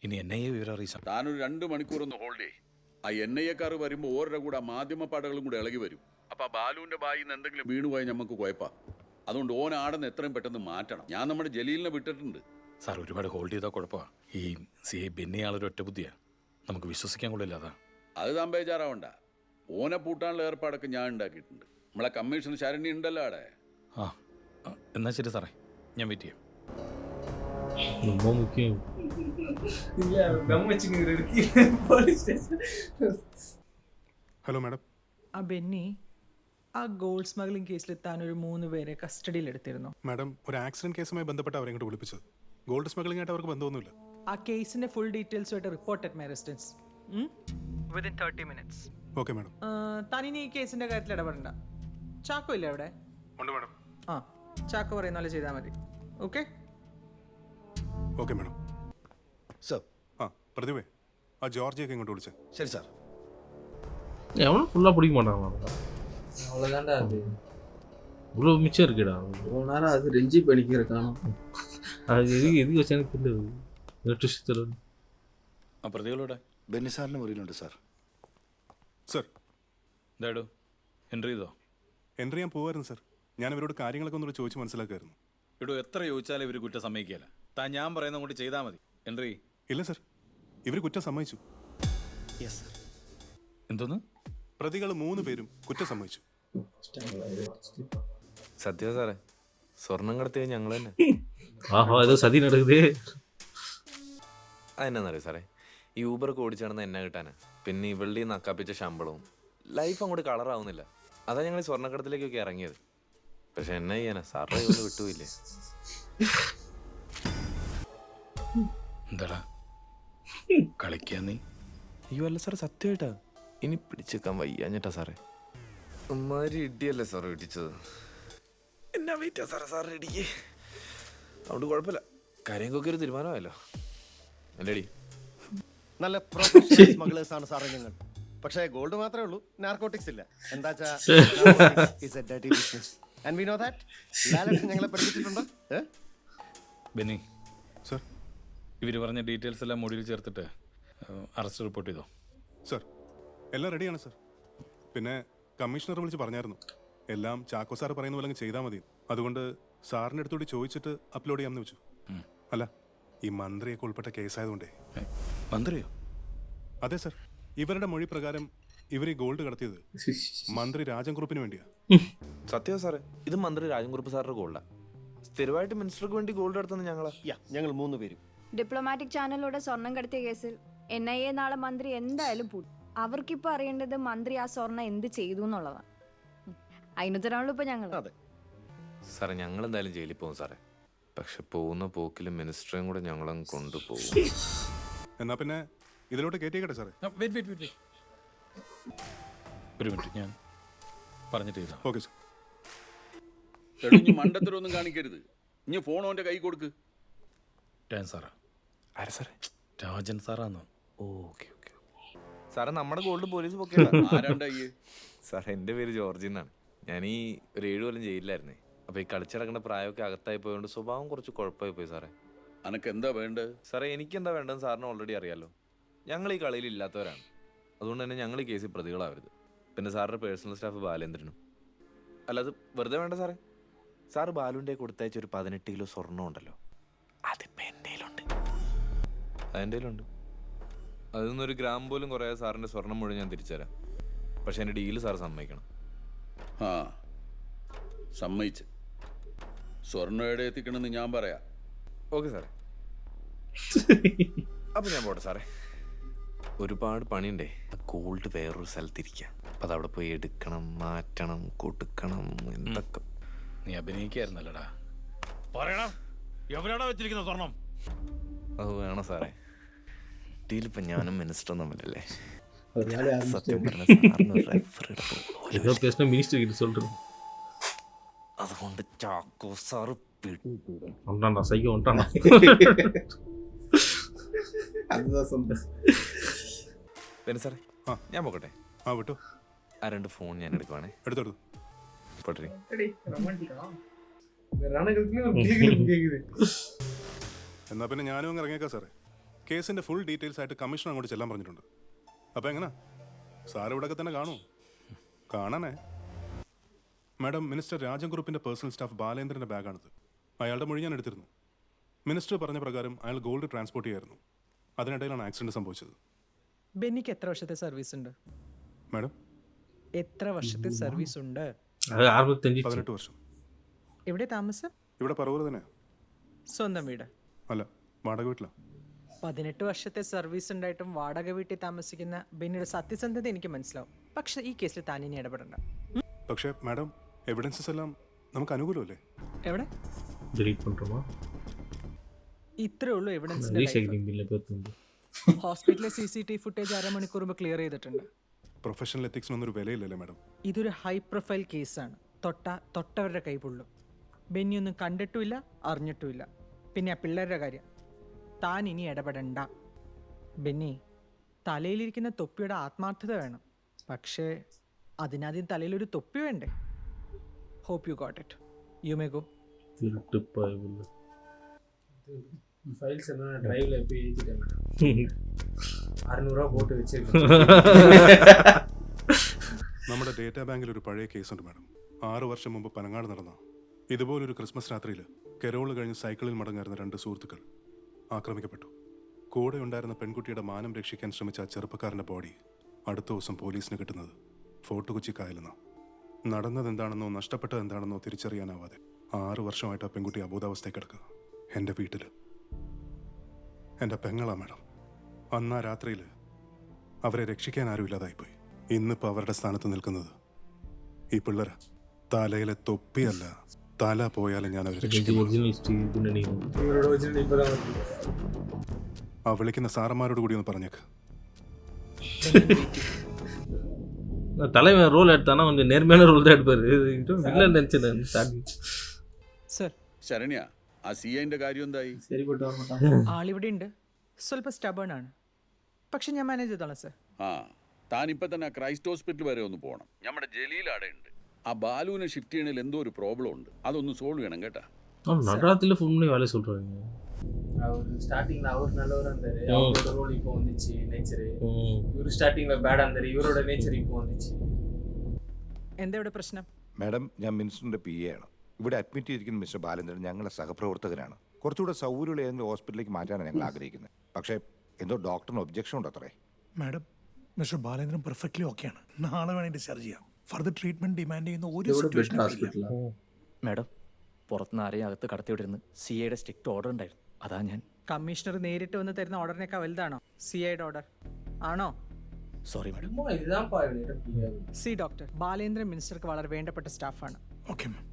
ഇനി NIA വിവരം അറിയിച്ചാൽ താനൊരു 2 മണിക്കൂറൊന്ന് ഹോൾഡ് ചെയ്യും. ആ NIA-ക്കാർ വരുമ്പോൾ ഓരുടെ കൂടെ മാധ്യമ പാടകളും കൂടെ ഇളകി വരും. അപ്പൊ ബാലുവിന്റെ ബായിൽ നിന്ന് എന്തെങ്കിലും വീണുപോയി നമുക്ക് കുഴപ്പാ. അതുകൊണ്ട് ഓൻ ആടെന്ന് എത്രയും പെട്ടെന്ന് മാറ്റണം. ഞാൻ നമ്മുടെ ജലീലിനെ വിട്ടിട്ടുണ്ട്. സാർ, ഒരുപാട് ഹോൾഡ് ചെയ്താൽ കുഴപ്പമാണ്. ഈ CI ബെന്നി ആളൊരു ഒറ്റ ബുദ്ധിയാണ്, നമുക്ക് വിശ്വസിക്കാൻ കൊള്ളില്ല. അതാ അത് താൻ ബേജാറാവണ്ട. ഓനെ പൂട്ടാനുള്ള ഏർപ്പാടൊക്കെ ഞാൻ ഉണ്ടാക്കിയിട്ടുണ്ട്. നമ്മളെ കമ്മീഷൻ ശരണി ഉണ്ടല്ലോ അവിടെ. ആ, എന്നാ ശരി സാറേ, ഞാൻ വെയിറ്റ് ചെയ്യാം. ரொம்ப முக்கியம். Hello madam. ആ ബെന്നി, ആ ഗോൾഡ് സ്മഗ്ലിംഗ് കേസിൽ താൻ ഒരു 3 പേരെ കസ്റ്റഡിയിൽ എടുത്തിരുന്നു. മാഡം, ഒരു ആക്സിഡന്റ് കേസുമായി ബന്ധപ്പെട്ട് അവരെ ഇങ്ങോട്ട് വിളിപ്പിച്ചത്. ഗോൾഡ് സ്മഗ്ലിംഗ് ആയിട്ട് അവർക്ക് ബന്ധമൊന്നുമില്ല. ആ കേസിന്റെ ഫുൾ ഡീറ്റെയിൽസുമായിട്ട് report at my residence within 30 minutes. Okay madam. താൻ ഇനി ഈ കേസിന്റെ കാര്യത്തിൽ ഇടപെടണ്ട. ചാക്കോ ഇല്ലേ അവിടെ? ഉണ്ട് മാഡം. ആ, ചാക്കോ പറയുന്ന പോലെ ചെയ്താൽ മതി. Okay okay madam. സർ, പ്രതിഭേ ആ ജോർജിയൊക്കെ ഇങ്ങോട്ട് വിളിച്ചേ. ശരി സാർ. எவனும் ஃபுல்லாக பிடிக்க மாட்டாங்களா? அவ்வளோதான்டா அது. இவ்வளோ மிச்சம் இருக்குடா. இவ்வளோ நேரம் அது ரெஞ்சி பண்ணிக்கிற காணும். அது எதுக்கு வச்சானு தெரியல. ட்விஸ்ட் தெரியல. ആ പ്രതികളോടെ ബെന്നി സാറിന്റെ മുറിയിലുണ്ട് സാർ. സർ ഇതാടോ എൻട്രി ചെയ്തോ? എൻട്രി ചെയ്യാൻ പോവായിരുന്നു സർ. ഞാൻ ഇവരോട് കാര്യങ്ങളൊക്കെ ഒന്നുകൂടി ചോദിച്ച് മനസ്സിലാക്കായിരുന്നു. ഇടോ എത്ര ചോദിച്ചാലും ഇവർ കുറ്റം സമ്മതിക്കില്ല. താൻ ഞാൻ പറയുന്ന കൊണ്ട് ചെയ്താൽ മതി. എൻട്രി. ഇല്ല സർ, ഇവർ കുറ്റം സമ്മതിച്ചു. എന്തോന്ന്? പ്രതികൾ 3 പേരും കുറ്റം സമ്മതിച്ചു. സത്യം സാറേ, സ്വർണം കടത്തിയത് ഞങ്ങൾ തന്നെ. ആഹാ, ഇത് സതി നടക്കുതേ. അതെന്നാന്നറിയോ സാറേ, ഈ ഊബറൊക്കെ ഓടിച്ചു നടന്ന എന്നെ കിട്ടാനാ. പിന്നെ ഇവളുടെ ഈ നക്കാപ്പിച്ച ശമ്പളവും ലൈഫ് അങ്ങോട്ട് കളറാവുന്നില്ല. അതാ ഞങ്ങൾ ഈ സ്വർണ്ണക്കടത്തിലേക്കൊക്കെ ഇറങ്ങിയത്. പക്ഷെ എന്നാ ചെയ്യാനാ, സാറിനെ ഇവള് വിട്ടുപോയില്ലേ. എന്താടാ കളിക്കാ നീ? അയ്യോ അല്ല സാറേ, സത്യമായിട്ടാ. ഇനി പിടിച്ചേക്കാൻ വയ്യാഞ്ഞിട്ടാ സാറേ. അമ്മാരി ഇടിയല്ലേ സാറ് ഇടിച്ചത്. എന്നാ വെയിറ്റാ സാറേ, സാറ് ഇടിക്കേ. അതുകൊണ്ട് കുഴപ്പമില്ല, കാര്യങ്ങൾക്കൊക്കെ ഒരു തീരുമാനമായല്ലോ അല്ലേടി. നല്ല പ്രൊഫഷണൽ സ്മഗ്ലേഴ്സ് ആണ് സാറേ ഞങ്ങൾ. പക്ഷേ ഗോൾഡ് മാത്രമേ ഉള്ളൂ, നാർക്കോട്ടിക്സ് ഇല്ല. എന്താച്ചാ ഞങ്ങളെ പഠിപ്പിച്ചിട്ടുണ്ടോ? ബെന്നി സർ, ഇവർ പറഞ്ഞ ഡീറ്റെയിൽസ് എല്ലാം മൊഴിയിൽ ചേർത്തിട്ട് അറസ്റ്റ് റിപ്പോർട്ട് ചെയ്തോ? സർ എല്ലാം റെഡിയാണ് സർ. പിന്നെ കമ്മീഷണർ വിളിച്ച് പറഞ്ഞായിരുന്നു എല്ലാം ചാക്കോ സാർ പറയുന്ന പോലെ ചെയ്താൽ മതി. അതുകൊണ്ട് സാറിൻ്റെ അടുത്തോട് ചോദിച്ചിട്ട് അപ്ലോഡ് ചെയ്യാമെന്ന് വെച്ചു. അല്ല, ഈ മന്ത്രിയൊക്കെ ഉൾപ്പെട്ട കേസായതുകൊണ്ടേ. മന്ത്രിയോ? അതെ സർ, ഇവരുടെ മൊഴി പ്രകാരം ഇവർ ഈ ഗോൾഡ് കടത്തിയത് മന്ത്രി രാജൻ കുറുപ്പിന് വേണ്ടിയാ. സത്യം സാറേ, ഇത് മന്ത്രി രാജൻ കുറുപ്പ് സാറിന്റെ ഗോൾഡാ. സ്ഥിരമായിട്ട് മിനിസ്റ്റർക്ക് വേണ്ടി ഗോൾഡ് എടുത്തുന്നത് ഞങ്ങളാ. ഞങ്ങൾ 3 പേരും. ഡിപ്ലോമാറ്റിക് ചാനലിലൂടെ സ്വർണം കടത്തിയ കേസിൽ NIA നാളെ മന്ത്രി എന്തായാലും പൂട്ടും. അവർക്കിപ്പോൾ അറിയേണ്ടത് മന്ത്രി ആ സ്വർണം എന്ത് ചെയ്തു എന്നുള്ളതാണ്. അതിനുത്തരാണല്ലോ ഇപ്പൊ ഞങ്ങൾ. സാറേ, ഞങ്ങൾ എന്തായാലും ജയിലിൽ പോകും സാറേ. പക്ഷെ പോകുന്ന പോക്കിൽ മിനിസ്റ്ററേയും കൂടെ ഞങ്ങളങ്ങ് കൊണ്ടുപോകും. എന്നാ പിന്നെ ഇതിലോട്ട് കയറ്റിയേക്കട്ടെ സാറേ. ഒരു മിനിറ്റ്, ഞാൻ പറഞ്ഞിട്ട് ചെയ്താ. Okay sir. തെളിഞ്ഞ് മണ്ടത്തരൊന്നും കാണിക്കരുത്. ഇനി ഫോൺ അവന്റെ കൈ കൊടുക്ക്. സാറാ? ആരാ സാറേ? രാജൻ സാറാന്നോ? Okay okay. സാറേ, നമ്മുടെ ഗോൾഡ് പോലീസ് പൊക്കിയതാ. ആരാണ്ടായി? സാറേ, എൻ്റെ പേര് ജോർജി എന്നാണ്. ഞാൻ ഈ ഒരു 7 കൊല്ലം ജയിലിലായിരുന്നേ. അപ്പോൾ ഈ കളിച്ചിടക്കുന്ന പ്രായമൊക്കെ അകത്തായി പോയതുകൊണ്ട് സ്വഭാവം കുറച്ച് കുഴപ്പമായി പോയി സാറേ. അനക്ക് എന്താ വേണ്ടത്? സാറേ, എനിക്കെന്താ വേണ്ടതെന്ന് സാറിന് ഓൾറെഡി അറിയാലോ. ഞങ്ങൾ ഈ കളിയിൽ ഇല്ലാത്തവരാണ്. അതുകൊണ്ട് തന്നെ ഞങ്ങൾ ഈ കേസിൽ പ്രതികളാവരുത്. പിന്നെ സാറിൻ്റെ പേഴ്സണൽ സ്റ്റാഫ് ബാലേന്ദ്രനും. അല്ല, അത് വെറുതെ വേണ്ട സാറേ. സാറ് ബാലുവിൻ്റെ കൊടുത്തയച്ച ഒരു 18 കിലോ സ്വർണ്ണം ഉണ്ടല്ലോ, അതിപ്പോൾ എൻ്റെ കയ്യിലുണ്ട്. അതെൻ്റെ കയ്യിലുണ്ട്. അതിൽ നിന്നൊരു ഗ്രാം പോലും കുറയാതെ സാറിൻ്റെ സ്വർണം മുഴുവൻ ഞാൻ തിരിച്ചുതരാം. പക്ഷെ എൻ്റെ ഡീല് സാർ സമ്മതിക്കണം. ആ, സമ്മതിച്ച്. സ്വർണ്ണം എവിടെ എത്തിക്കണമെന്ന് ഞാൻ പറയാം. ഓക്കെ സാറേ. അപ്പം ഞാൻ പോട്ടെ സാറേ. ഒരുപാട് പണിയുണ്ടേ. ഗോൾഡ് വേറൊരു സ്ഥലത്തിരിക്കുക. അപ്പം അതവിടെ പോയി എടുക്കണം, മാറ്റണം, കൊടുക്കണം, എന്തൊക്കെ. നീ അഭിനയിക്കായിരുന്നല്ലടാ. പറയണം, എവിടെയാണോ വെച്ചിരിക്കുന്ന സ്വർണം? അത് വേണം സാറേ. ഡീലിപ്പം ഞാനും മിനിസ്റ്ററും തമ്മിലല്ലേ. സത്യം പറഞ്ഞ അതുകൊണ്ട് ചാക്കോ സാറ് പിന്നെ സാറേ, ഞാൻ പോകട്ടെ. ആ വിട്ടോ. ആ 2 ഫോൺ ഞാൻ എടുക്കുവാണേ. എടുത്തെടുത്തു. പോട്ടെ. എന്നാ പിന്നെ ഞാനും അങ്ങ് ഇറങ്ങിയേക്കാം സാറേ. കേസിന്റെ ഫുൾ ഡീറ്റെയിൽസ് ആയിട്ട് കമ്മീഷണർ അങ്ങോട്ട് ചെല്ലാൻ പറഞ്ഞിട്ടുണ്ട്. അപ്പോൾ എങ്ങനാ സാർ ഇവിടെയൊക്കെ തന്നെ കാണൂ? കാണാനേ. മാഡം, മിനിസ്റ്റർ രാജൻ കുറുപ്പിന്റെ പേഴ്സണൽ സ്റ്റാഫ് ബാലേന്ദ്രന്റെ ബാഗാണിത്. അയാളുടെ മൊഴി ഞാൻ എടുത്തിരുന്നു. മിനിസ്റ്റർ പറഞ്ഞ പ്രകാരം അയാൾ ഗോൾഡ് ട്രാൻസ്പോർട്ട് ചെയ്യായിരുന്നു. അതിനിടയിലാണ് ആക്സിഡന്റ് സംഭവിച്ചത്. ബെന്നിക്ക് എത്ര വർഷത്തെ സർവീസ് ഉണ്ട് മാഡം? എത്ര വർഷത്തെ സർവീസ് ഉണ്ട്? 18 വർഷം. എവിടെ താമസം? ഇവിടെ പറവൂർ തന്നെ. സ്വന്തം വീട്? അല്ല, വാടക വീട്ടിലാണ്. 18 വർഷത്തെ സർവീസ് ഉണ്ടായിട്ടും വാടക വീട്ടിൽ താമസിക്കുന്ന ബെന്നിയുടെ സത്യസന്ധത എനിക്ക് മനസ്സിലാവും. പക്ഷെ ഈ കേസിൽ താൻ ഇനി ഇടപെടണ്ട. പക്ഷേ മാഡം, എവിഡൻസസ് എല്ലാം നമുക്ക് അനുകൂലമല്ലേ? എവിടെ ഇത്രേ ഉള്ളൂ എവിഡൻസ്? ഹോസ്പിറ്റലിലെ CCTV ഫുട്ടേജ് 1/2 മണിക്കൂർ മുമ്പ് ക്ലിയർ ചെയ്തിട്ടുണ്ട്. പ്രൊഫഷണൽ എത്തിക്സിനൊന്നും ഒരു വിലയില്ലല്ലേ മാഡം? ഇതൊരു ഹൈ പ്രൊഫൈൽ കേസാണ്. തൊട്ടവരുടെ കൈ പൊള്ളും. ബെന്നിയൊന്നും കണ്ടിട്ടുമില്ല, അറിഞ്ഞിട്ടുമില്ല. പിന്നെ ആ പിള്ളേരുടെ കാര്യം താൻ ഇനി ഇടപെടണ്ട. ബെന്നി, തലയിലിരിക്കുന്ന തൊപ്പിയുടെ ആത്മാർത്ഥത വേണം, പക്ഷേ അതിനാദ്യം തലയിലൊരു തൊപ്പി വേണ്ടേ? Hope you got it. You may go. Files எல்லாம் டிரைவ்ல போய் ஏத்திட்டேன் மேடம். 600 രൂപ போட்டு വെച്ചേക്കും. നമ്മുടെ ഡേറ്റാ ബാങ്കിൽ ഒരു പഴയ കേസുണ്ട് മാഡം. 6 വർഷം മുമ്പ് പനങ്ങാട് നടന്ന ഇതുപോലൊരു ക്രിസ്മസ് രാത്രിയിൽ കെരോള് കഴിഞ്ഞ് സൈക്കിളിൽ മടങ്ങായിരുന്ന 2 സുഹൃത്തുക്കൾ ആക്രമിക്കപ്പെട്ടു. കൂടെ ഉണ്ടായിരുന്ന പെൺകുട്ടിയുടെ മാനം രക്ഷിക്കാൻ ശ്രമിച്ച ആ ചെറുപ്പക്കാരൻ്റെ ബോഡി അടുത്ത ദിവസം പോലീസിന് കിട്ടുന്നത് ഫോർട്ട് കൊച്ചി കായലെന്നാണ്. നടന്നത് എന്താണെന്നോ നഷ്ടപ്പെട്ടത് എന്താണെന്നോ തിരിച്ചറിയാനാവാതെ 6 വർഷമായിട്ട് ആ പെൺകുട്ടി അബോധാവസ്ഥയിൽ കിടക്കുക. എൻ്റെ വീട്ടിൽ എൻ്റെ പെങ്ങളാ മാഡം. അന്ന് ആ രാത്രിയിൽ അവരെ രക്ഷിക്കാൻ ആരുമില്ലാതായിപ്പോയി. ഇന്നിപ്പോൾ അവരുടെ സ്ഥാനത്ത് നിൽക്കുന്നത് ഈ പിള്ളേർ. തലയിലെ തൊപ്പിയല്ല, തല പോയാലും ഞാൻ അവരെ രക്ഷിക്കും. ആ വിളിക്കുന്ന സാറന്മാരോട് കൂടി ഒന്ന് പറഞ്ഞേക്ക്. தலைவன் ரோல் எடுத்தானா கொஞ்சம் நேர்மையான ரோல் தான் எடுப்பாரு. இல்லை நினச்சேன் സർ. ശരണ്യ, ആ സിഐന്റെ കാര്യം എന്തായി? ആളിവിടെ ഉണ്ട്. സ്വല്പം സ്റ്റബേൺ ആണ്, പക്ഷെ ഞാൻ മാനേജ് ചെയ്തോളാം സർ. ആ, താനിപ്പോൾ തന്നെ ക്രൈസ്റ്റ് ഹോസ്പിറ്റൽ വരെ ഒന്ന് പോകണം. നമ്മുടെ ജലീൽ അവിടെ ഉണ്ട്. ആ ബാലുവിനെ ഷിഫ്റ്റ് ചെയ്യണതിൽ എന്തോ ഒരു പ്രോബ്ലം ഉണ്ട്, അതൊന്ന് സോൾവ് ചെയ്യണം കേട്ടാ. நடராத்திரில ஃபுல் பண்ணி வேலையை சொல்கிறாங்க. அவர் ஸ்டார்டிங்ல அவர் நல்லவரா இருந்தாரு, அவரோட ரோல் இப்போ வந்துச்சு நேச்சர். இவர் ஸ்டார்டிங்ல பேடா இருந்தாரு, இவரோட நேச்சர் இப்போ வந்துச்சு. എന്താ ഇവിടെ പ്രശ്നം? മാഡം, ഞാൻ മിനിസ്റ്ററിന്റെ PA ആണ്. ഇവിടെ അഡ്മിറ്റ് ചെയ്തിരിക്കുന്ന മിസ്റ്റർ ബാലേന്ദ്രൻ ഞങ്ങളുടെ സഹപ്രവർത്തകനാണ്. കുറച്ചുകൂടെ സൗകര്യമുള്ള ഏതെങ്കിലും ഹോസ്പിറ്റലിലേക്ക് മാറ്റാനാണ് ഞങ്ങൾ ആഗ്രഹിക്കുന്നത്. പക്ഷേ എന്തോ ഡോക്ടറിന് ഒബ്ജക്ഷൻ ഉണ്ട് അത്രേ. മാഡം, മിസ്റ്റർ ബാലേന്ദ്രൻ പെർഫെക്റ്റ്ലി ഓക്കെയാണ്. നാളെ വേണമെങ്കിൽ ഡിസ്ചാർജ് ചെയ്യാം. ഫർദർ ട്രീറ്റ്മെന്റ് ഡിമാൻഡ് ചെയ്യുന്ന ഒരു സിറ്റുവേഷനും. മാഡം, പുറത്തുനിന്ന് ആരെയും അകത്ത് കടത്തിവിട്ടിരുന്ന് CIയുടെ സ്ട്രിക്റ്റ് ഓർഡർ ഉണ്ടായിരുന്നു. അതാ ഞാൻ. കമ്മീഷണർ നേരിട്ട് വന്ന് തരുന്ന ഓർഡറിനേക്കാൾ വലുതാണോ CIയുടെ ഓർഡർ? ആണോ? Sorry madam. സി ഡോക്ടർ, ബാലേന്ദ്രൻ മിനിസ്റ്റർക്ക് വളരെ വേണ്ടപ്പെട്ട സ്റ്റാഫാണ്.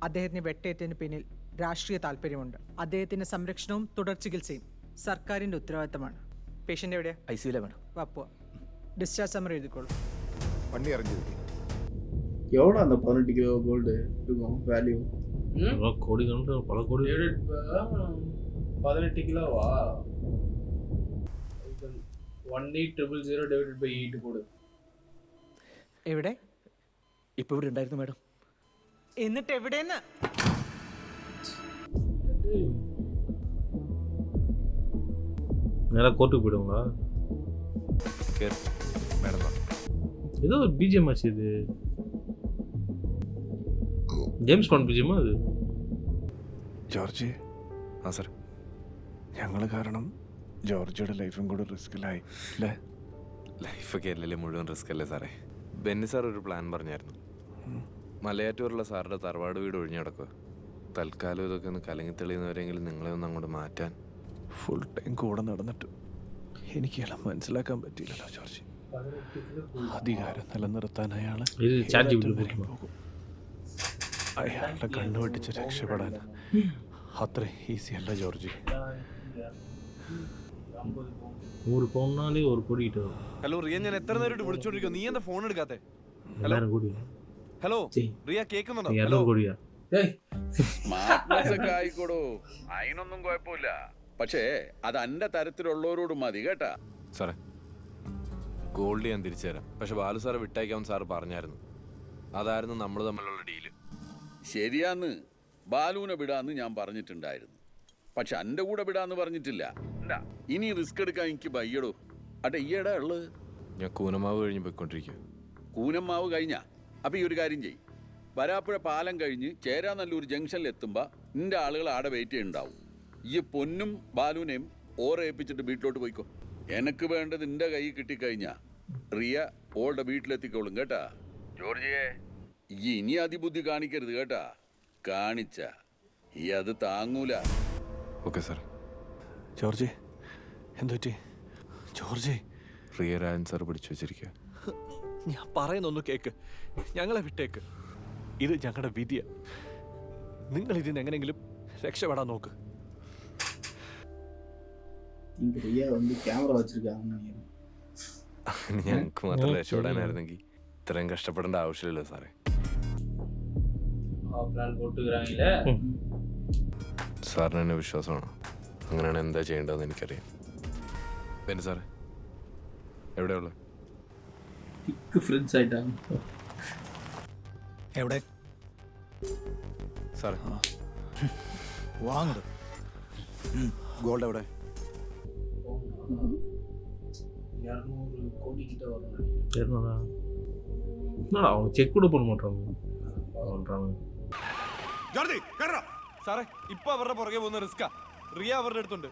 അദ്ദേഹത്തിന് വെട്ടേറ്റതിന് പിന്നിൽ രാഷ്ട്രീയ താല്പര്യമുണ്ട്. അദ്ദേഹത്തിന്റെ സംരക്ഷണവും തുടർ ചികിത്സയും സർക്കാരിന്റെ ഉത്തരവാദിത്തമാണ്. പേഷ്യന്റ് എവിടെയാ? ICU madam. വാപ്പുവ. ഡിസ്ചാർജ് സമ്മറി എഴുതിക്കോളൂ. വണ്ടി ഇറങ്ങി எவ்வளோ அந்த 18 கிலோ கோல்டு இருக்கும் வேல்யூ? கோடி கணக்கு, பல கோடி. 18 கிலோவா? 18,000 divided by 8 போடு. എവിടെ? ഇപ്പോൾ ഇവിടെ ഉണ്ടായിരുന്നു മാഡം. എന്നിട്ട് എവിടെയെന്ന്? நேராக கோர்ட்டுக்கு போயிடுங்களா? மேடம் ஏதோ ஒரு BGM ஆச்சு. இது ജെയിംസ് ബോണ്ട് BGM അത്. ജോർജ്. ആ സാർ. ഞങ്ങൾ കാരണം ജോർജിയുടെ ലൈഫും കൂടെ റിസ്കിലായി അല്ലേ? ലൈഫൊക്കെ അല്ലല്ലേ മുഴുവൻ റിസ്ക് അല്ലേ സാറേ? ബെന്നി സാർ ഒരു പ്ലാൻ പറഞ്ഞായിരുന്നു. മലയാറ്റൂരുള്ള സാറിൻ്റെ തറവാട് വീട് ഒഴിഞ്ഞു കിടക്കുക. തൽക്കാലം ഇതൊക്കെ ഒന്ന് കലങ്ങി തെളിയുന്നവരെങ്കിലും നിങ്ങളെ ഒന്ന് അങ്ങോട്ട് മാറ്റാൻ. ഫുൾ ടൈം കൂടെ നടന്നിട്ട് എനിക്ക് ഇയാളെ മനസ്സിലാക്കാൻ പറ്റിയില്ലല്ലോ ജോർജ്. അധികാരം നിലനിർത്താൻ അയാൾ പോകും. അയാളുടെ കണ്ണു വെട്ടിച്ച് രക്ഷപ്പെടാൻ അത്ര ഈസി അല്ല ജോർജ്. 100 പൗണ്ടാലേ 1 കോടി കിട്ടും. ഹലോ റിയ, ഞാൻ എത്ര നേരമായിട്ട് വിളിച്ചോണ്ടിരിക്കും, നീ എന്താ ഫോൺ എടുക്കാത്തെ? എല്ലാരും കൂടി. ഹലോ റിയ, കേൾക്കുന്നുണ്ടോ? 200 കോടിയാ. ആയിക്കോടോ, അതിനൊന്നും കുഴപ്പമില്ല. പക്ഷേ അത് എന്റെ തരത്തിലുള്ളവരോട് മതി കേട്ടാ. സാറേ, ഗോൾഡ് ഞാൻ തിരിച്ചു തരാം. പക്ഷെ ബാലു സാറെ വിട്ടയക്കാമെന്ന് സാറ് പറഞ്ഞായിരുന്നു. അതായിരുന്നു നമ്മൾ തമ്മിലുള്ള ഡീല്. ശരിയാന്ന്, ബാലുവിനെ വിടാന്ന് ഞാൻ പറഞ്ഞിട്ടുണ്ടായിരുന്നു. പക്ഷെ എൻ്റെ കൂടെ വിടാന്ന് പറഞ്ഞിട്ടില്ല. ഇനി റിസ്ക് എടുക്കാൻ എനിക്ക് ബയ്യടോ. അട്ടെ, ഈയിടെ ഉള്ളത് ഞാൻ കൂനമാവ് കഴിഞ്ഞ് പോയിക്കൊണ്ടിരിക്കുക. കൂനമാവ് കഴിഞ്ഞാ? അപ്പം ഈ ഒരു കാര്യം ചെയ്യും, വരാപ്പുഴ പാലം കഴിഞ്ഞ് ചേരാനല്ലൂർ ജംഗ്ഷനിൽ എത്തുമ്പോൾ നിന്റെ ആളുകൾ ആടെ വെയിറ്റ് ചെയ്യുന്നുണ്ടാവും. ഈ പൊന്നും ബാലുവിനെയും ഓറെ ഏൽപ്പിച്ചിട്ട് വീട്ടിലോട്ട് പോയിക്കോ. എനക്ക് വേണ്ടത് നിന്റെ കൈ കിട്ടിക്കഴിഞ്ഞാ റിയ ഓളുടെ വീട്ടിലെത്തിക്കോളും കേട്ടാ. ജോർജിയെ, ഈ ഇനി അതിബുദ്ധി കാണിക്കരുത് കേട്ടാ. കാണിച്ച ഈ അത് താങ്ങൂല. Okay sir. ജോർജ്, എന്തുപറ്റി ജോർജ്? റിയ രാജൻ സാർ പിടിച്ചു വെച്ചിരിക്കുക. ഞാൻ പറയുന്നൊന്ന് കേക്ക്, ഞങ്ങളെ വിട്ടേക്ക്. ഇത് ഞങ്ങളുടെ വിധിയാ. നിങ്ങൾ ഇതിന് എങ്ങനെയെങ്കിലും രക്ഷപ്പെടാൻ നോക്ക്. ക്യാമറ വെച്ചിരിക്കാന്ന് ഞങ്ങൾക്ക് മാത്രം രക്ഷപ്പെടാനായിരുന്നെങ്കിൽ ഇത്രയും കഷ്ടപ്പെടേണ്ട ആവശ്യമില്ലല്ലോ സാറേ. സാറിന് എന്നെ വിശ്വാസമാണ്. അങ്ങനെയാണ് എന്താ ചെയ്യേണ്ടതെന്ന് എനിക്കറിയാം. പിന്നെ സാറേ, എവിടെയുള്ള ഫ്രണ്ട്സ് ആയിട്ടാണ്. എവിടെ സാറേ വാങ്ങുന്നത്? ഗോൾഡ് എവിടെ? 200 கோடி கிட்ட வரும். என்னடா அவங்க செக் கூட பண்ண மாட்டாங்க. ജോർജി കേറ. സാറേ ഇപ്പൊ അവരുടെ പുറകെ പോകുന്ന റിസ്കാ. റിയ അവരുടെ അടുത്തുണ്ട്.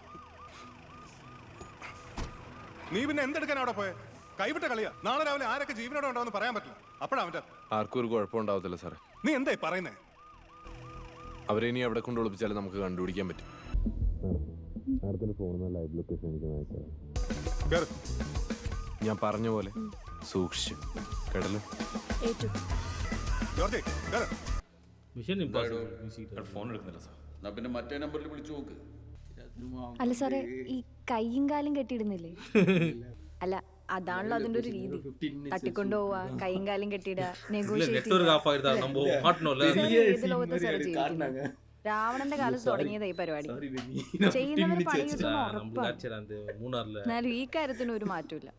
നീ പിന്നെ എന്തെടുക്കാൻ അവിടെ പോയെ? കൈവിട്ട കളിയാ. നാളെ രാവിലെ ആരൊക്കെ ജീവനോടെ ഉണ്ടാവുമെന്ന് പറയാൻ പറ്റില്ല. അപ്പോഴാ അവന്റെ ആർക്കും ഒരു കുഴപ്പമുണ്ടാവത്തില്ല സാറേ. നീ എന്തായി പറയുന്നേ? അവരെ ഇനി എവിടെ കൊണ്ട് ഒളിപ്പിച്ചാലും നമുക്ക് കണ്ടുപിടിക്കാൻ പറ്റും. ഫോണിൽ ലൈവ് ലൊക്കേഷൻ എനിക്ക് ഞാൻ പറഞ്ഞ പോലെ സൂക്ഷിച്ചു കേട്ടല്ലോ. ജോർജി കേറ. Mission impossible. ഫോൺ എടുക്കുന്നില്ല സാർ. എന്നാ പിന്നെ മറ്റേ നമ്പറിൽ വിളിച്ചു നോക്ക്. അല്ല സാറേ, ഈ കൈയും കാലും കെട്ടിയിടുന്നില്ലേ? അല്ല, അതാണല്ലോ അതിന്റെ ഒരു രീതി. തട്ടിക്കൊണ്ടുപോവാ, കൈയും കാലും കെട്ടിയിടുക, നെഗോഷിയേറ്റ് ചെയ്യുക. രാവണന്റെ കാലത്ത് തുടങ്ങിയതാ ഈ പരിപാടി. ചെയ്യുന്നവന് പണി കിട്ടുന്ന ഉറപ്പാണ്. എന്നാലും ഈ കാര്യത്തിന് ഒരു മാറ്റമില്ല.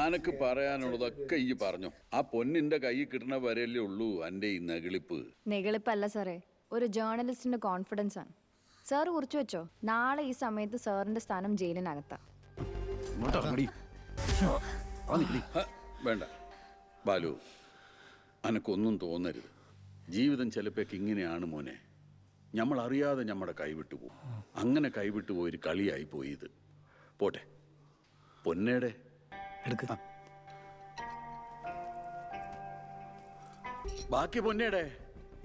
ആനക്ക് പറയാനുള്ളതൊക്കെ ഈ പറഞ്ഞു. ആ പൊന്നിന്റെ കൈ കിട്ടുന്ന വരെയല്ലേ ഉള്ളൂ എന്റെ ഈ നെഗളിപ്പ്. നെഗളിപ്പല്ല സാറേ, ഒരു ജേർണലിസ്റ്റിന്റെ കോൺഫിഡൻസ് ആണ്. സാറ് കുറിച്ചു വെച്ചോ, നാളെ ഈ സമയത്ത് സാറിന്റെ സ്ഥാനം ജയിലിനകത്താ. വേണ്ട ബാലു, അനക്കൊന്നും തോന്നരുത്. ജീവിതം ചിലപ്പോൾ ഇങ്ങനെയാണ് മോനെ. നമ്മൾ അറിയാതെ നമ്മുടെ കൈവിട്ടു പോകും. അങ്ങനെ കൈവിട്ടു പോയൊരു കളിയായി പോയി ഇത്. പോട്ടെ, പൊന്നേടെ ബാക്കി പൊന്നേടെ.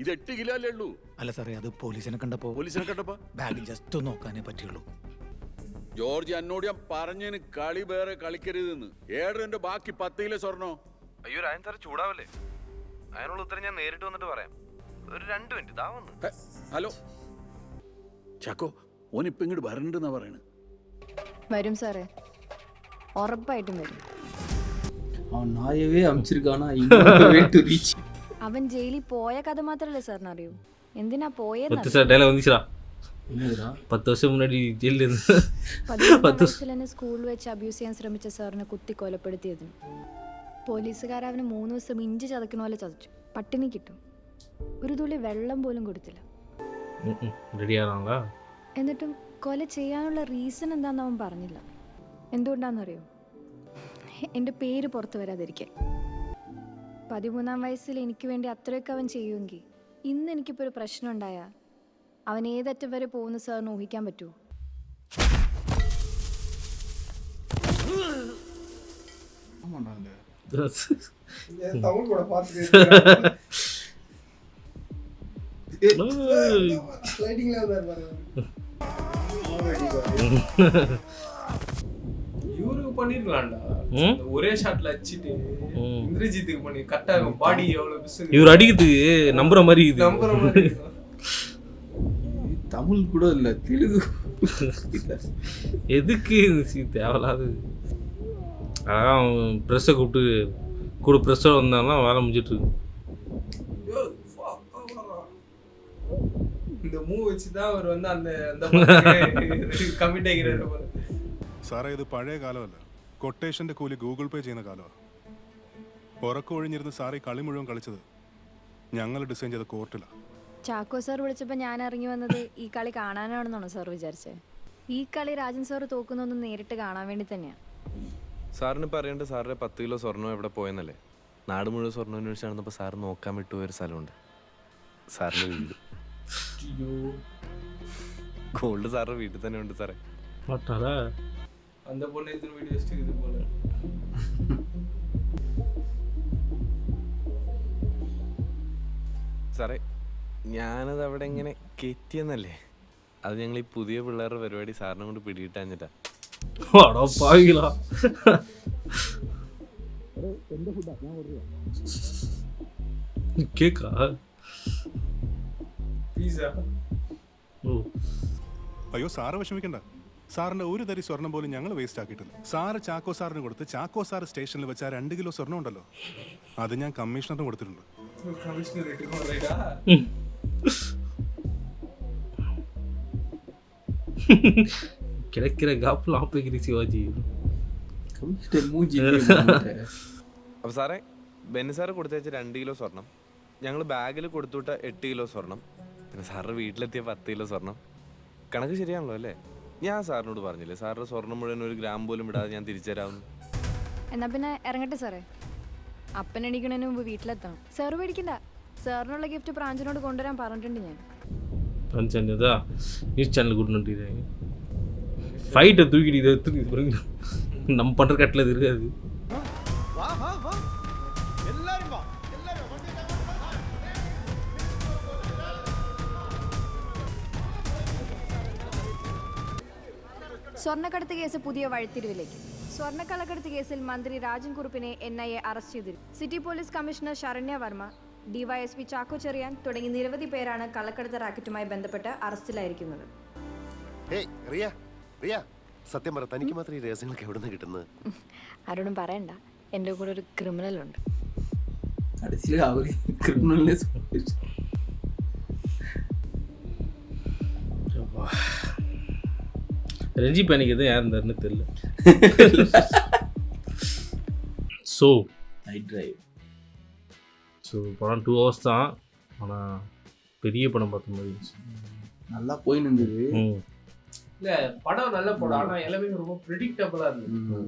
ഇത് 8 കിലോ അല്ലേ ഉള്ളൂ. അല്ല സാറേ, അത് പോലീസിനെ കണ്ടപ്പോ ബാഗ് ജസ്റ്റ് ഒന്ന് നോക്കാനേ പറ്റുള്ളൂ. ജോർജ്, എന്നോട് ഞാൻ പറഞ്ഞതിന് കളി വേറെ കളിക്കരുതെന്ന്. ഏഴരന്റെ ബാക്കി 10 കിലോ സ്വർണ്ണോ? അയ്യോ രാജൻ സാറ് ചൂടാവല്ലേ. അതിനുള്ള ഉത്തരം ഞാൻ നേരിട്ട് വന്നിട്ട് പറയാം. ഒരു 2 മിനിറ്റ് താ വന്ന്. ഹലോ ചാക്കോ, ഓനിപ്പോ ഇങ്ങോട്ട് വരണ്ടെന്നാ പറയണ. വരും സാറേ, ഉറപ്പായിട്ടും വരും. നായവേ അമിച്ചിരിക്കാണ്. അവൻ ജയിലിൽ പോയ കഥ മാത്രല്ലേ സാറിന് അറിയൂ. എന്തിനാ പോയെന്ന് 10 വർഷം മുன்னாடி ജയിലിൽ 14 വയസ്സിൽ എന്നെ സ്കൂളിൽ വെച്ച് അബ്യൂസ് ചെയ്യാൻ ശ്രമിച്ച സാറിനെ കുത്തി കൊലപ്പെടുത്തിയതിന് പോലീസുകാർ അവന് 3 ദിവസം ഇഞ്ചി ചതക്കണ പോലെ ചതച്ചു. പട്ടിണി കിട്ടും. ഒരു തുള്ളി വെള്ളം പോലും കൊടുത്തില്ല. എന്നിട്ടും കൊല ചെയ്യാനുള്ള റീസൺ എന്താണെന്ന് അവൻ പറഞ്ഞില്ല. എന്തുകൊണ്ടാണെന്നറിയോ? എൻ്റെ പേര് പുറത്തു വരാതിരിക്കാൻ. 13-ാം വയസ്സിൽ എനിക്ക് വേണ്ടി അത്രയൊക്കെ അവൻ ചെയ്യുമെങ്കിൽ ഇന്ന് എനിക്കിപ്പോൾ ഒരു പ്രശ്നം ഉണ്ടായാൽ അവൻ ഏതറ്റം വരെ പോകുന്ന സാറിന് ഊഹിക്കാൻ പറ്റുമോ? இவருக்கு பண்ணிருக்கலாம்டா. ஒரே ஷாட்ல அடிச்சிட்டு இந்திரஜித்துக்கு பண்ணி கரெக்டா பாடி எவ்வளவு பிசுக்கு. இவர் அடிக்கிறதுக்கு நம்புற மாதிரி இது. நம்புற மாதிரி. தமிழ் கூட இல்ல, தெலுங்கு. எதுக்கு தேவையில்லாது. அதான் ப்ரெஸ்ஸை கூப்பிட்டு கூட ப்ரெஸ்ஸோட வந்தாங்கன்னா வேலை முடிஞ்சிட்டு இருக்கு. இந்த மூவ் வச்சு தான் அவர் வந்து அந்த കമ്മിറ്റ് ആക്കിയത്. സാറേ, ഇത് പഴയ കാലമല്ല. കൊട്ടേഷന്റെ കൂലി ഗൂഗിൾ പേ ചെയ്യുന്ന കാലമാണ്. ഉറക്കം ഒഴിഞ്ഞിരുന്ന് സാറ് ഈ കളി മുഴുവൻ കളിച്ചത് ഞങ്ങൾ ഡിസൈൻ ചെയ്ത കോർട്ടിലാണ്. ചാക്കോ സാർ വിളിച്ചപ്പോൾ ഞാൻ ഇറങ്ങി വന്നത് ഈ കളി കാണാനാണെന്നാണോ സാർ വിചാരിച്ചത്? ഈ കളി രാജൻ സാർ തോക്കുന്നൊന്നും നേരിട്ട് കാണാൻ വേണ്ടി തന്നെയാണ്. സാറിന് പറയേണ്ട സാറിന്റെ 10 കിലോ സ്വർണ്ണം എവിടെ പോയെന്നല്ലേ. നാട് മുഴുവൻ സ്വർണ്ണം അന്വേഷിച്ച് നടന്നപ്പോൾ സാറ് നോക്കാൻ വിട്ടുപോയ ഒരു സ്ഥലമുണ്ട്. സാറിന്റെ വീട്. ഗോൾഡ് സാറിന്റെ വീട്ടിൽ തന്നെ ഉണ്ട് സാറേ. அந்த பொண்ணு எத்தனை வீடியோ வச்சிருக்குது போல. സാറേ, ഞാനത് അവിടെ ഇങ്ങനെ കയറ്റിയെന്നല്ലേ. അത് ഞങ്ങൾ ഈ പുതിയ പിള്ളേരുടെ പരിപാടി സാറിനെ കൊണ്ട് പിടിയിട്ടാഞ്ഞിട്ടാ. അയ്യോ സാറ് വിഷമിക്കണ്ട. സാറിന്റെ ഒരു തരി സ്വർണം പോലും ഞങ്ങൾ വേസ്റ്റ് ആക്കിയിട്ടില്ല. സാറ് ചാക്കോ സാറിന് കൊടുത്ത് ചാക്കോ സാർ സ്റ്റേഷനിൽ വെച്ച 2 കിലോ സ്വർണം ഉണ്ടല്ലോ, അത് ഞാൻ കമ്മീഷണറിന് കൊടുത്തിട്ടുണ്ട്. கிடைக்கிற காப்பில் ஆப்பிக்கிற சிவாஜி അപ്പോൾ സാറേ ബെന്നി സാറ് കൊടുത്തേച്ച 2 കിലോ സ്വർണം, ഞങ്ങൾ ബാഗിൽ കൊടുത്തുവിട്ട 8 കിലോ സ്വർണം, പിന്നെ സാറിന് വീട്ടിലെത്തിയ 10 കിലോ സ്വർണം. കണക്ക് ശരിയാണല്ലോ അല്ലേ? ഞാൻ സാറിനോട് പറഞ്ഞില്ലേ സാറിന്റെ സ്വർണം മുഴുവൻ 1 ഗ്രാം പോലും ഇടാതെ ഞാൻ തിരിച്ചു തരാമെന്ന്. എന്നാ പിന്നെ ഇറങ്ങട്ടെ സാറേ, അപ്പൻ എണീക്കണതിന് മുമ്പ് വീട്ടിലെത്തണം. സാറ് പേടിക്കണ്ട, സാറിനുള്ള ഗിഫ്റ്റ് പ്രാഞ്ചിനോട് കൊണ്ടുവരാൻ പറഞ്ഞിട്ടുണ്ട് ഞാൻ. പ്രാഞ്ചാ நியூஸ் சேனல் கூட்டிட்டு ஃபைட்டை தூக்கிட்டு இதை எடுத்து நம்ம பண்ணுற கட்டில் இது இருக்காது. സ്വർണ്ണക്കടത്ത് കേസ് പുതിയ വഴിത്തിരിവിലേക്ക്. സ്വർണ്ണക്കള്ളക്കടത്ത് കേസിൽ മന്ത്രി രാജൻ കുറുപ്പിനെ NIA അറസ്റ്റ് ചെയ്തിരുന്നു. City police commissioner Saranya Varma, DYSP Chacko Cheriyan തുടങ്ങി നിരവധി പേരാണ് കള്ളക്കടത്ത് റാക്കറ്റുമായി ബന്ധപ്പെട്ട് അറസ്റ്റിലായിരിക്കുന്നത്. സത്യം പറ, തനിക്ക് മാത്രം ഈ രഹസ്യങ്ങളൊക്കെ എവിടെ നിന്ന് കിട്ടുന്നത്? ആരോടും പറയണ്ട, എൻ്റെ കൂടെ ഒരു ക്രിമിനൽ ഉണ്ട്. ரஞ்சி பேனிக்கு யார் இருந்தாருன்னு தெரியல. So night drive. ஸோ படம் 2 hours தான், ஆனால் பெரிய படம் பார்த்த மாதிரி இருந்துச்சு. நல்லா போய் நின்றுது. இல்லை படம் நல்ல படம், ஆனால் எல்லாமே ரொம்ப ப்ரெடிக்டபுளாக இருந்தது.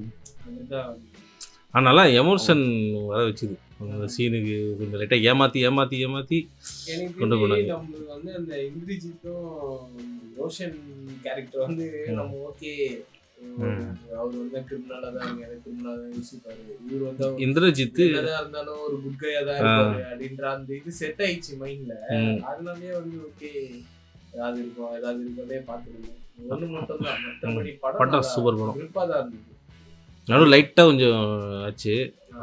நல்லா எமோஷன் வர வச்சுது அந்த சீனுக்கு. கொஞ்சம் லைட்டாக ஏமாற்றி கொண்டு போனாங்க. நம்மளுக்கு வந்து அந்த இந்திரஜித்தும் ரோஷன் கேரக்டர் வந்து நம்ம ஓகே, அவர் வந்து கிரிமினலாக தான் இருக்காரு, கிரிமினலாக தான் யோசிப்பாரு. இவர் வந்து இந்திரஜித் எதாக இருந்தாலும் ஒரு குட் கையாக தான் இருப்பாரு அப்படின்ற அந்த இது செட் ஆயிடுச்சு மைண்டில். அதனாலே வந்து ஓகே ஏதாவது இருக்கவே பார்த்துருக்கோம். ஒன்று மட்டும் தான், மற்றபடி படம் சூப்பர் படம், விருப்பாக தான் இருந்தது. நடுவில் லைட்டாக கொஞ்சம் ஆச்சு.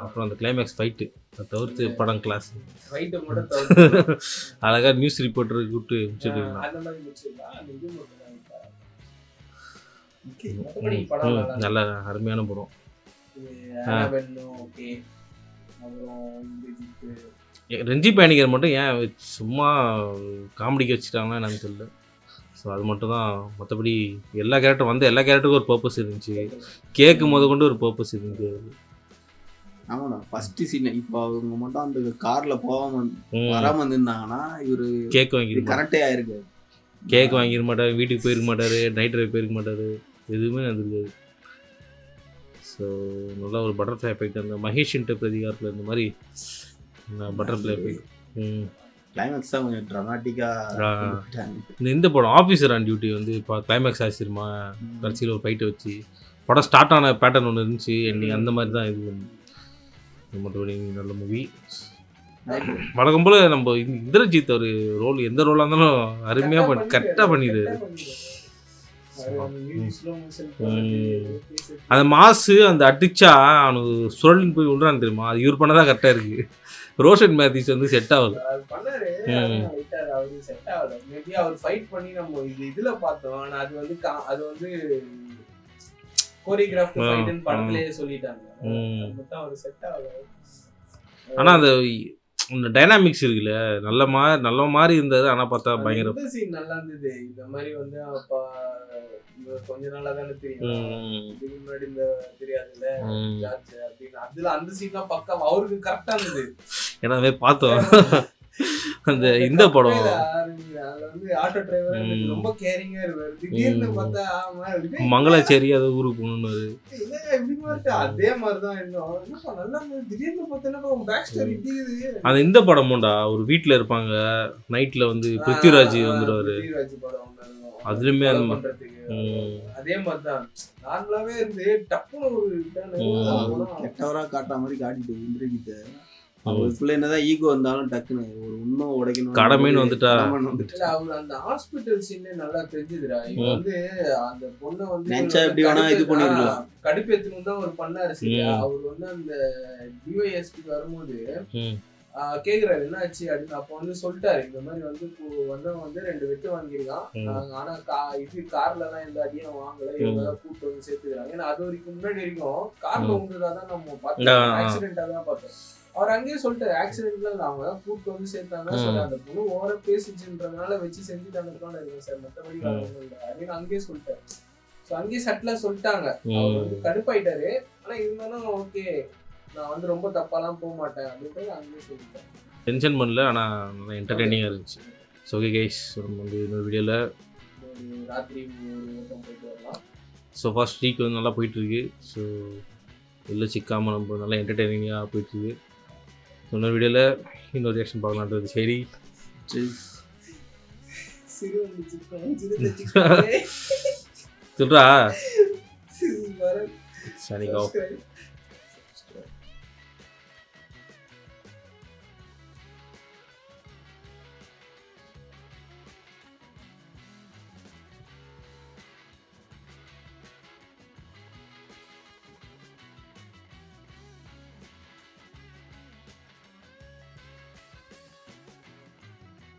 அப்புறம் அந்த கிளைமேக்ஸ் ஃபைட்டு அதை தவிர்த்து படம் கிளாஸ். ஃபைட்டை மட்டும் தவிர்த்து அழகாக நியூஸ் ரிப்போர்ட்டருக்கு கூப்பிட்டு முடிச்சுட்டு அந்த மாதிரி முடிச்சிருக்கா. அந்த இது மட்டும் நல்ல அருமையான படம். ரஞ்சி பேனிகர் மட்டும் ஏன் சும்மா காமெடிக்கு வச்சுட்டாங்கன்னா என்னன்னு தெரியல. ஸோ அது மட்டும் தான். மற்றபடி எல்லா கேரக்டருக்கும் ஒரு பர்பஸ் இருந்துச்சு. கேக்கு கொண்டு ஒரு பர்பஸ் இருந்துச்சு. ஆமாண்ணா, ஃபர்ஸ்ட் சீன் இப்போ அவங்க மட்டும் அந்த காரில் வராமல் இருந்திருந்தாங்கன்னா இவர் கேக் வாங்கி கரெக்டே ஆயிருக்கு. கேக் வாங்கிட மாட்டார், வீட்டுக்கு போயிருக்க மாட்டார், நைட் ட்ரைவ் போயிருக்க மாட்டார், எதுவுமே நடந்துருக்காது. ஸோ நல்லா ஒரு பட்டர்ஃப்ளை எஃபெக்ட், அந்த மகேஷ் பிரதிகாரத்தில் இந்த மாதிரி பட்டர்ஃப்ளை எஃபெக்ட். கிளைமேக்ஸ் தான் கொஞ்சம் ட்ராமாட்டிக்காக. இந்த படம் ஆஃபீஸர் ஆன் டியூட்டி வந்து இப்போ கிளைமேக்ஸ் ஆகிருமா, கடைசியில் ஒரு ஃபைட்டை வச்சு படம் ஸ்டார்ட் ஆன பேட்டர்ன் ஒன்று இருந்துச்சு. என்னைக்கு அந்த மாதிரி தான் இது மற்றபடி நல்ல மூவி. வழக்கம் போல் நம்ம இந்திரஜித் ஒரு ரோல் எந்த ரோலாக இருந்தாலும் அருமையாக கரெக்டாக பண்ணிடுறாரு. அந்த மாசு அந்த அடிச்சா அவனுக்கு சுழலின்னு போய் விடுறான்னு தெரியுமா, அது இவர் பண்ணதான் கரெக்டாக இருக்குது. ரோஷன் மேத்யூஸ் வந்து செட் ஆகல. மேபி அவர் ஃபைட் பண்ணி நம்ம இதுல பார்த்தோம், ஆனா அது வந்து கோரியோகிராஃப்ட் ஃபைட்னு படத்திலேயே சொல்லிட்டாங்க. மொத்தம் அவர் செட் ஆகல. ஆனா அந்த டைனாமிக்ஸ் இருக்குல்ல, நல்ல மாதிரி இருந்தது. ஆனா பார்த்தா பயங்கர சீன் நல்லா இருந்தது. இந்த மாதிரி வந்து அப்பா கொஞ்ச நாளா தானே தெரியும், இதுக்கு முன்னாடி இந்த தெரியாதுல்ல ஜார்ஜ் அப்படின்னு. அதுல அந்த சீன்லாம் பக்கா அவருக்கு கரெக்டா இருந்தது. ஏன்னா பார்த்தோம் அந்த இந்த படம் வந்து ஆட்டோ டிரைவர் ரொம்ப கேரிங்கா இருப்பாரு. திடீர்னு பார்த்தா மங்களாச்சேரி அது ஊருக்கு போகணும்னு அதே மாதிரிதான் இன்னும் நல்லா திடீர்னு பார்த்தா பேக் ஸ்டோரி அந்த இந்த படமுண்டா. ஒரு வீட்டுல இருப்பாங்க, நைட்ல வந்து பிருத்திவிராஜ் வந்துடுவாரு. அதுலயுமே அதே மாதிரிதான் நார்மலாவே இருந்து டப்புன்னு ஒரு கெட்டவரா காட்டுற மாதிரி காட்டிட்டு இந்திரஜித்தை. அவருக்குள்ள என்னதான் ஈகோ இருந்தாலும் டக்குன்னு ஒரு உண்மை உடைக்கணும் கடமைன்னு வந்துட்டா. அவர் அந்த ஹாஸ்பிட்டல் சீனே நல்லா தெரிஞ்சுதுடா. இவங்க வந்து அந்த பொண்ணை வந்து நினைச்சா எப்படி வேணா இது பண்ணிருக்கலாம். கடுப்பேத்தணும் தான் ஒரு பண்ணாரு. சரியா, அவர் வந்து அந்த டிஒய்எஸ்பி வரும்போது கேக்குறாரு என்ன ஆச்சு அப்படின்னு. அப்போ வந்து சொல்லிட்டாரு இந்த மாதிரி வந்து வந்தவன் வந்து 2 வெட்டு வாங்கியிருக்கான், ஆனா இது கார்ல எல்லாம் எந்த அடியும் வாங்கல, இவங்க கூட்டு வந்து சேர்த்துக்கிறாங்க. ஏன்னா அது வரைக்கும் முன்னாடி வரைக்கும் கார்ல உண்டுதான் நம்ம பார்த்தோம், ஆக்சிடென்டா தான் பார்த்தோம். அவர் அங்கேயே சொல்லிட்டாரு ஆக்சிடென்ட்ல அவங்க தான் கூட்டு வந்து சேர்த்தாங்க. சொல்லி அந்த பொண்ணு ஓவர பேசிச்சுன்றதுனால வச்சு செஞ்சுட்டாங்க இருக்கேன் சார், மற்றபடி ஒன்றும் இல்லை அப்படின்னு அங்கேயே சொல்லிட்டாரு. ஸோ அங்கேயே சட்டிலா சொல்லிட்டாங்க. அவர் வந்து கடுப்பாயிட்டாரு. ஆனா இருந்தாலும் ஓகே நான் வந்து ரொம்ப தப்பாலாம் போக மாட்டேன் அப்படின்ட்டு அங்கேயே சொல்லிட்டேன். டென்ஷன் பண்ணல, ஆனால் நல்லா என்டர்டெய்னிங்காக இருந்துச்சு. ஸோ ஓகே கைஸ், நம்ம வந்து இன்னொரு வீடியோவில் ராத்திரி ஓட்டம் போயிட்டு வரலாம். ஸோ ஃபர்ஸ்ட் வீக் வந்து நல்லா போயிட்டுருக்கு. ஸோ வெளில சிக்காமல் நம்ம நல்லா என்டர்டெய்னிங்காக போயிட்டுருக்கு. ஸோ இன்னொரு வீடியோவில் இன்னொரு ரியாக்ஷன் பார்க்கலான்றது. சரி சொல்கிறா சரி ஆஃப்